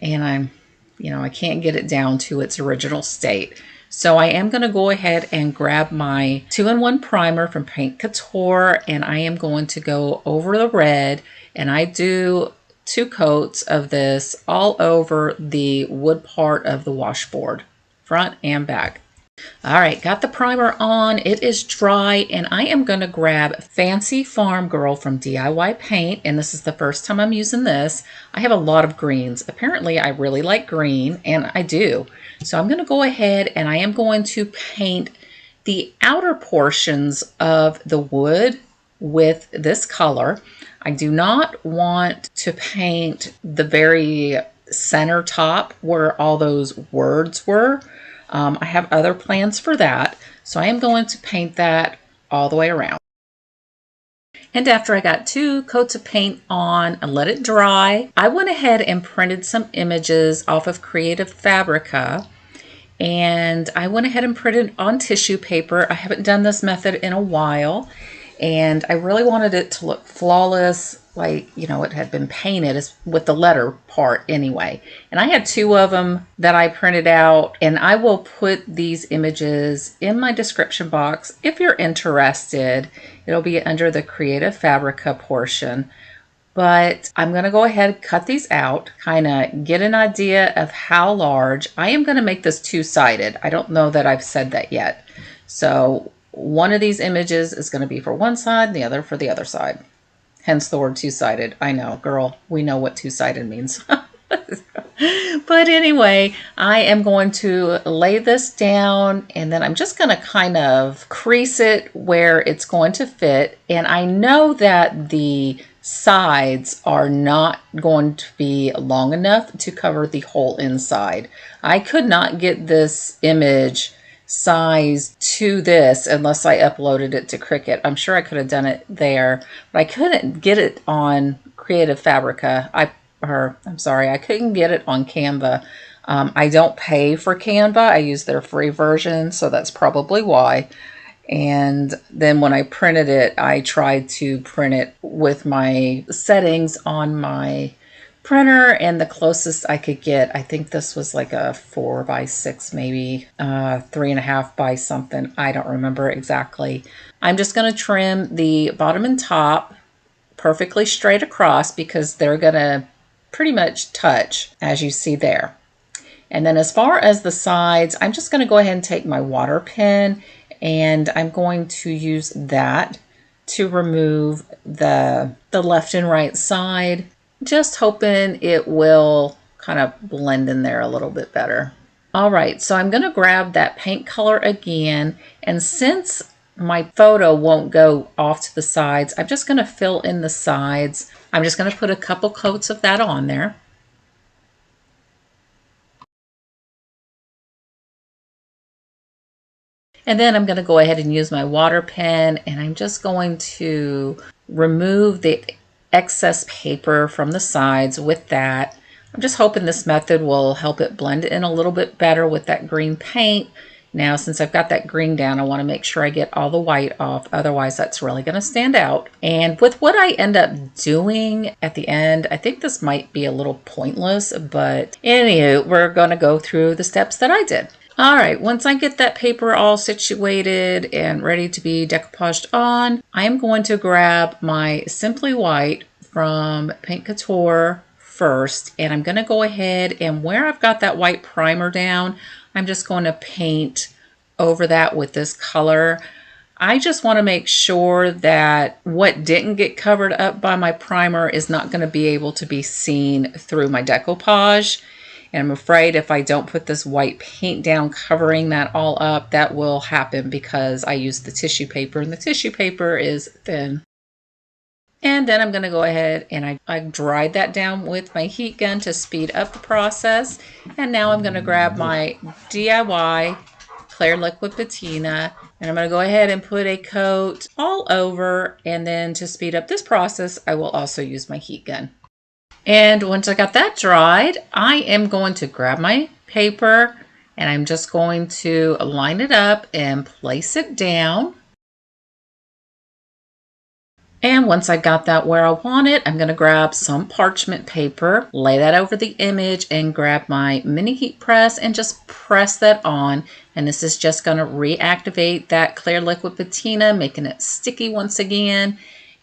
[SPEAKER 2] and I can't get it down to its original state. So I am going to go ahead and grab my 2-in-1 primer from Paint Couture, and I am going to go over the red, and I do 2 coats of this all over the wood part of the washboard, front and back. All right, got the primer on. It is dry, and I am going to grab Fancy Farm Girl from DIY Paint, and this is the first time I'm using this. I have a lot of greens. Apparently, I really like green, and I do. So I'm going to go ahead, and I am going to paint the outer portions of the wood with this color. I do not want to paint the very center top where all those words were. I have other plans for that, so I am going to paint that all the way around. And after I got 2 coats of paint on and let it dry, I went ahead and printed some images off of Creative Fabrica, and I went ahead and printed on tissue paper. I haven't done this method in a while, and I really wanted it to look flawless, like, you know, it had been painted with the letter part anyway. And I had 2 of them that I printed out, and I will put these images in my description box if you're interested. It'll be under the Creative Fabrica portion. But I'm going to go ahead and cut these out, kind of get an idea of how large. I am going to make this 2-sided. I don't know that I've said that yet. So one of these images is going to be for one side and the other for the other side. Hence the word 2-sided. I know, girl, we know what 2-sided means. But anyway, I am going to lay this down, and then I'm just going to kind of crease it where it's going to fit. And I know that the sides are not going to be long enough to cover the whole inside. I could not get this image size to this unless I uploaded it to Cricut. I'm sure I could have done it there, but I couldn't get it on Creative Fabrica. I'm sorry, I couldn't get it on Canva. I don't pay for Canva. I use their free version, so that's probably why. And then when I printed it, I tried to print it with my settings on my printer, and the closest I could get, I think this was like a 4x6, maybe 3.5 by something. I don't remember exactly. I'm just going to trim the bottom and top perfectly straight across because they're going to pretty much touch, as you see there. And then as far as the sides, I'm just going to go ahead and take my water pen, and I'm going to use that to remove the left and right side. Just hoping it will kind of blend in there a little bit better. All right, so I'm going to grab that paint color again, and since my photo won't go off to the sides, I'm just going to fill in the sides. I'm just going to put a couple coats of that on there. And then I'm going to go ahead and use my water pen, and I'm just going to remove the excess paper from the sides with that. I'm just hoping this method will help it blend in a little bit better with that green paint. Now, since I've got that green down, I want to make sure I get all the white off. Otherwise, that's really going to stand out. And with what I end up doing at the end, I think this might be a little pointless, but anywho, we're going to go through the steps that I did. All right, once I get that paper all situated and ready to be decoupaged on, I am going to grab my Simply White from Paint Couture first, and I'm going to go ahead and where I've got that white primer down, I'm just going to paint over that with this color. I just want to make sure that what didn't get covered up by my primer is not going to be able to be seen through my decoupage. And I'm afraid if I don't put this white paint down covering that all up, that will happen because I used the tissue paper and the tissue paper is thin. And then I'm going to go ahead and I dried that down with my heat gun to speed up the process. And now I'm going to grab my DIY Clear Liquid Patina and I'm going to go ahead and put a coat all over. And then to speed up this process, I will also use my heat gun. And once I got that dried, I am going to grab my paper and I'm just going to line it up and place it down. And once I got that where I want it, I'm going to grab some parchment paper, lay that over the image and grab my mini heat press and just press that on. And this is just going to reactivate that clear liquid patina, making it sticky once again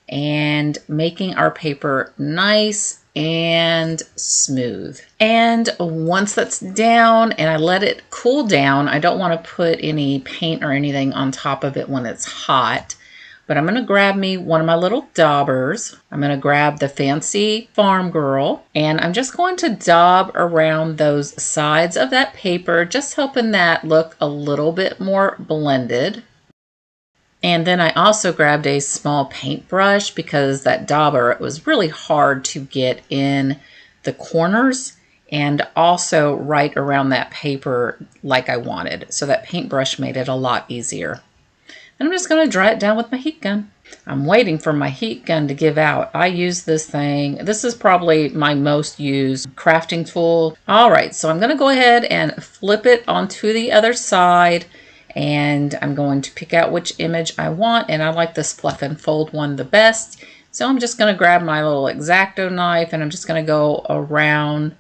[SPEAKER 2] and making our paper nice and smooth. And once that's down and I let it cool down, I don't want to put any paint or anything on top of it when it's hot. But I'm going to grab me one of my little daubers. I'm going to grab the Fancy Farm Girl and I'm just going to daub around those sides of that paper, just helping that look a little bit more blended. And then I also grabbed a small paintbrush because that dauber, it was really hard to get in the corners and also right around that paper like I wanted. So that paintbrush made it a lot easier. And I'm just going to dry it down with my heat gun. I'm waiting for my heat gun to give out. I use this thing. This is probably my most used crafting tool. All right, so I'm going to go ahead and flip it onto the other side. And I'm going to pick out which image I want. And I like this fluff and fold one the best. So I'm just going to grab my little X-Acto knife and I'm just going to go around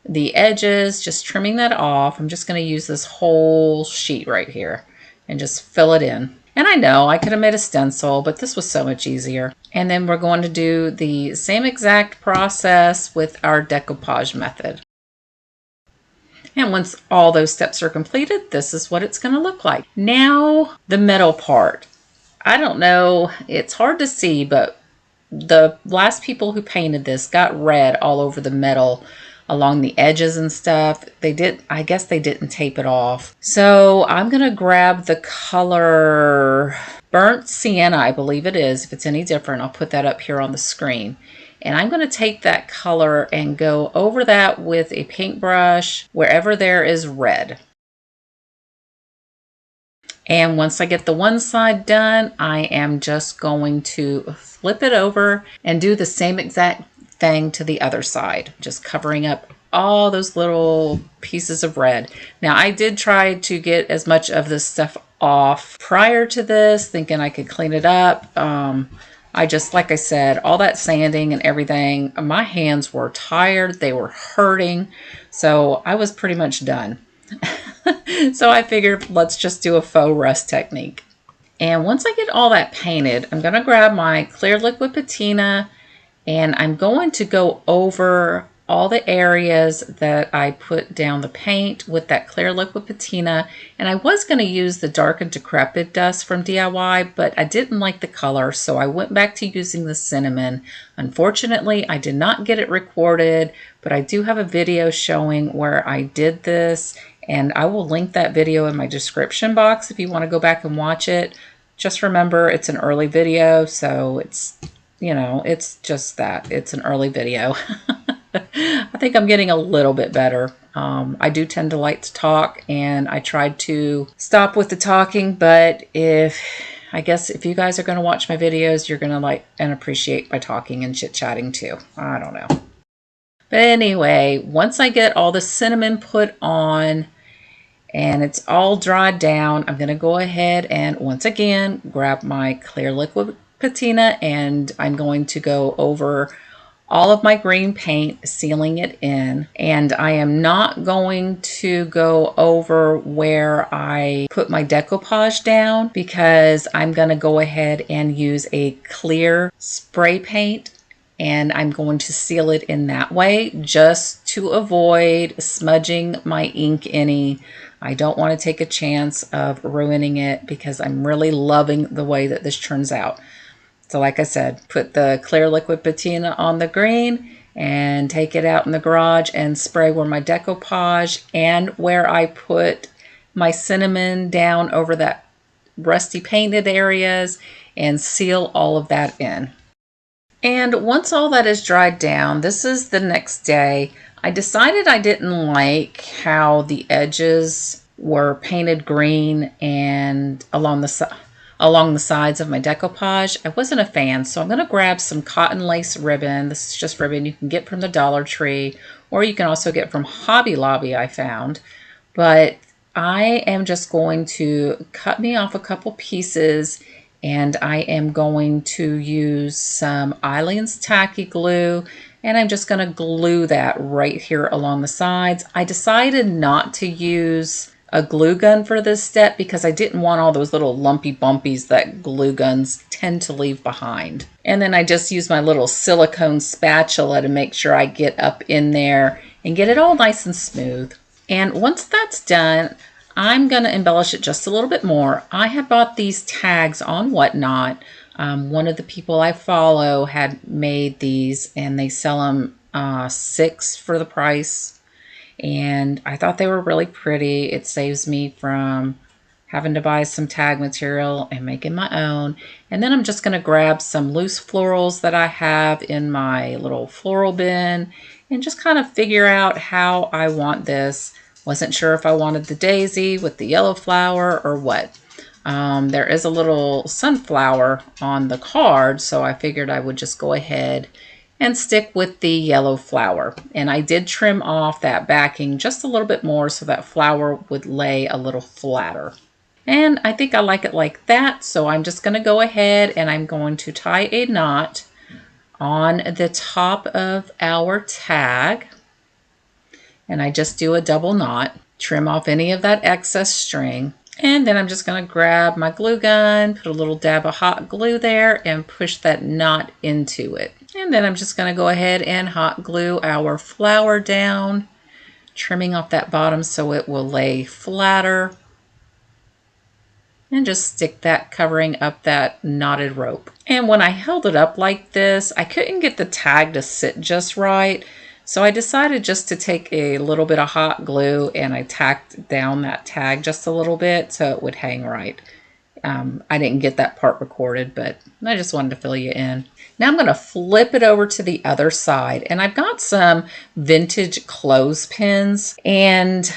[SPEAKER 2] the edges, just trimming that off. I'm just going to use this whole sheet right here and just fill it in. And I know I could have made a stencil, but this was so much easier. And then we're going to do the same exact process with our decoupage method. And once all those steps are completed, this is what it's going to look like. Now, the middle part. I don't know, it's hard to see, but the last people who painted this got red all over the middle along the edges and stuff. I guess they didn't tape it off. So I'm going to grab the color Burnt Sienna, I believe it is. If it's any different, I'll put that up here on the screen. And I'm going to take that color and go over that with a paintbrush wherever there is red. And once I get the one side done, I am just going to flip it over and do the same exact thing to the other side, just covering up all those little pieces of red. Now, I did try to get as much of this stuff off prior to this, thinking I could clean it up. I just, like I said, all that sanding and everything, my hands were tired, they were hurting, so I was pretty much done. So I figured let's just do a faux rust technique. And once I get all that painted, I'm going to grab my clear liquid patina and I'm going to go over all the areas that I put down the paint with that clear liquid patina. And I was going to use the Dark and Decrepit dust from DIY, but I didn't like the color, so I went back to using the cinnamon. Unfortunately, I did not get it recorded, but I do have a video showing where I did this, and I will link that video in my description box if you want to go back and watch it. Just remember, it's an early video, so it's, you know, it's just that. It's an early video. I think I'm getting a little bit better. I do tend to like to talk, and I tried to stop with the talking, but I guess if you guys are going to watch my videos, you're going to like and appreciate my talking and chit-chatting too. I don't know. But anyway, once I get all the cinnamon put on and it's all dried down, I'm going to go ahead and once again grab my clear liquid patina, and I'm going to go over all of my green paint, sealing it in. And I am not going to go over where I put my decoupage down, because I'm going to go ahead and use a clear spray paint, and I'm going to seal it in that way just to avoid smudging my ink any. I don't want to take a chance of ruining it, because I'm really loving the way that this turns out. So like I said, put the clear liquid patina on the green and take it out in the garage and spray where my decoupage and where I put my cinnamon down over that rusty painted areas, and seal all of that in. And once all that is dried down, this is the next day, I decided I didn't like how the edges were painted green and along the sides of my decoupage. I wasn't a fan, so I'm going to grab some cotton lace ribbon. This is just ribbon you can get from the Dollar Tree, or you can also get from Hobby Lobby, I found. But I am just going to cut me off a couple pieces, and I am going to use some Eileen's Tacky Glue, and I'm just going to glue that right here along the sides. I decided not to use a glue gun for this step because I didn't want all those little lumpy bumpies that glue guns tend to leave behind. And then I just use my little silicone spatula to make sure I get up in there and get it all nice and smooth. And once that's done, I'm going to embellish it just a little bit more. I had bought these tags on Whatnot. One of the people I follow had made these, and they sell them 6 for the price. And I thought they were really pretty. It saves me from having to buy some tag material and making my own. And then I'm just going to grab some loose florals that I have in my little floral bin and just kind of figure out how I want this. Wasn't sure if I wanted the daisy with the yellow flower or what. There is a little sunflower on the card, so I figured I would just go ahead and stick with the yellow flower. And I did trim off that backing just a little bit more so that flower would lay a little flatter. And I think I like it like that, so I'm just going to go ahead and I'm going to tie a knot on the top of our tag. And I just do a double knot, trim off any of that excess string. And then I'm just going to grab my glue gun, put a little dab of hot glue there, and push that knot into it. And then I'm just going to go ahead and hot glue our flower down, trimming off that bottom so it will lay flatter. And just stick that covering up that knotted rope. And when I held it up like this, I couldn't get the tag to sit just right. So I decided just to take a little bit of hot glue and I tacked down that tag just a little bit so it would hang right. I didn't get that part recorded, but I just wanted to fill you in. Now I'm going to flip it over to the other side, and I've got some vintage clothespins, and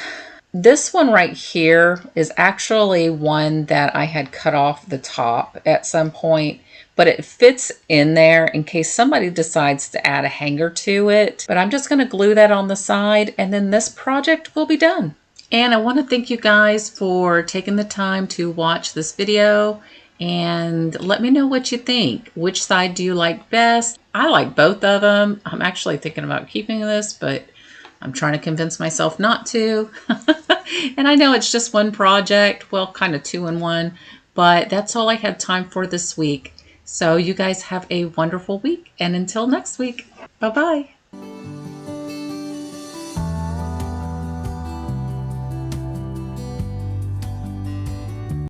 [SPEAKER 2] this one right here is actually one that I had cut off the top at some point, but it fits in there in case somebody decides to add a hanger to it. But I'm just going to glue that on the side, and then this project will be done. And I want to thank you guys for taking the time to watch this video and let me know what you think. Which side do you like best? I like both of them. I'm actually thinking about keeping this, but I'm trying to convince myself not to. And I know it's just one project, well, kind of 2 in 1, but that's all I had time for this week. So you guys have a wonderful week, and until next week, bye-bye.